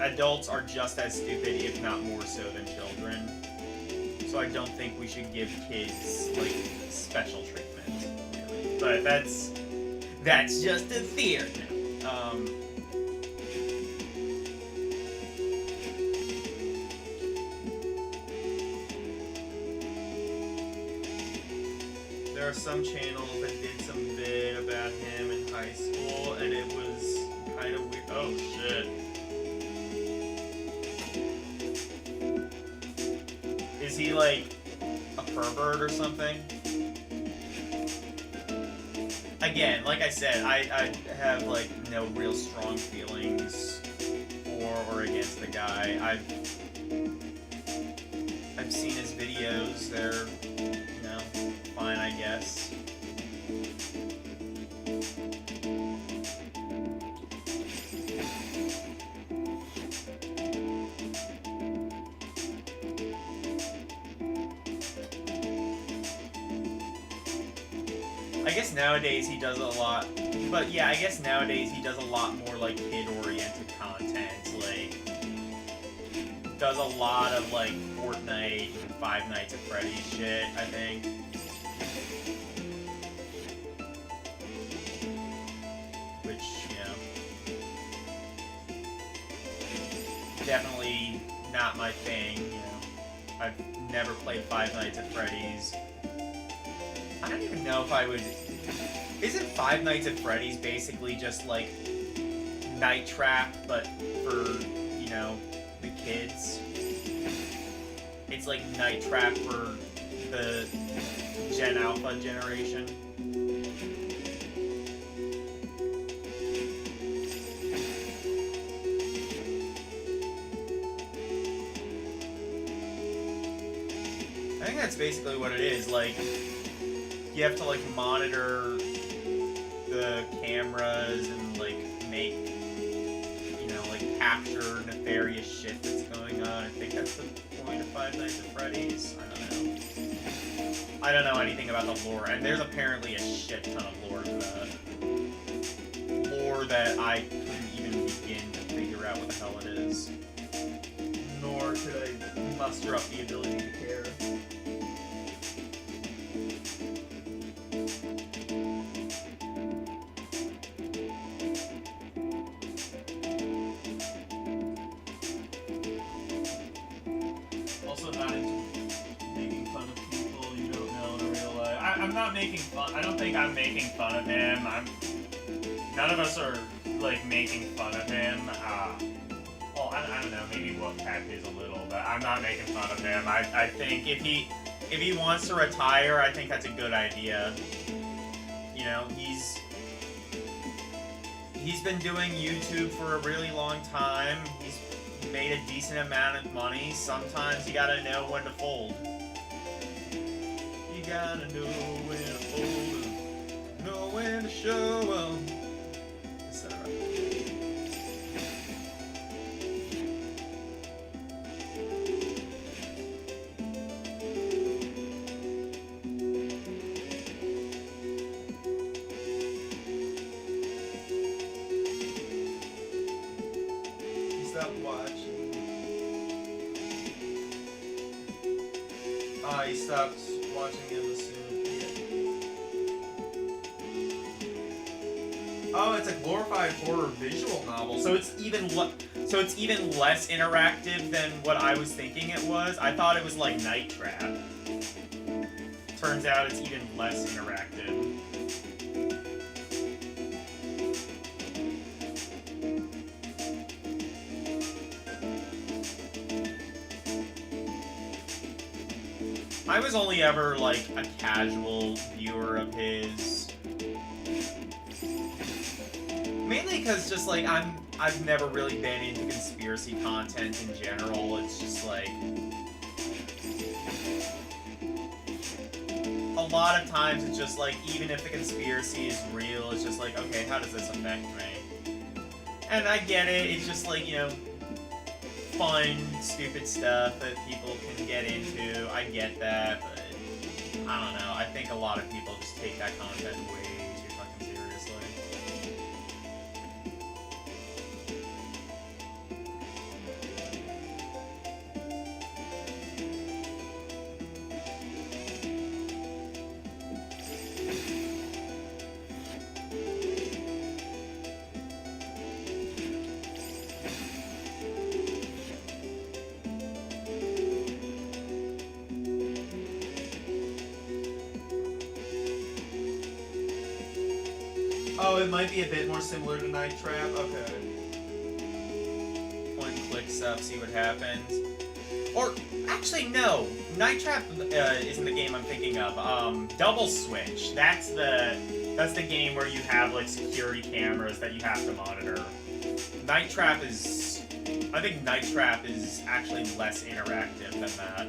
S4: adults are just as stupid, if not more so, than children. So I don't think we should give kids, like, special treatment, really. But that's just a theory. There are some channels that did some bit about him in high school, and it was kind of weird. Oh, shit. Is he, like, a pervert or something? Again, like I said, I have, like, no real strong feelings for or against the guy. I've seen his videos. They're, you know, fine, I guess. I guess nowadays he does a lot, but yeah, I guess nowadays he does a lot more, like, kid-oriented content, like, does a lot of, like, Fortnite and Five Nights at Freddy's shit, I think. Which, you know, definitely not my thing, you know. I've never played Five Nights at Freddy's. I don't even know if I would... Isn't Five Nights at Freddy's basically just, like, Night Trap, but for, you know, the kids? It's like Night Trap for the Gen Alpha generation. I think that's basically what it is, like... You have to, like, monitor the cameras and, like, make, you know, like, capture nefarious shit that's going on. I think that's the point of Five Nights at Freddy's. I don't know. I don't know anything about the lore, and there's apparently a shit ton of lore to that. Lore that I couldn't even begin to figure out what the hell it is. Nor could I muster up the ability to care. I'm not making fun. I don't think I'm making fun of him. None of us are, like, making fun of him. Well, I don't know. Maybe Wolfpack is a little, but I'm not making fun of him. I think if he wants to retire, I think that's a good idea. You know, he's been doing YouTube for a really long time. He's made a decent amount of money. Sometimes you gotta know when to fold. You gotta know when to fold and know when to show them, etc. He stopped watching. He stopped watching him as soon as Oh, it's a glorified horror visual novel, so it's even less interactive than what I was thinking it was. I thought it was like Night Trap. Turns out it's even less interactive. I was only ever, like, a casual viewer of his. Mainly because just, like, I've never really been into conspiracy content in general. It's just, like... A lot of times it's just, like, even if the conspiracy is real, it's just like, okay, how does this affect me? And I get it, it's just, like, you know... fun, stupid stuff that people can get into. I get that, but I don't know. I think a lot of people just take that content way too fucking seriously. Oh, it might be a bit more similar to Night Trap? Okay. Point clicks up, see what happens. Or, actually, no. Night Trap isn't the game I'm thinking of. Double Switch. That's the game where you have, like, security cameras that you have to monitor. Night Trap is... I think Night Trap is actually less interactive than that.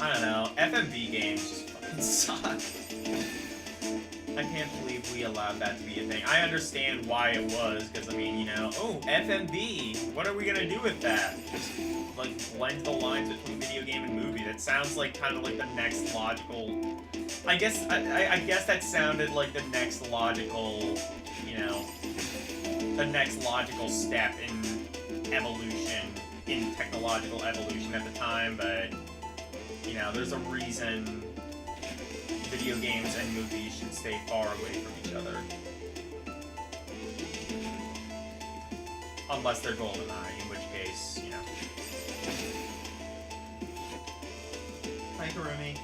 S4: I don't know. FMV games just fucking suck. I can't believe we allowed that to be a thing. I understand why it was, because, I mean, you know, oh, FMV, what are we gonna do with that? Just, like, blend the lines between video game and movie. That sounds like kind of like the next logical... I guess that sounded like the next logical, you know, the next logical step in evolution, in technological evolution at the time, but... You know, there's a reason video games and movies should stay far away from each other. Unless they're GoldenEye, in which case, you know. Hi, Karumi.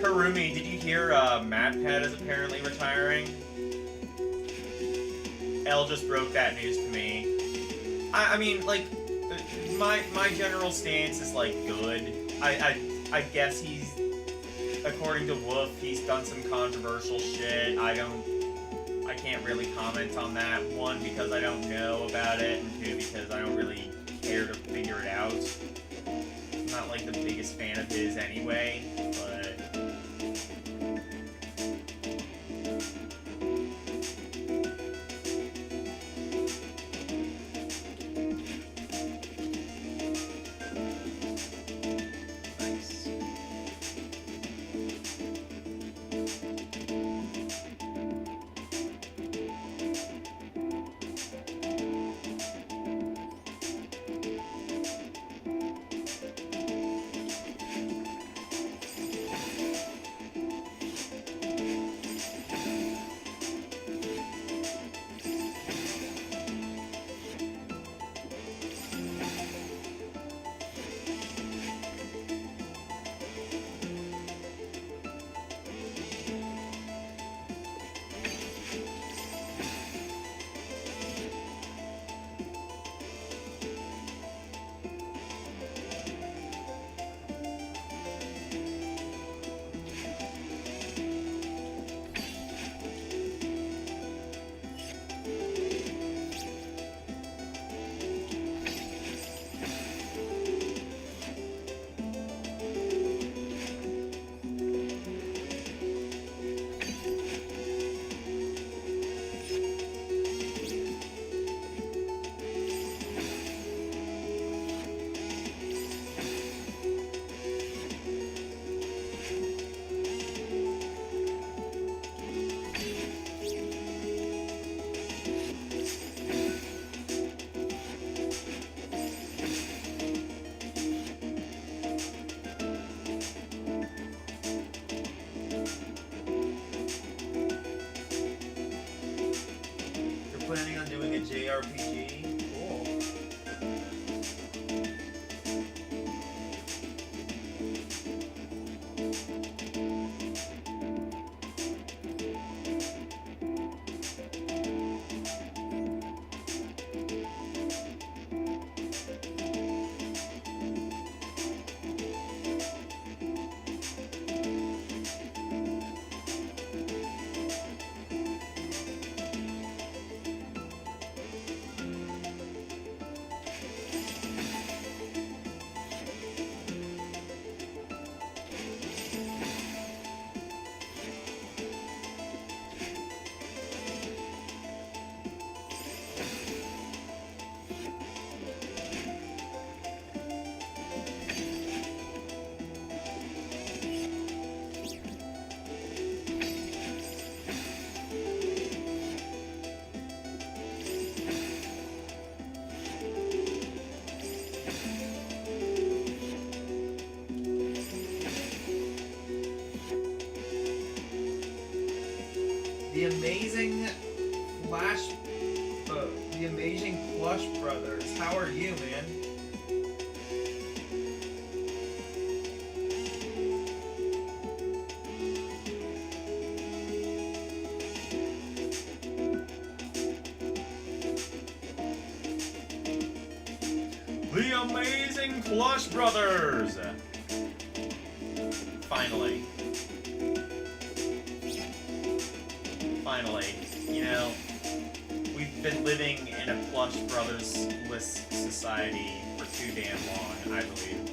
S4: Karumi, did you hear MatPat is apparently retiring? Elle just broke that news to me. I mean, like, my general stance is, like, good. I guess he's, according to Wolf, he's done some controversial shit. I can't really comment on that. One, because I don't know about it, and two, because I don't really care to figure it out. I'm not, like, the biggest fan of his anyway, but... RPG. Cool. The amazing Flash, the amazing Plush Brothers. How are you, man? The amazing Plush Brothers. Finally. Finally, you know, we've been living in a Plush Brothers-less society for too damn long, I believe.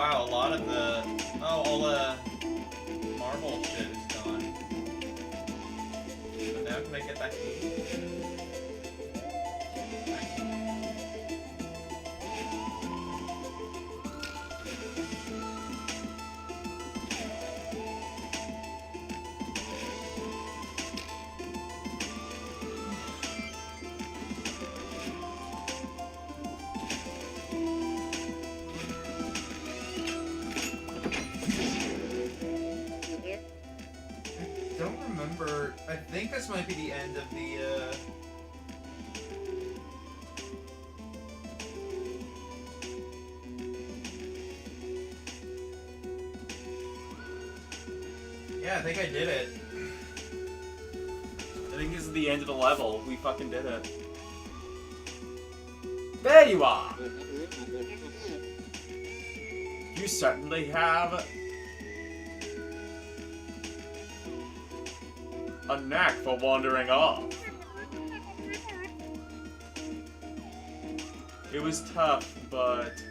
S4: wow, a lot of the... Oh, all the marble shit is gone. So now can I get that key? I think this might be the end of the, Yeah, I think I did it.
S5: I think this is the end of the level. We fucking did it. There you are! You certainly have a knack for wandering off. It was tough, but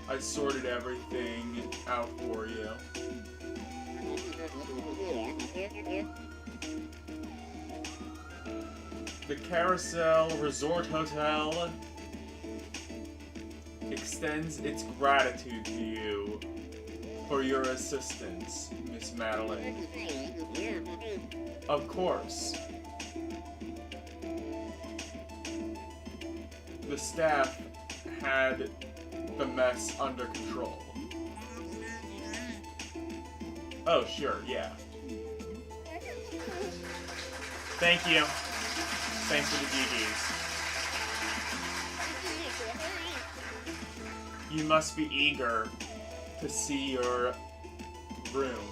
S5: I sorted everything out for you. The Carousel Resort Hotel extends its gratitude to you for your assistance, Miss Madeline. Of course. The staff had the mess under control. Oh, sure, yeah. Thank you. Thanks for the GGs. You must be eager to see your room.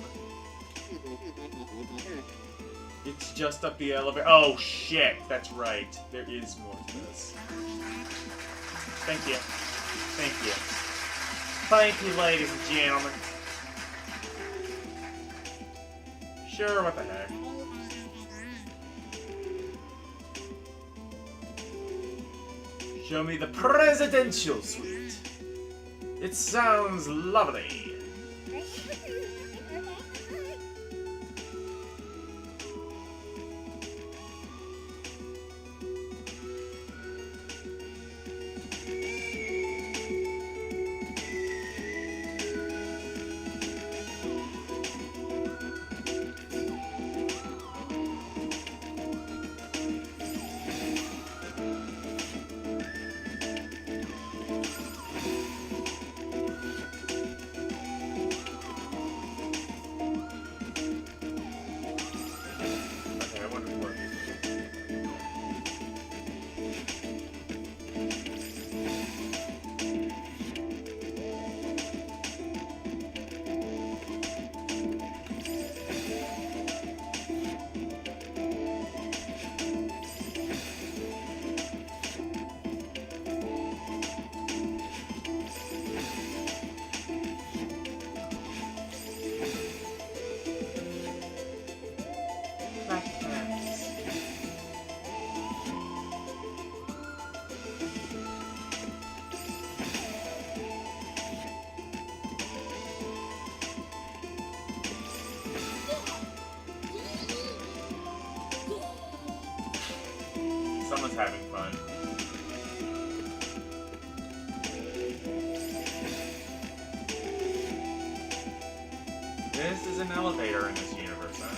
S5: It's just up the elevator. Oh shit, that's right. There is more to this. Thank you. Thank you. Thank you, ladies and gentlemen. Sure, what the heck. Show me the presidential suite. It sounds lovely. Someone's having fun. This is an elevator in this universe, huh?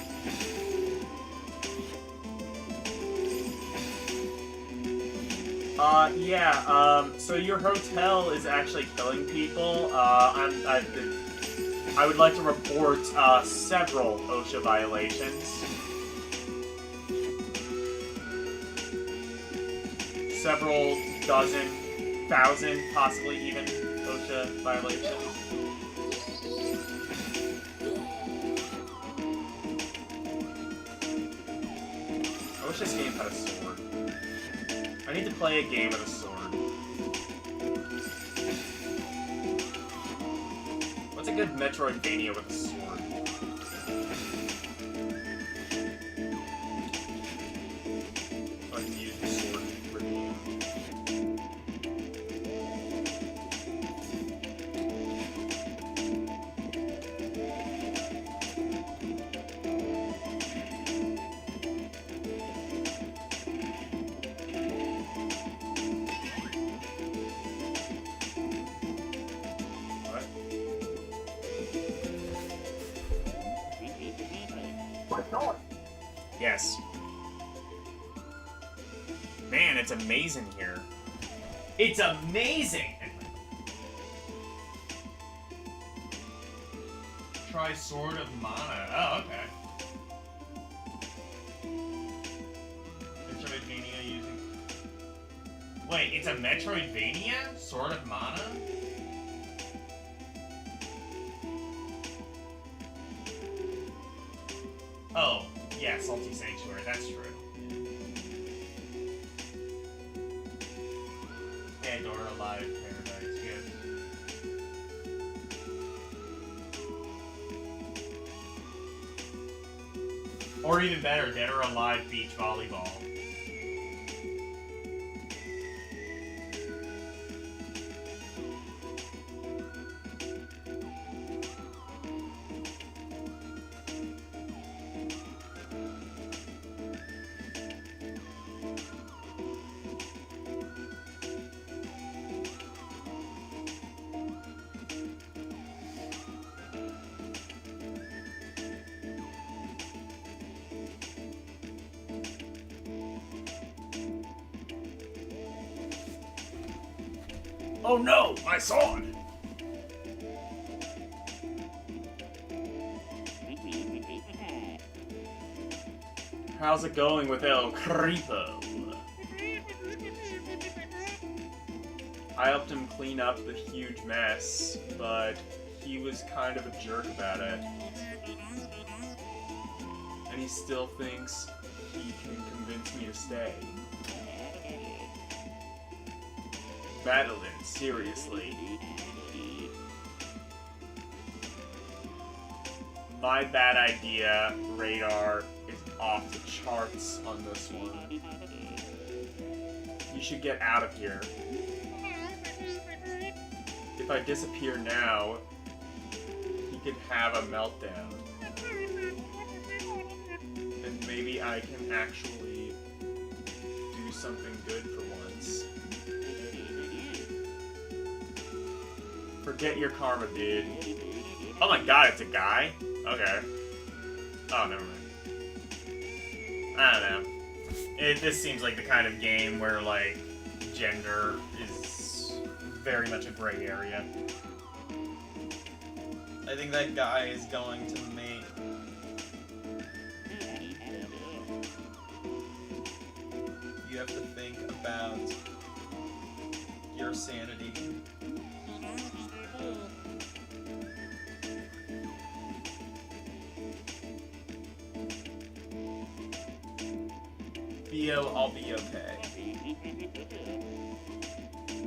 S5: So your hotel is actually killing people. I would like to report several OSHA violations. Several dozen, thousand, possibly even OSHA violations. I wish this game had a sword. I need to play a game with a sword. What's a good Metroidvania with a sword?
S4: Yes. Man, it's amazing here. It's amazing! Try Sword of Mana. Oh, okay. Metroidvania using... Wait, it's a Metroidvania? Sword of Mana? Oh, yeah, Salty Sanctuary, that's true. Pandora Alive Paradise, yes. Or even better, Dead or Alive Beach Volleyball. Oh no, my sword! How's it going with El Creepo? I helped him clean up the huge mess, but he was kind of a jerk about it. And he still thinks he can convince me to stay. Madeline, seriously. My bad idea radar is off the charts on this one. You should get out of here. If I disappear now, he could have a meltdown. And maybe I can actually do something good for once. Forget your karma, dude. Oh my god, it's a guy? Okay. Oh, never mind. I don't know. This seems like the kind of game where, like, gender is very much a gray area. I think that guy is going to make... You have to think about your sanity. Theo, I'll be okay.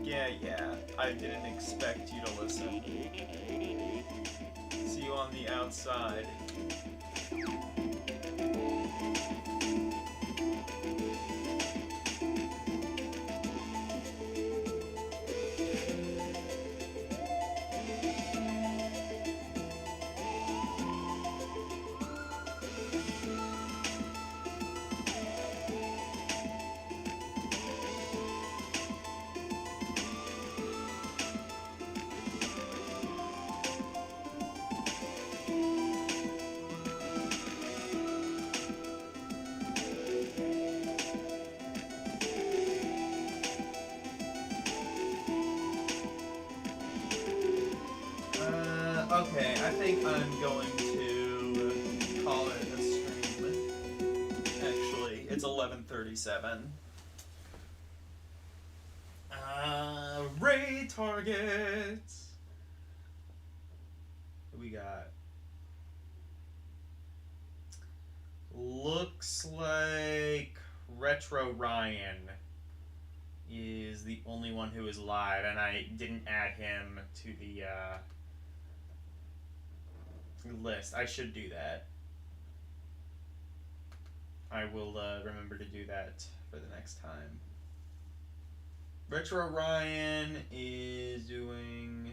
S4: Yeah, I didn't expect you to listen. See you on the outside. Okay, I think I'm going to call it a stream. Actually, it's 11:37. Raid targets! What we got? Looks like Retro Ryan is the only one who is live, and I didn't add him to the list. I should do that. I will remember to do that for the next time. Retro Ryan is doing...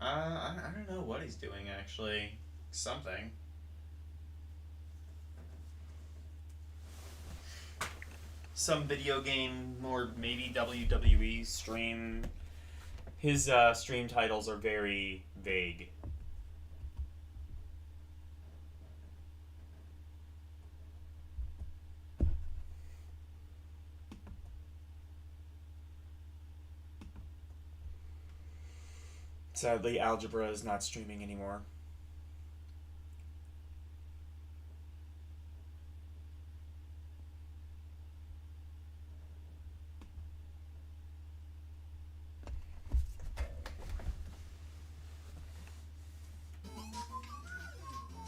S4: I don't know what he's doing, actually. Something. Some video game or maybe WWE stream. His stream titles are very vague. Sadly, Algebra is not streaming anymore.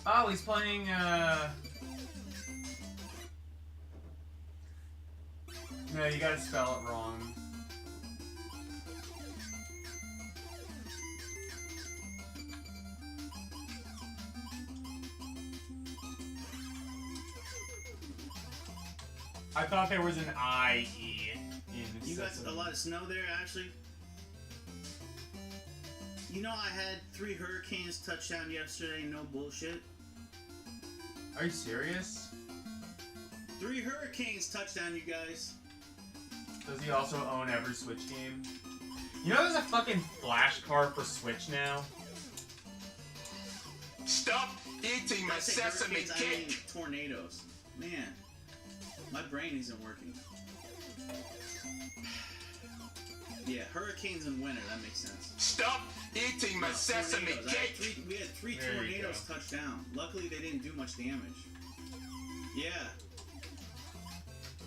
S4: Oh, he's playing, No, you gotta spell it wrong. I thought there was an I-E in
S6: You got a lot of snow there, Ashley? You know I had 3 Hurricanes touchdown yesterday, no bullshit.
S4: Are you serious?
S6: 3 Hurricanes touchdown, you guys.
S4: Does he also own every Switch game? You know there's a fucking flash card for Switch now?
S2: Stop eating my
S6: I say
S2: sesame
S6: hurricanes, I mean
S2: cake.
S6: tornadoes. Man, my brain isn't working. Yeah, hurricanes in winter, that makes sense.
S2: Stop eating my
S6: No,
S2: sesame
S6: tornadoes.
S2: cake.
S6: We had 3
S4: There you
S6: tornadoes touch down. Luckily, they didn't do much damage. Yeah.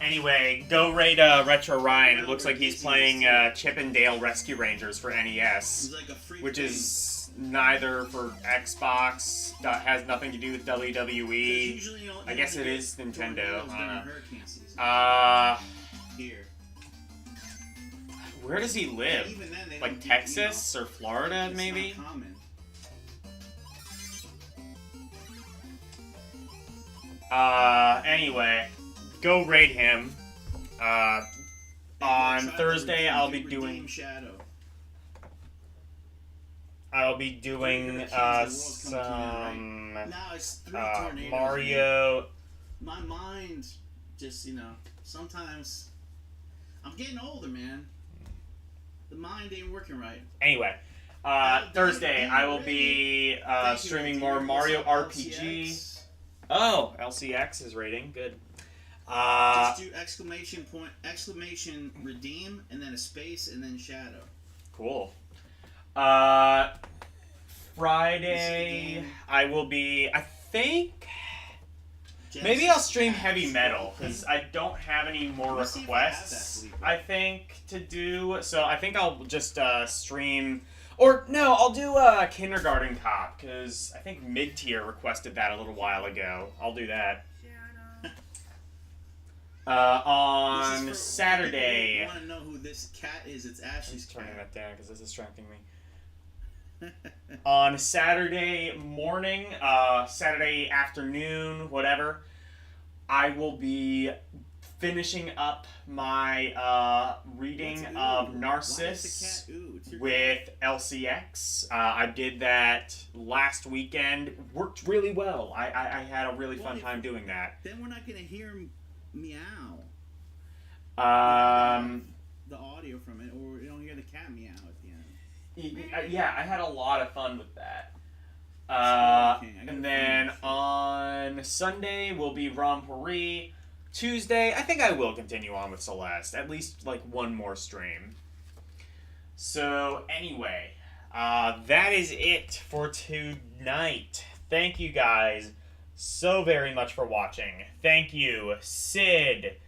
S4: Anyway, go raid Retro Ryan. It looks like he's playing Chip and Dale Rescue Rangers for NES,
S6: It's like a free
S4: which
S6: thing.
S4: is neither for Xbox, has nothing to do with WWE.
S6: Usually, you
S4: I guess it is Nintendo.
S6: tornadoes during hurricane season. Here.
S4: Where does he live?
S6: Even then, they
S4: Like
S6: don't do,
S4: Texas or Florida,
S6: it's
S4: maybe?
S6: not common.
S4: Anyway, go raid him. On
S6: Try to
S4: Thursday,
S6: redeem-
S4: I'll be
S6: redeem
S4: doing
S6: Shadow.
S4: some
S6: Now it's 3 tornadoes.
S4: Mario.
S6: My mind just, sometimes I'm getting older, man. The mind ain't working right.
S4: Anyway, Thursday I will be streaming more Mario RPG.
S6: LCX.
S4: Oh, LCX is rating. Good.
S6: Just do exclamation redeem, and then a space, and then shadow.
S4: Cool. Friday I will be. I think maybe I'll stream heavy metal because I don't have any more
S6: Let's see if I have that,
S4: requests.
S6: Felipe.
S4: I think to do. So I think I'll just stream. Or no, I'll do Kindergarten Cop because I think Mid Tier requested that a little while ago. I'll do that. On Saturday.
S6: I want to know who this cat is. It's Ashley's
S4: He's turning
S6: cat.
S4: that down because this is distracting me. On Saturday morning, Saturday afternoon, whatever, I will be finishing up my reading
S6: What's
S4: of
S6: ooh? Why is
S4: Narcissus
S6: the cat ooh? It's your
S4: with LCX. I did that last weekend. Worked really well. I had a really fun time doing that.
S6: Then we're not gonna hear him meow. The audio from it, or you don't hear the cat meow at the end.
S4: Yeah, I had a lot of fun with that. And then on Sunday will be Rompourri. Tuesday, I think I will continue on with Celeste. At least like one more stream. So anyway, that is it for tonight. Thank you guys so very much for watching. Thank you, Sid,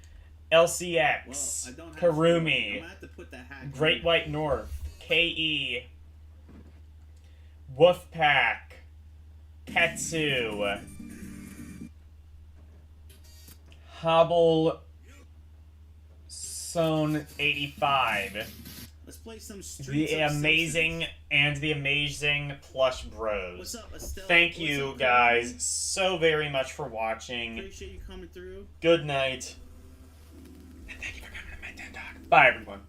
S4: LCX,
S6: Well, I don't have
S4: Karumi,
S6: I'm gonna have to put that hack
S4: Great
S6: in.
S4: White North, KE, Wolfpack, Ketsu, Hobble, Zone 85,
S6: Let's play some Streets
S4: the
S6: of
S4: amazing and the amazing Plush Bros.
S6: What's up, Estelle?
S4: Thank
S6: What's
S4: you
S6: up,
S4: guys
S6: Karumi?
S4: so very much for watching.
S6: Appreciate you coming through.
S4: Good night. And thank you for coming to my TED Talk. Bye everyone.